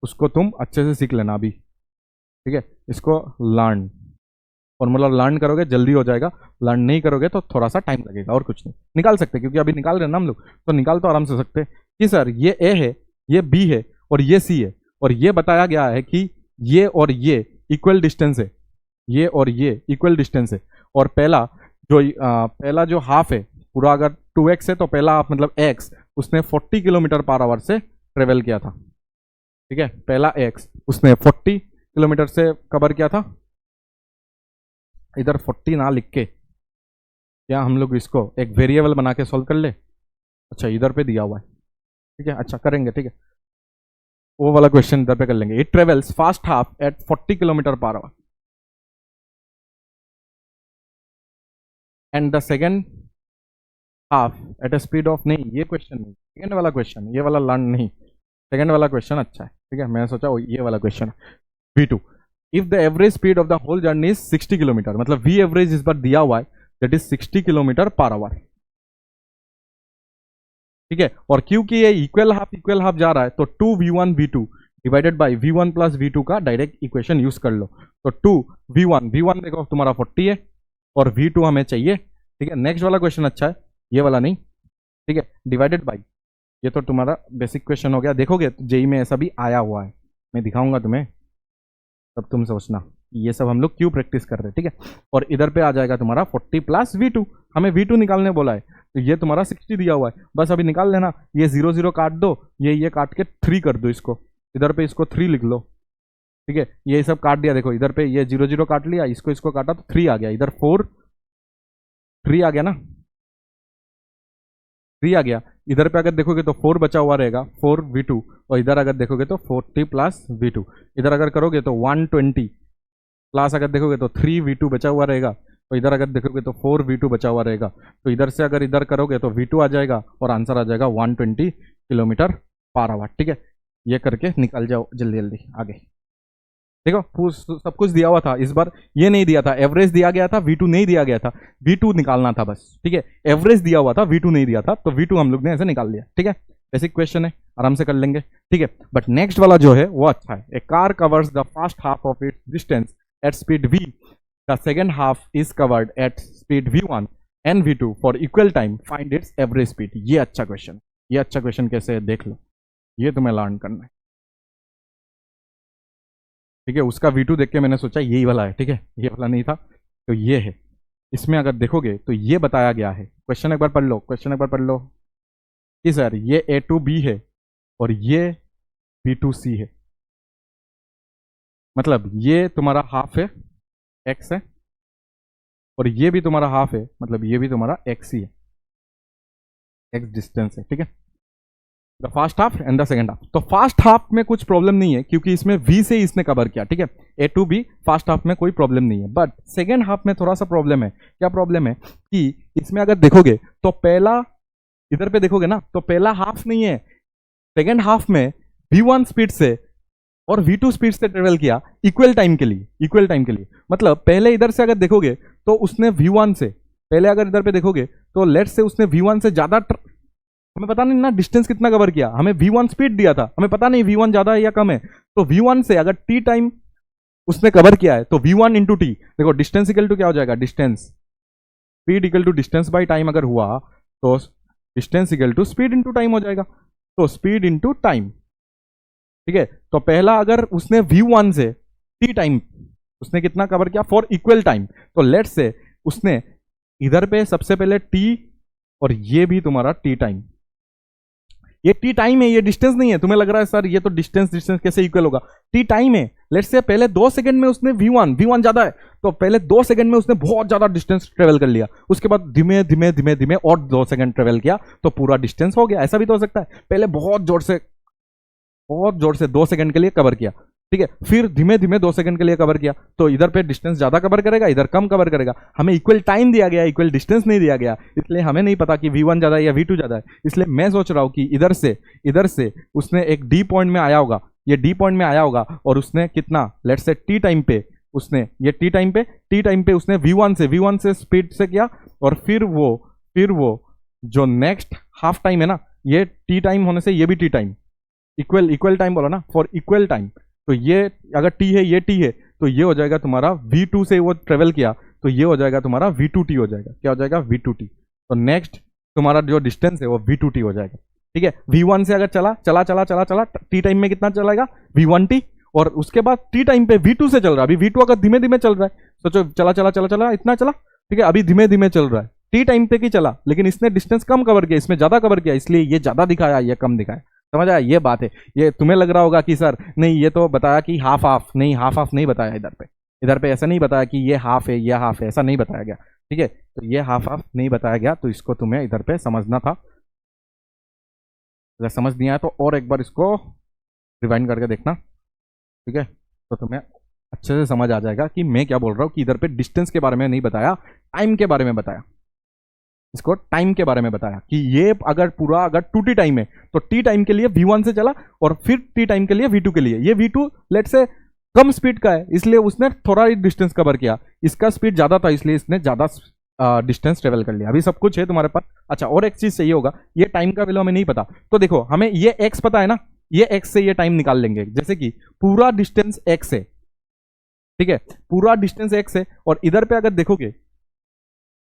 उसको तुम अच्छे से सीख लेना अभी, ठीक है। इसको लर्न, फॉर्मूला लर्न करोगे जल्दी हो जाएगा, लर्न नहीं करोगे तो थोड़ा सा टाइम लगेगा, और कुछ नहीं। निकाल सकते क्योंकि अभी निकाल रहे हैं ना हम लोग, तो निकाल तो आराम से सकते कि सर ये ए है, ये बी है और ये सी है, और ये बताया गया है कि ये और ये इक्वल डिस्टेंस है, ये और ये इक्वल डिस्टेंस है, और पहला जो हाफ है पूरा अगर 2x है, तो पहला हाफ मतलब x उसने 40 किलोमीटर पर आवर से ट्रेवल किया था, ठीक है। पहला x उसने 40 किलोमीटर से कवर किया था, इधर 40 ना लिख के क्या हम लोग इसको एक वेरिएबल बना के सॉल्व कर ले? अच्छा इधर पे दिया हुआ है, ठीक है, अच्छा करेंगे, ठीक है, वो वाला क्वेश्चन इधर पे कर लेंगे। It travels first half at 40 kilometre per hour and the second half at a speed of, नहीं ये क्वेश्चन नहीं, सेकेंड वाला क्वेश्चन, ये वाला लर्न नहीं, सेकेंड वाला क्वेश्चन अच्छा है, ठीक है, मैंने सोचा ये वाला क्वेश्चन है। V2 if the average speed of the whole journey is 60 kilometre, मतलब V एवरेज इस बार दिया हुआ है, that is 60 kilometre per hour, ठीक है, और क्योंकि ये इक्वल हाफ जा रहा है तो 2v1 v2 divided by v1 plus v2 का डायरेक्ट इक्वेशन यूज कर लो। तो 2v1 देखो तुम्हारा 40 है और v2 हमें चाहिए, ठीक है। नेक्स्ट वाला क्वेश्चन अच्छा है, ये वाला नहीं, ठीक है, डिवाइडेड बाई, ये तो तुम्हारा बेसिक क्वेश्चन हो गया, देखोगे जेई में ऐसा भी आया हुआ है, मैं दिखाऊंगा तुम्हें, तब तुम सोचना ये सब हम लोग क्यों प्रैक्टिस कर रहे हैं, ठीक है। और इधर पे आ जाएगा तुम्हारा 40 प्लस v2, हमें v2 निकालने बोला है, तो ये तुम्हारा 60 दिया हुआ है, बस अभी निकाल लेना, ये 0 0 काट दो, ये काट के 3 कर दो, इसको इधर पे इसको 3 लिख लो, ठीक है, ये सब काट दिया, देखो इधर पे ये 0 0 काट लिया, इसको काटा तो 3 आ गया, इधर 4 3 आ गया ना, 3 आ गया, इधर पे अगर देखोगे तो 4 बचा हुआ रहेगा 4v2, और इधर अगर देखोगे तो 40 प्लस v2, इधर अगर करोगे तो 120 प्लस अगर देखोगे तो 3v2 बचा हुआ रहेगा, तो इधर अगर देखोगे तो 4v2 बचा हुआ रहेगा, तो इधर से अगर इधर करोगे तो v2 आ जाएगा और आंसर आ जाएगा 120 किलोमीटर पर आवर, ठीक है। ये करके निकल जाओ जल्दी जल्दी आगे। देखो सब कुछ दिया हुआ था, इस बार ये नहीं दिया था, एवरेज दिया गया था, v2 नहीं दिया गया था, v2 निकालना था बस, ठीक है, एवरेज दिया हुआ था, v2 नहीं दिया था, तो v2 हम लोग ने ऐसे निकाल लिया, ठीक है, बेसिक क्वेश्चन है, आराम से कर लेंगे, ठीक है। बट नेक्स्ट वाला जो है वो अच्छा है। A car covers the first half of its distance at speed v, the second half is covered at speed v1 and v2 for equal time, find its average speed. ये अच्छा question, ये अच्छा क्वेश्चन कैसे है देख लो, ये तुम्हें learn करना है, ठीक है। उसका V2 देख के मैंने सोचा यही वाला है, ठीक है, ये वाला नहीं था, तो ये है। इसमें अगर देखोगे तो ये बताया गया है, क्वेश्चन एक बार पढ़ लो, क्वेश्चन एक बार पढ़ लो कि सर ये A2B है और ये B2C है, मतलब ये तुम्हारा हाफ है x है और ये भी तुम्हारा हाफ है, मतलब ये भी तुम्हारा x ही है, x डिस्टेंस है, ठीक है। The first half and the second half, तो फर्स्ट हाफ में कुछ प्रॉब्लम नहीं है क्योंकि इसमें V से इसने कवर किया, ठीक है, A2B फर्स्ट हाफ में कोई प्रॉब्लम नहीं है, बट सेकंड हाफ में थोड़ा सा प्रॉब्लम है। क्या प्रॉब्लम है कि इसमें अगर देखोगे तो पहला, इधर पे देखोगे ना तो पहला हाफ नहीं है, सेकंड हाफ में V1 स्पीड से और V2 स्पीड से ट्रेवल किया इक्वल टाइम के लिए, इक्वल टाइम के लिए, मतलब पहले इधर से अगर देखोगे तो उसने V1 से पहले अगर इधर पे देखोगे तो लेट से उसने V1 से ज्यादा, हमें पता नहीं ना डिस्टेंस कितना कवर किया, हमें V1 स्पीड दिया था, हमें पता नहीं V1 ज्यादा है या कम है, तो V1 से अगर t टाइम उसने कवर किया है तो V1 इंटू टी, देखो डिस्टेंस इक्वल टू क्या हो जाएगा, distance speed equal to distance by time अगर हुआ तो distance equal to speed into time हो जाएगा, तो स्पीड इंटू टाइम, ठीक है। तो पहला अगर उसने V1 से t टाइम उसने कितना कवर किया फॉर इक्वल टाइम, तो लेट से उसने इधर पे सबसे पहले t और ये भी तुम्हारा t टाइम, ये टी टाइम है, ये डिस्टेंस नहीं है। तुम्हें लग रहा है सर ये तो डिस्टेंस कैसे इक्वल होगा, टी टाइम है। लेट्स से पहले 2 सेकंड में उसने V1 ज्यादा है तो पहले 2 सेकंड में उसने बहुत ज्यादा डिस्टेंस ट्रेवल कर लिया, उसके बाद धीमे धीमे धीमे धीमे और 2 सेकंड ट्रेवल किया तो पूरा डिस्टेंस हो गया। ऐसा भी तो हो सकता है, पहले बहुत जोर से 2 सेकंड के लिए कवर किया, ठीक है, फिर धीमे धीमे 2 सेकंड के लिए कवर किया, तो इधर पे डिस्टेंस ज्यादा कवर करेगा, इधर कम कवर करेगा। हमें इक्वल टाइम दिया गया, इक्वल डिस्टेंस नहीं दिया गया, इसलिए हमें नहीं पता कि V1 ज्यादा है या V2 ज्यादा है। इसलिए मैं सोच रहा हूं कि इधर से उसने एक D पॉइंट में आया होगा, ये D पॉइंट में आया होगा और उसने कितना, लेट्स से T टाइम पे उसने, ये T टाइम पे उसने V1 से स्पीड से किया, और फिर वो जो नेक्स्ट हाफ टाइम है ना, ये T टाइम होने से ये भी T टाइम, इक्वल टाइम बोला ना, फॉर इक्वल टाइम, तो ये अगर T है ये T है तो ये हो जाएगा तुम्हारा V2 से वो ट्रेवल किया तो ये हो जाएगा तुम्हारा V2T हो जाएगा। क्या हो जाएगा, V2T। तो नेक्स्ट तुम्हारा जो डिस्टेंस है वो V2T हो जाएगा, ठीक है। V1 से अगर चला T टाइम में कितना चलाएगा, V1T, और उसके बाद T टाइम पे V2 से चल रहा है। अभी V2 अगर धीमे धीमे चल रहा है, सोचो चला इतना चला, ठीक है, अभी धीमे धीमे चल रहा है, T टाइम पे की चला, लेकिन इसने डिस्टेंस कम कवर किया, इसमें ज्यादा कवर किया, इसलिए ये ज्यादा दिखाया, ये कम दिखाया। समझ आया, ये बात है। ये तुम्हें लग रहा होगा कि सर नहीं ये तो बताया कि हाफ नहीं बताया, इधर पे ऐसा नहीं बताया कि ये हाफ है ऐसा नहीं बताया गया, ठीक है, तो ये हाफ हाफ नहीं बताया गया, तो इसको तुम्हें इधर पे समझना था। अगर समझ नहीं आया तो और एक बार इसको रिवाइंड करके देखना, ठीक है, तो तुम्हें अच्छे से समझ आ जाएगा कि मैं क्या बोल रहा हूँ, कि इधर पे डिस्टेंस के बारे में नहीं बताया, टाइम के बारे में बताया। इसको टाइम के बारे में बताया कि ये अगर पूरा अगर 2t टाइम है तो t टाइम के लिए v1 से चला और फिर t टाइम के लिए v2 के लिए। ये v2 लेट से कम स्पीड का है, इसलिए उसने थोड़ा ही डिस्टेंस कवर किया। इसका स्पीड ज्यादा था, इसलिए इसने ज्यादा डिस्टेंस ट्रेवल कर लिया। अभी सब कुछ है तुम्हारे पास। अच्छा, और एक चीज चाहिए होगा, ये टाइम का वैल्यू हमें नहीं पता, तो देखो हमें ये x पता है ना, ये x से ये टाइम निकाल लेंगे। जैसे कि पूरा डिस्टेंस x है, ठीक है, पूरा डिस्टेंस x है, और इधर पे अगर देखोगे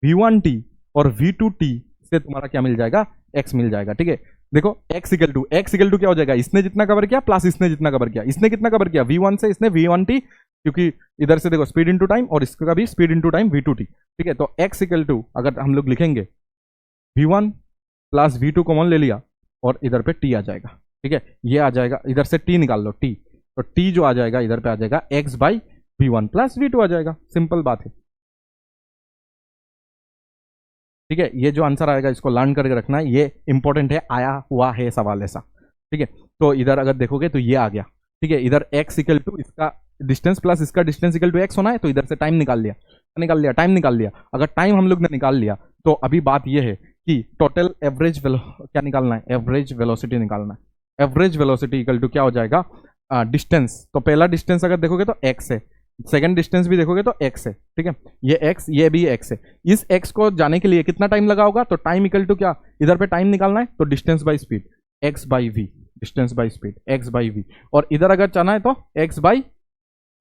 v1t और v2t से तुम्हारा क्या मिल जाएगा, x मिल जाएगा। ठीक है, देखो x इक्वल टू क्या हो जाएगा, इसने जितना कवर किया प्लस इसने जितना कवर किया। इसने कितना कवर किया, v1 से इसने v1t, क्योंकि इधर से देखो स्पीड इनटू टाइम और इसका भी स्पीड इनटू टाइम v2t। ठीक है, तो x इक्वल टू अगर हम लोग लिखेंगे v1 प्लस v2 कॉमन ले लिया और इधर पे t आ जाएगा। ठीक है, ये आ जाएगा, इधर से t निकाल लो, t, तो t जो आ जाएगा इधर पे आ जाएगा x by v1 plus v2 आ जाएगा। सिंपल बात है। ठीक है, ये जो आंसर आएगा इसको लर्न करके रखना है, ये इंपॉर्टेंट है, आया हुआ है सवाल ऐसा। ठीक है, तो इधर अगर देखोगे तो ये आ गया। ठीक है, इधर x इक्वल टू इसका डिस्टेंस प्लस इसका डिस्टेंस इक्वल टू x होना है, तो इधर से टाइम निकाल लिया, टाइम निकाल लिया। अगर टाइम हम लोग ने निकाल लिया तो अभी बात ये है कि टोटल एवरेज क्या निकालना है, एवरेज वेलोसिटी निकालना है। एवरेज वेलोसिटी इक्वल टू क्या हो जाएगा, डिस्टेंस। तो पहला डिस्टेंस अगर देखोगे तो x है, सेकंड डिस्टेंस भी देखोगे तो x है। ठीक है, ये x, ये भी x है। इस x को जाने के लिए कितना टाइम लगा होगा, तो टाइम इक्वल टू क्या, इधर पे टाइम निकालना है तो distance by speed, x by v, distance by speed x by v। और इधर अगर जाना है तो x बाई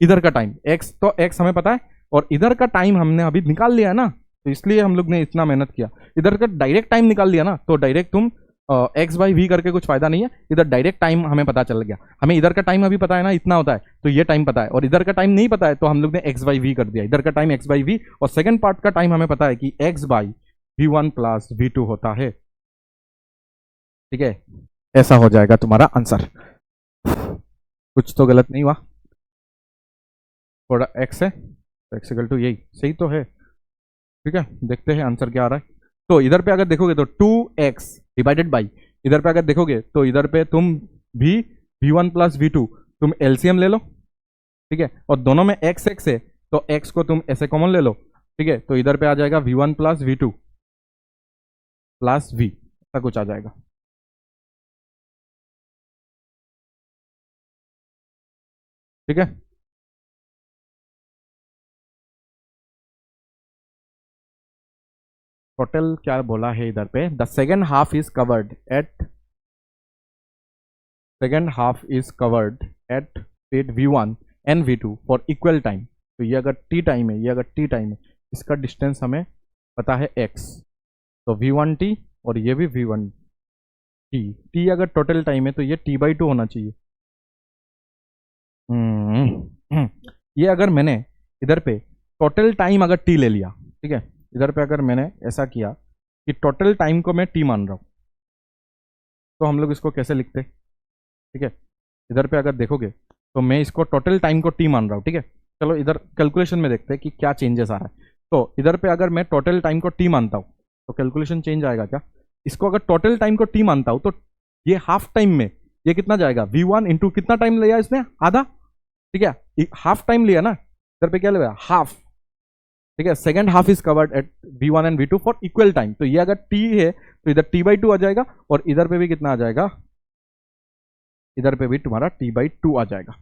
इधर का टाइम, x तो x हमें पता है, और इधर का टाइम हमने अभी निकाल लिया है ना, तो इसलिए हम लोग ने इतना मेहनत किया। इधर का डायरेक्ट टाइम निकाल लिया ना, तो डायरेक्ट तुम एक्स बाई वी करके कुछ फायदा नहीं है। इधर डायरेक्ट टाइम हमें पता चल गया, हमें इधर का टाइम अभी पता है ना, इतना होता है, तो ये टाइम पता है, और इधर का टाइम नहीं पता है तो हम लोग ने एक्स बाई वी कर दिया। इधर का टाइम एक्स बाई वी, और सेकंड पार्ट का टाइम हमें पता है कि X by V one plus V two होता है। ठीक है, ऐसा हो जाएगा तुम्हारा आंसर। कुछ तो गलत नहीं हुआ, थोड़ा एक्स है तो एक्स इक्वल टू यही सही तो है। ठीक है, देखते हैं आंसर क्या आ रहा है। तो इधर पे अगर देखोगे तो 2x डिवाइडेड बाई, इधर पे अगर देखोगे तो इधर पे तुम भी v1 प्लस v2 तुम एलसीएम ले लो। ठीक है, और दोनों में x x है तो x को तुम ऐसे कॉमन ले लो। ठीक है, तो इधर पे आ जाएगा v1 plus v2 plus v, ऐसा कुछ आ जाएगा। ठीक है, टोटल क्या बोला है इधर पे, the second half is covered at, second half is covered at speed v1 and v2 for equal time. तो ये अगर t टाइम है, ये अगर t टाइम है, इसका डिस्टेंस हमें पता है x, तो v1t और ये भी v1t। t अगर टोटल टाइम है तो ये t/2 होना चाहिए। ये अगर मैंने इधर पे टोटल टाइम अगर t ले लिया, ठीक है, इधर पे अगर मैंने ऐसा किया कि टोटल टाइम को मैं t मान रहा हूँ, तो हम लोग इसको कैसे लिखते। ठीक है, इधर पे अगर देखोगे तो मैं इसको टोटल टाइम को t मान रहा हूँ। ठीक है, चलो इधर कैलकुलेशन में देखते हैं कि क्या चेंजेस आ रहा है। तो इधर पे अगर मैं टोटल टाइम को t मानता हूँ तो कैलकुलेशन चेंज आएगा क्या, इसको अगर टोटल टाइम को t मानता हूँ तो ये हाफ टाइम में ये कितना जाएगा, v1 इंटू कितना टाइम लिया इसने, आधा। ठीक है, हाफ टाइम लिया ना, इधर पे क्या लिया, हाफ। ठीक है, second half is covered at v1 and v2 for equal time. तो ये अगर t है तो इधर t/2 आ जाएगा, और इधर पे भी कितना आ जाएगा, इधर पे भी तुम्हारा t/2 आ जाएगा।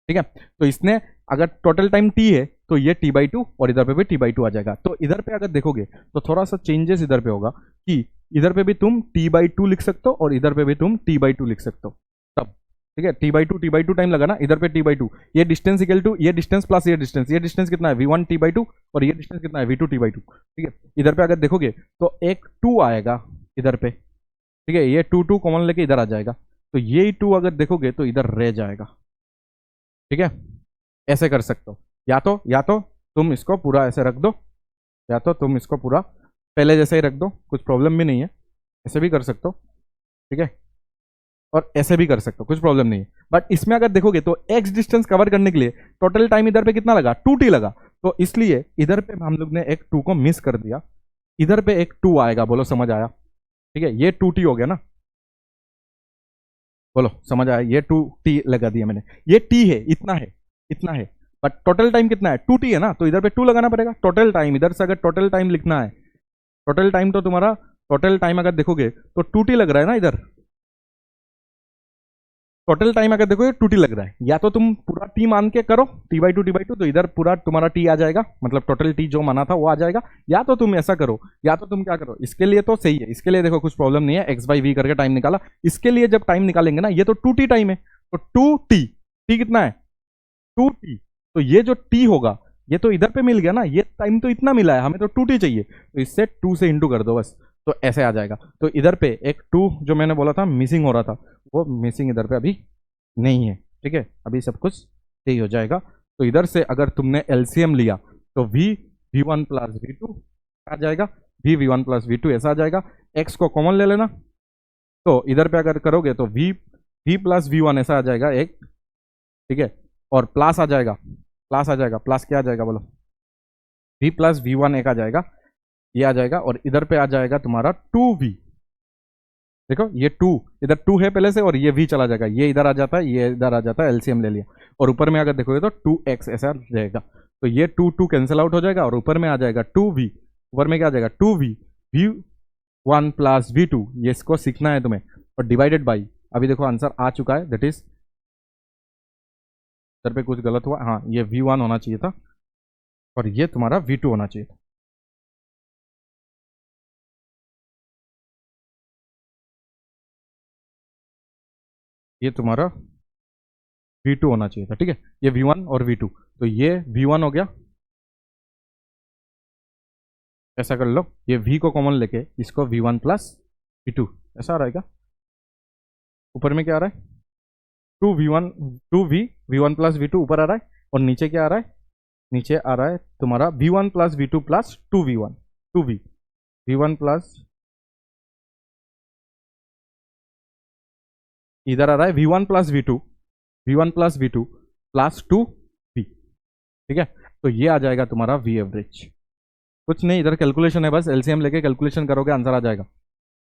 ठीक है, तो इसने अगर टोटल टाइम t है तो ये t/2 और इधर पे भी t/2 आ जाएगा। तो इधर पे अगर देखोगे तो थोड़ा सा चेंजेस इधर पे होगा कि इधर पे भी तुम t/2 लिख सकते हो और इधर पे भी तुम t/2 लिख सकते हो तब। ठीक है, t/2 टाइम लगा ना, इधर पे t/2, ये डिस्टेंस इक्वल टू ये डिस्टेंस प्लस ये डिस्टेंस कितना है, v1 t/2 और ये डिस्टेंस कितना है, v2 t/2। ठीक है, इधर पे अगर देखोगे तो एक 2 आएगा इधर पे। ठीक है, ये 2 कॉमन लेके इधर आ जाएगा, तो ये 2 अगर देखोगे तो इधर रह जाएगा। ठीक है, ऐसे कर सकते हो, या तो तुम इसको पूरा ऐसे रख दो, या तो तुम इसको पूरा पहले जैसे ही रख दो, कुछ प्रॉब्लम भी नहीं है, ऐसे भी कर सकते हो। ठीक है, और ऐसे भी कर सकते हो, कुछ प्रॉब्लम नहीं है। बट इसमें अगर देखोगे तो x डिस्टेंस कवर करने के लिए टोटल टाइम इधर पे कितना लगा, 2t लगा, तो इसलिए इधर पे हम लोग ने एक 2 को मिस कर दिया, इधर पे एक 2 आएगा। बोलो समझ आया? ठीक है, ये 2t हो गया ना, बोलो समझ आया? ये 2t लगा दिया मैंने, ये t है, इतना है, इतना है, बट टोटल टाइम कितना है? 2t है ना, तो इधर पे 2 लगाना पड़ेगा। टोटल टाइम, इधर से अगर टोटल टाइम लिखना है, टोटल टाइम तो तुम्हारा, टोटल टाइम अगर देखोगे तो 2t लग रहा है ना इधर, टोटल टाइम अगर देखोगे 2t लग रहा है। या तो तुम पूरा t मान के करो, t/2 तो इधर पूरा तुम्हारा t आ जाएगा, मतलब टोटल t जो माना था वो आ जाएगा। या तो तुम ऐसा करो, या तो तुम क्या करो, इसके लिए तो सही है, इसके लिए देखो कुछ प्रॉब्लम नहीं है, x/v करके टाइम निकाला। इसके लिए जब टाइम निकालेंगे ना, ये तो 2t टाइम है, तो 2t, t कितना है? 2t, तो ये जो t होगा ये तो इधर पे मिल गया ना, ये टाइम तो इतना मिला है, हमें तो 2t चाहिए, तो इससे 2 से इंटू कर दो बस, तो ऐसे आ जाएगा। तो इधर पे एक 2 जो मैंने बोला था मिसिंग हो रहा था, वो मिसिंग इधर पे अभी नहीं है। ठीक है, अभी सब कुछ सही हो जाएगा। तो इधर से अगर तुमने एलसीएम लिया तो v1 प्लस v2 आ जाएगा, v1 प्लस v2 ऐसा आ जाएगा। x को कॉमन ले लेना, तो इधर पे अगर करोगे तो v प्लस v1 ऐसा आ जाएगा एक, ठीक है, और प्लस आ जाएगा, प्लस आ जाएगा, प्लस क्या आ जाएगा बोलो? v प्लस v1 एक आ जाएगा, ये आ जाएगा, और इधर पे आ जाएगा तुम्हारा 2v। देखो ये 2 इधर 2 है पहले से, और ये v चला जाएगा, ये इधर आ जाता है, ये इधर आ जाता है, एलसीएम ले लिया, और ऊपर में अगर देखोगे तो 2x ऐसा रहेगा। तो ये 2 कैंसिल आउट हो जाएगा, और ऊपर में आ जाएगा 2v, ऊपर में क्या आ जाएगा? 2v, v1 प्लस v2, ये इसको सीखना है तुम्हें, और डिवाइडेड बाई, अभी देखो आंसर आ चुका है, दैट इज, इधर पे कुछ गलत हुआ, हाँ ये v1 होना चाहिए था, और ये तुम्हारा v2 होना चाहिए था। ये तुम्हारा v2 होना चाहिए था, ठीक है, ये v1 और v2, तो ये v1 हो गया, ऐसा कर लो, ये v को कॉमन लेके इसको v1 प्लस v2 ऐसा रहेगा। ऊपर में क्या आ रहा है? 2v1, 2v, v1 plus v2 ऊपर आ रहा है, और नीचे क्या आ रहा है? नीचे आ रहा है तुम्हारा v1 plus v2 plus 2v1, 2v, v1 plus, इधर आ रहा है v1 plus v2, v1 plus v2 plus 2v, ठीक है, तो ये आ जाएगा तुम्हारा v एवरेज। कुछ नहीं, इधर कैलकुलेशन है, बस एलसीएम लेके कैलकुलेशन करोगे आंसर आ जाएगा,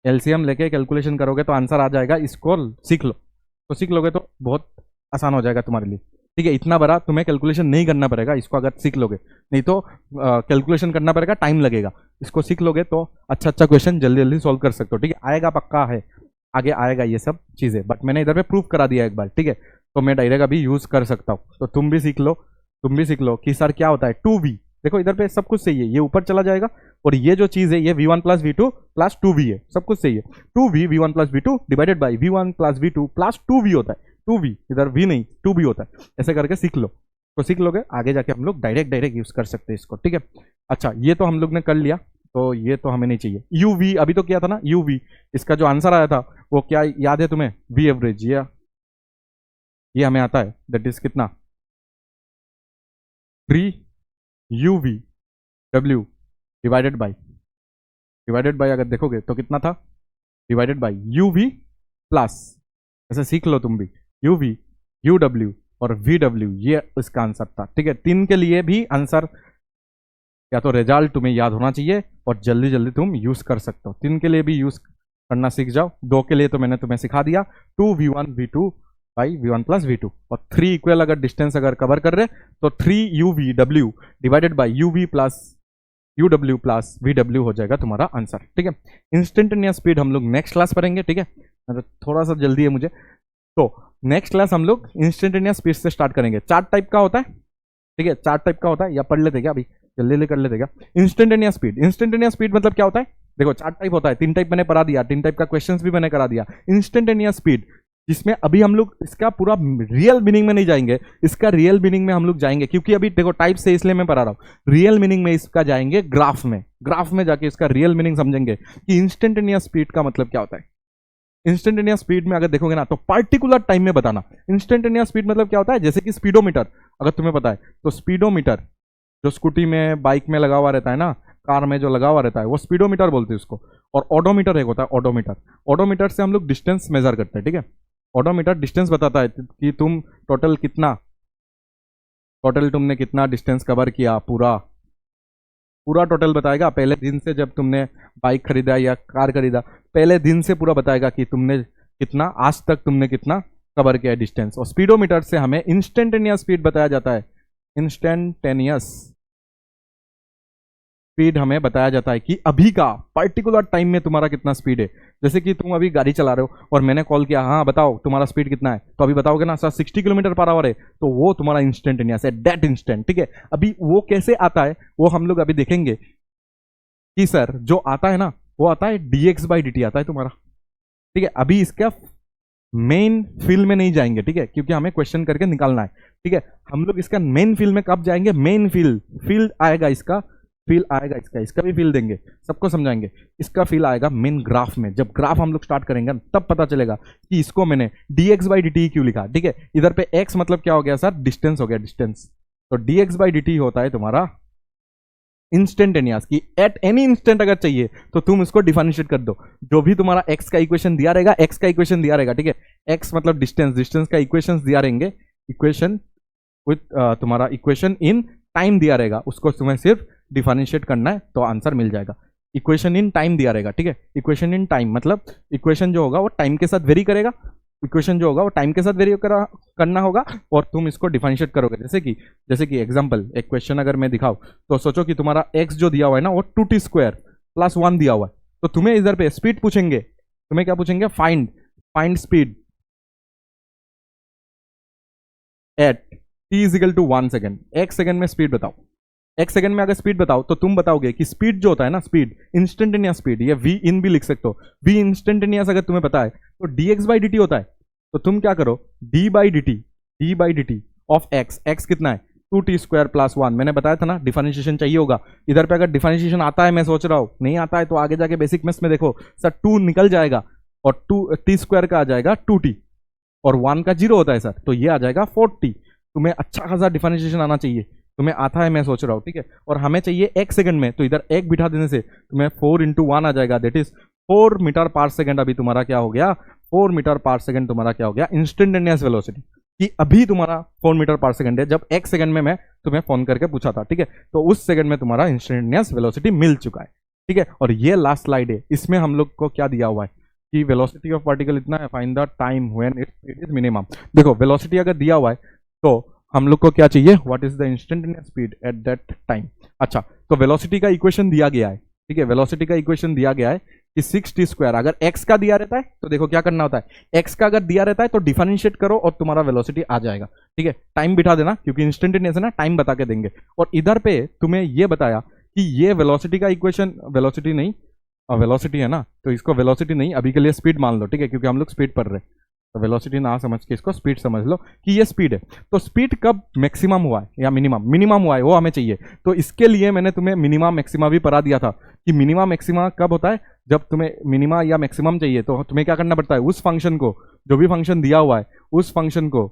एलसीएम लेके कैलकुलेशन करोगे तो आंसर आ जाएगा। इसको सीख लो, तो सीख लोगे तो बहुत आसान हो जाएगा तुम्हारे लिए, ठीक है। इतना बड़ा तुम्हें कैलकुलेशन नहीं करना पड़ेगा, इसको अगर सीख लोगे, नहीं तो कैलकुलेशन करना पड़ेगा, टाइम लगेगा। इसको सीख लोगे तो अच्छा अच्छा क्वेश्चन जल्दी जल्दी सॉल्व कर सकते हो, ठीक है। आएगा, पक्का है, आगे आएगा ये सब चीज़ें, बट मैंने इधर पे प्रूव करा दिया एक बार, ठीक है, तो मैं डायरेक्ट अभी यूज़ कर सकता हूँ। तो तुम भी सीख लो, तुम भी सीख लो कि सर क्या होता है 2v। देखो इधर पे सब कुछ सही है, ये ऊपर चला जाएगा, और ये जो चीज़ है ये v1 plus v2 plus 2v है, सब कुछ सही है। 2v v1 plus v2 divided by v1 plus v2 plus 2v होता है, 2v इधर v नहीं 2v होता है, ऐसे करके सीख लो। तो सीख लोगे, आगे जाके हम लोग डायरेक्ट यूज कर सकते हैं इसको, ठीक है। अच्छा, ये तो हम लोग ने कर लिया, तो ये तो हमें नहीं चाहिए। uv अभी तो किया था ना, uv, इसका जो आंसर आया था वो क्या याद है तुम्हें? v एवरेज, ये हमें आता है, दैट इज कितना? 3 uv w डिवाइडेड बाई अगर देखोगे तो कितना था? डिवाइडेड बाई uv प्लस, ऐसे सीख लो तुम भी, uv uw और vw, ये इसका आंसर था, ठीक है। 3 के लिए भी आंसर या तो रिजल्ट तुम्हें याद होना चाहिए और जल्दी जल्दी तुम यूज कर सकते हो। 3 के लिए भी यूज करना सीख जाओ, 2 के लिए तो मैंने तुम्हें सिखा दिया, 2v1 v2 by v1 plus v2, और 3 इक्वल अगर डिस्टेंस अगर कवर कर रहे तो 3 uv divided by uv plus uw plus vw हो जाएगा तुम्हारा आंसर, ठीक है। इंस्टेंटेनियस स्पीड हम लोग नेक्स्ट क्लास पढ़ेंगे, ठीक है, थोड़ा सा जल्दी है मुझे। तो नेक्स्ट क्लास हम लोग इंस्टेंटेनियस स्पीड से स्टार्ट करेंगे। 4 टाइप का होता है, ठीक है, 4 टाइप का होता है, या पढ़ लेते क्या अभी, जल्दी जल्दी कर लेते क्या? इंस्टेंटेनियस स्पीड, इंस्टेंटेनियस स्पीड मतलब क्या होता है? देखो 4 टाइप होता है, 3 टाइप मैंने पढ़ा दिया, 3 टाइप का क्वेश्चंस भी मैंने करा दिया। इंस्टेंटेनियस स्पीड, जिसमें अभी हम लोग इसका पूरा रियल मीनिंग में नहीं जाएंगे, इसका रियल मीनिंग में हम लोग जाएंगे, क्योंकि अभी देखो टाइप से इसलिए मैं पढ़ा रहा हूँ। रियल मीनिंग में इसका जाएंगे ग्राफ में, ग्राफ में जाके इसका रियल मीनिंग समझेंगे कि इंस्टेंटेनियस स्पीड का मतलब क्या होता है। इंस्टेंटेनियस स्पीड में अगर देखोगे ना तो पार्टिकुलर टाइम में बताना। इंस्टेंटेनियस स्पीड मतलब क्या होता है? जैसे कि स्पीडोमीटर, अगर तुम्हें पता है तो स्पीडोमीटर जो स्कूटी में बाइक में लगा हुआ रहता है ना, कार में जो लगा हुआ रहता है वो स्पीडोमीटर बोलते हैं उसको। और ओडोमीटर एक होता है, ओडोमीटर, ओडोमीटर से हम लोग डिस्टेंस मेजर करते हैं, ठीक है। ओडोमीटर डिस्टेंस बताता है कि तुम टोटल कितना टोटल तुमने कितना डिस्टेंस कवर किया, पूरा पूरा टोटल बताएगा। पहले दिन से जब तुमने बाइक खरीदा या कार खरीदा, पहले दिन से पूरा बताएगा कि तुमने कितना, आज तक तुमने कितना कवर किया है डिस्टेंस। और स्पीडोमीटर से हमें इंस्टेंटेनियस स्पीड बताया जाता है। इंस्टेंटेनियस स्पीड हमें बताया जाता है कि अभी का पर्टिकुलर टाइम में तुम्हारा कितना स्पीड है। जैसे कि तुम अभी गाड़ी चला रहे हो और मैंने कॉल किया, हाँ बताओ तुम्हारा स्पीड कितना है, तो अभी बताओगे ना सर 60 किलोमीटर पर आवर है, तो वो तुम्हारा इंस्टेंटेनियस है, डेट इंस्टेंट। ठीक है, अभी वो कैसे आता है वो हम लोग अभी देखेंगे कि सर जो आता है ना वो आता है dx/dt आता है तुम्हारा। ठीक है, अभी इसका मेन फील में नहीं जाएंगे, ठीक है, क्योंकि हमें क्वेश्चन करके निकालना है। ठीक है, हम लोग इसका मेन फील में कब जाएंगे, मेन फील आएगा, इसका फील आएगा, इसका भी फील देंगे, सबको समझाएंगे। इसका फील आएगा मेन ग्राफ में, जब ग्राफ हम लोग स्टार्ट करेंगे तब पता चलेगा कि इसको मैंने dx/dt क्यों लिखा। ठीक है, इधर पे x मतलब क्या हो गया सर, डिस्टेंस हो गया, डिस्टेंस। तो dx/dt होता है तुम्हारा इंस्टेंटेनियस, की एट एनी इंस्टेंट अगर चाहिए तो तुम इसको डिफरेंशिएट कर दो। जो भी तुम्हारा x का इक्वेशन दिया रहेगा, x का इक्वेशन दिया रहेगा, ठीक है, x मतलब डिस्टेंस, डिस्टेंस का इक्वेशन दिया रहेंगे, इक्वेशन विथ तुम्हारा इक्वेशन इन टाइम दिया रहेगा, उसको तुम्हें सिर्फ डिफरेंशिएट करना है तो आंसर मिल जाएगा। इक्वेशन इन टाइम दिया रहेगा, ठीक है, इक्वेशन इन टाइम मतलब इक्वेशन जो होगा वो टाइम के साथ वेरी करेगा, इक्वेशन जो होगा वो टाइम के साथ वेरी करना होगा और तुम इसको डिफरेंशिएट करोगे। जैसे कि एग्जांपल, एक क्वेश्चन अगर मैं दिखाऊं तो सोचो कि तुम्हारा x जो दिया हुआ है ना वो 2t² + 1 दिया हुआ है, तो तुम्हें इधर पे स्पीड पूछेंगे, तुम्हें क्या पूछेंगे, find speed at t = 1 second, 1 second में स्पीड बताओ। 1 सेकेंड में अगर स्पीड बताओ तो तुम बताओगे कि स्पीड जो होता है ना, स्पीड इंस्टेंटेनियस स्पीड, ये v इन भी लिख सकते हो, v इंस्टेंटेनियस अगर तुम्हें पता है तो dx/dt होता है। तो तुम क्या करो, d/dt ऑफ x कितना है, 2t² + 1, मैंने बताया था ना डिफरेंशिएशन चाहिए होगा। इधर पे अगर डिफरेंशिएशन आता है, मैं सोच रहा हूं नहीं आता है तो आगे जाके बेसिक मैथ्स में देखो सर 2 निकल जाएगा और 2t² का आ जाएगा 2t और 1 का 0 होता है सर, तो ये आ जाएगा 4t। तुम्हें अच्छा खासा डिफरेंशिएशन आना चाहिए, तुम्हें आता है मैं सोच रहा हूँ, ठीक है, और हमें चाहिए 1 सेकंड में, तो इधर 1 बिठा देने से तुम्हें 4 × 1 आ जाएगा, दैट इज 4 मीटर पर सेकंड। अभी तुम्हारा क्या हो गया, 4 मीटर पर सेकंड तुम्हारा क्या हो गया, इंस्टेंटेनियस वेलोसिटी, कि अभी तुम्हारा 4 मीटर पर सेकंड है, जब 1 सेकंड में मैं तुम्हें फोन करके पूछा था, ठीक है, तो उस सेकंड में तुम्हारा इंस्टेंटेनियस वेलोसिटी मिल चुका है। ठीक है, और ये लास्ट स्लाइड है, इसमें हम लोग को क्या दिया हुआ है कि वेलोसिटी ऑफ पार्टिकल इतना है, find the time when its speed is minimum. देखो वेलोसिटी अगर दिया हुआ है तो हम लोग को क्या चाहिए, what is the instantaneous speed at that time. अच्छा, तो वेलोसिटी का इक्वेशन दिया गया है, ठीक है, वेलोसिटी का इक्वेशन दिया गया है कि 6t², अगर x का दिया रहता है तो देखो क्या करना होता है, x का अगर दिया रहता है तो डिफरेंशिएट करो और तुम्हारा वेलोसिटी आ जाएगा। ठीक है, टाइम बिठा देना क्योंकि इंस्टेंटेनियस है ना, टाइम बता के देंगे। और इधर पे तुम्हें ये बताया कि ये वेलोसिटी का इक्वेशन, वेलोसिटी नहीं, वेलोसिटी है ना, तो इसको वेलोसिटी नहीं, अभी के लिए स्पीड मान लो, ठीक है, क्योंकि हम लोग स्पीड पढ़ रहे हैं, तो वेलोसिटी ना समझ के इसको स्पीड समझ लो कि ये स्पीड है। तो स्पीड कब मैक्सिमम हुआ है या मिनिमम हुआ है वो हमें चाहिए। तो इसके लिए मैंने तुम्हें मिनिमम मैक्सिमा भी पढ़ा दिया था कि मिनिमा मैक्सिमा कब होता है, जब तुम्हें मिनिमा या मैक्सिमम चाहिए तो तुम्हें क्या करना पड़ता है, उस फंक्शन को, जो भी फंक्शन दिया हुआ है उस फंक्शन को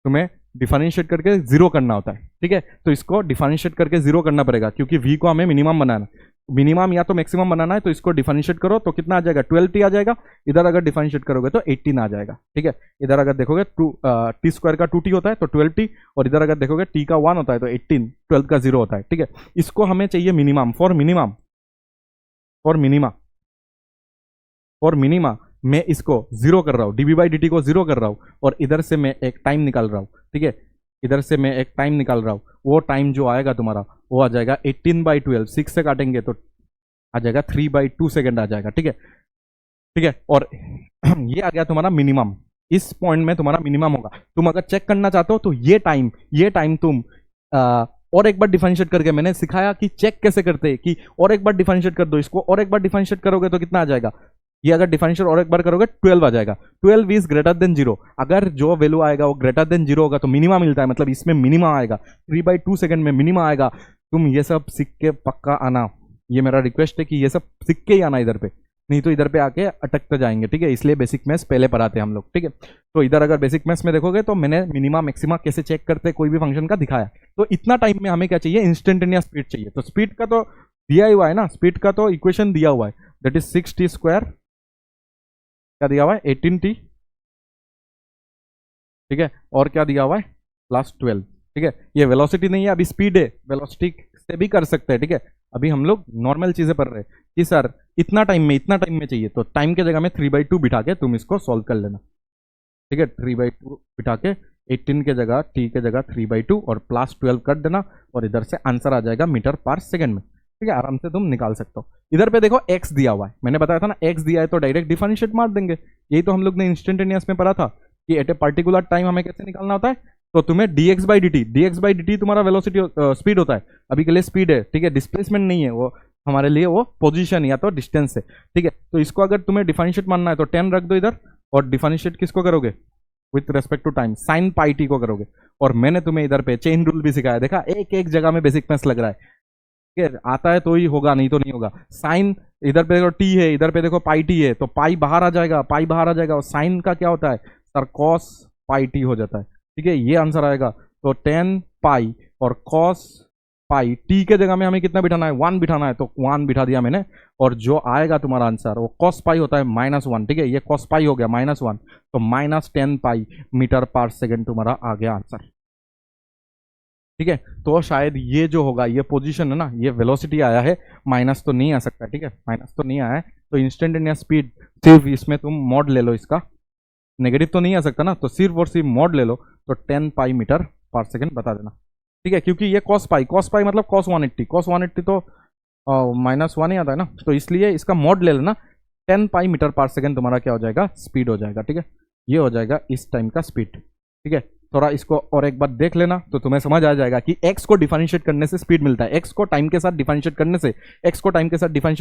तुम्हें डिफरेंशिएट करके 0 करना होता है। ठीक है, तो इसको डिफरेंशिएट करके 0 करना पड़ेगा क्योंकि v को हमें मिनिमम बनाना, मिनिमम या तो मैक्सिमम बनाना है, तो इसको डिफरेंशिएट करो तो कितना आ जाएगा, 12t आ जाएगा। इधर अगर डिफरेंशिएट करोगे तो 18 आ जाएगा। ठीक है, इधर अगर देखोगे t² का 2t होता है तो 12t, और इधर अगर देखोगे t का 1 होता है तो 18, 12 का 0 होता है। ठीक है, इसको हमें चाहिए मिनिमम, फॉर मिनिमा मैं इसको 0 कर रहा हूँ, dv/dt को 0 कर रहा हूँ, और इधर से मैं एक टाइम निकाल रहा हूँ। ठीक है, इधर से मैं एक टाइम निकाल रहा हूँ, वो टाइम जो आएगा तुम्हारा वो आ जाएगा 18/12, 6 से काटेंगे तो आ जाएगा 3/2 सेकेंड आ जाएगा। ठीक है, ठीक है, और ये आ गया तुम्हारा मिनिमम, इस पॉइंट में तुम्हारा मिनिमम होगा। तुम अगर चेक करना चाहते हो तो ये टाइम तुम और एक बार डिफरेंशिएट करके, मैंने सिखाया कि चेक कैसे करते हैं, कि और एक बार डिफरेंशिएट कर दो इसको, और एक बार डिफरेंशिएट करोगे तो कितना आ जाएगा, ये अगर डिफरेंशिएट और एक बार करोगे 12 आ जाएगा। 12 इज ग्रेटर देन 0, अगर जो वैल्यू आएगा वो ग्रेटर देन 0 होगा तो मिनिमा मिलता है, मतलब इसमें मिनिमा आएगा, 3/2 सेकंड में मिनिमा आएगा। तुम ये सब सीख के पक्का आना, ये मेरा रिक्वेस्ट है कि ये सब सीख के ही आना इधर पे, नहीं तो इधर पे आके अटकते जाएंगे। ठीक है, इसलिए बेसिक मैथ्स पहले पढ़ाते हैं हम लोग। ठीक है, तो इधर अगर बेसिक मैथ्स में देखोगे तो मैंने मिनिमा मैक्सिमा कैसे चेक करते हैं कोई भी फंक्शन का दिखाया। तो इतना टाइम में हमें क्या चाहिए, इंस्टेंटेनियस स्पीड चाहिए। तो स्पीड का तो दिया हुआ है ना, स्पीड का तो इक्वेशन दिया हुआ है, दैट इज 6t², क्या दिया हुआ है 18t। ठीक है, और क्या दिया हुआ है +12। ठीक है, ये वेलोसिटी नहीं है, अभी स्पीड है, वेलोसिटी से भी कर सकते हैं। ठीक है, अभी हम लोग नॉर्मल चीजें पढ़ रहे हैं कि सर इतना टाइम में चाहिए, तो टाइम के जगह में 3/2 बिठा के तुम इसको सॉल्व कर लेना। ठीक है, 3/2 बिठा के 18 के जगह t के जगह 3/2 और +12 कर देना, और इधर से आंसर आ जाएगा मीटर पर सेकेंड में। ठीक है, आराम से तुम निकाल सकते हो। इधर पे देखो x दिया हुआ है, मैंने बताया था ना x दिया है तो डायरेक्ट डिफरेंशिएट मार देंगे। यही तो हम लोग ने इंस्टेंटेनियस में पढ़ा था कि एट ए पर्टिकुलर टाइम हमें कैसे निकालना होता है। तो तुम्हें dx/dt तुम्हारा वेलोसिटी स्पीड होता है, अभी के लिए स्पीड है। ठीक है, डिस्प्लेसमेंट नहीं है वो, हमारे लिए वो पोजीशन या तो डिस्टेंस है। ठीक है, तो इसको अगर तुम्हें डिफरेंशिएट मानना है तो 10 रख दो इधर, और डिफरेंशिएट किसको करोगे, with respect to time sin pi T को करोगे। और मैंने तुम्हें इधर पे चेन रूल भी सिखाया, देखा एक एक जगह में बेसिक मैथ्स लग रहा है। ठीक है, आता है तो ही होगा, नहीं तो नहीं होगा। साइन इधर पे देखो टी है, इधर पे देखो पाई टी है, तो पाई बाहर आ जाएगा, पाई बाहर आ जाएगा, और साइन का क्या होता है सर, कॉस पाई टी हो जाता है। ठीक है, ये आंसर आएगा। तो 10 पाई और कॉस पाई, टी के जगह में हमें कितना बिठाना है, 1 बिठाना है, तो 1 बिठा दिया मैंने। और जो आएगा तुम्हारा आंसर वो कॉस पाई होता है -1। ठीक है, ये कॉस पाई हो गया -1, तो -10 पाई मीटर पर सेकेंड तुम्हारा आ गया आंसर। ठीक है, तो शायद ये जो होगा, ये पोजीशन है ना, ये वेलोसिटी आया है, माइनस तो नहीं आ सकता। ठीक है, माइनस तो नहीं आया है, तो इंस्टेंटेनियस स्पीड सिर्फ इसमें तुम मॉड ले लो, इसका नेगेटिव तो नहीं आ सकता ना, तो सिर्फ और सिर्फ मॉड ले लो, तो 10 पाई मीटर पर सेकेंड बता देना। ठीक है, क्योंकि ये कॉस पाई मतलब कॉस 180 तो -1 ही आता है ना, तो इसलिए इसका मॉड ले लेना। 10 पाई मीटर पर सेकेंड तुम्हारा क्या हो जाएगा, स्पीड हो जाएगा। ठीक है, ये हो जाएगा इस टाइम का स्पीड। ठीक है, थोड़ा इसको और एक बार देख लेना तो तुम्हें समझ आ जाएगा कि x को डिफरेंशिएट करने से स्पीड मिलता है, x को टाइम के साथ डिफरेंशिएट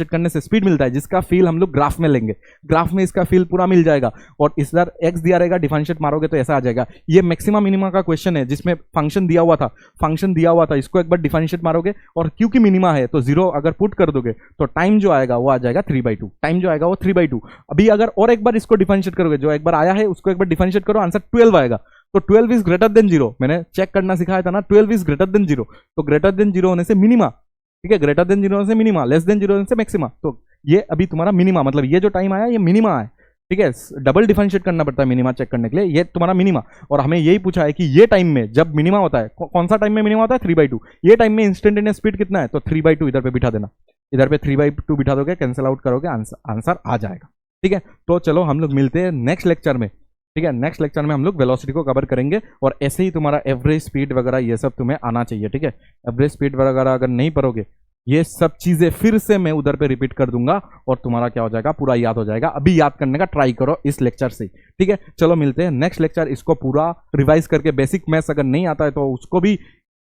करने से स्पीड मिलता है, जिसका फील हम लोग ग्राफ में लेंगे। ग्राफ में इसका फील पूरा मिल जाएगा, और इस बार x दिया रहेगा, डिफरेंशिएट मारोगे तो ऐसा आ जाएगा। ये मैक्सिमम मिनिमा का क्वेश्चन है, जिसमें फंक्शन दिया हुआ था, इसको एक बार डिफरेंशिएट मारोगे, और क्योंकि मिनिमा है तो 0 अगर पुट कर दोगे तो टाइम जो आएगा वो आ जाएगा 3/2। टाइम जो आएगा वो 3/2। अभी अगर और एक बार इसको डिफरेंशिएट करोगे, जो एक बार आया है उसको एक बार डिफरेंशिएट करो, आंसर 12 आएगा। तो 12 इज ग्रेटर देन 0, मैंने चेक करना सिखाया था ना, 12 इज ग्रेटर देन 0, तो ग्रेटर देन 0 होने से मिनिमा। ठीक है, ग्रेटर देन 0 होने से मिनिमा, लेस देन 0 होने से मैक्सिमा। तो ये अभी तुम्हारा मिनिमा, मतलब ये जो टाइम आया ये मिनिमा है। ठीक है, डबल डिफरेंशिएट करना पड़ता है मिनिमा चेक करने के लिए, ये तुम्हारा मिनिमा। और हमें यही पूछा है कि ये टाइम में जब मिनिमा होता है, कौन सा टाइम में मिनिमा होता है, 3/2। ये टाइम में इंस्टेंटेनियस स्पीड कितना है, तो 3/2 इधर पे बिठा देना, इधर पे 3/2 बिठा दोगे, कैंसिल आउट करोगे, आंसर आ जाएगा। ठीक है, तो चलो हम लोग मिलते हैं नेक्स्ट लेक्चर में। ठीक है, नेक्स्ट लेक्चर में हम लोग वेलोसिटी को कवर करेंगे, और ऐसे ही तुम्हारा एवरेज स्पीड वगैरह ये सब तुम्हें आना चाहिए। ठीक है, एवरेज स्पीड वगैरह अगर नहीं पढ़ोगे, ये सब चीजें फिर से मैं उधर पे रिपीट कर दूंगा, और तुम्हारा क्या हो जाएगा, पूरा याद हो जाएगा। अभी याद करने का ट्राई करो इस लेक्चर से। ठीक है, चलो मिलते हैं नेक्स्ट लेक्चर, इसको पूरा रिवाइज करके, बेसिक मैथ्स अगर नहीं आता है तो उसको भी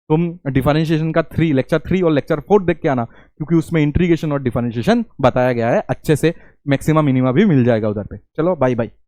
तुम डिफरेंशिएशन का लेक्चर 3 और लेक्चर 4 देख के आना, क्योंकि उसमें इंटीग्रेशन और डिफरेंशिएशन बताया गया है अच्छे से, मैक्सिमम मिनिमा भी मिल जाएगा उधर पे। चलो बाय बाय।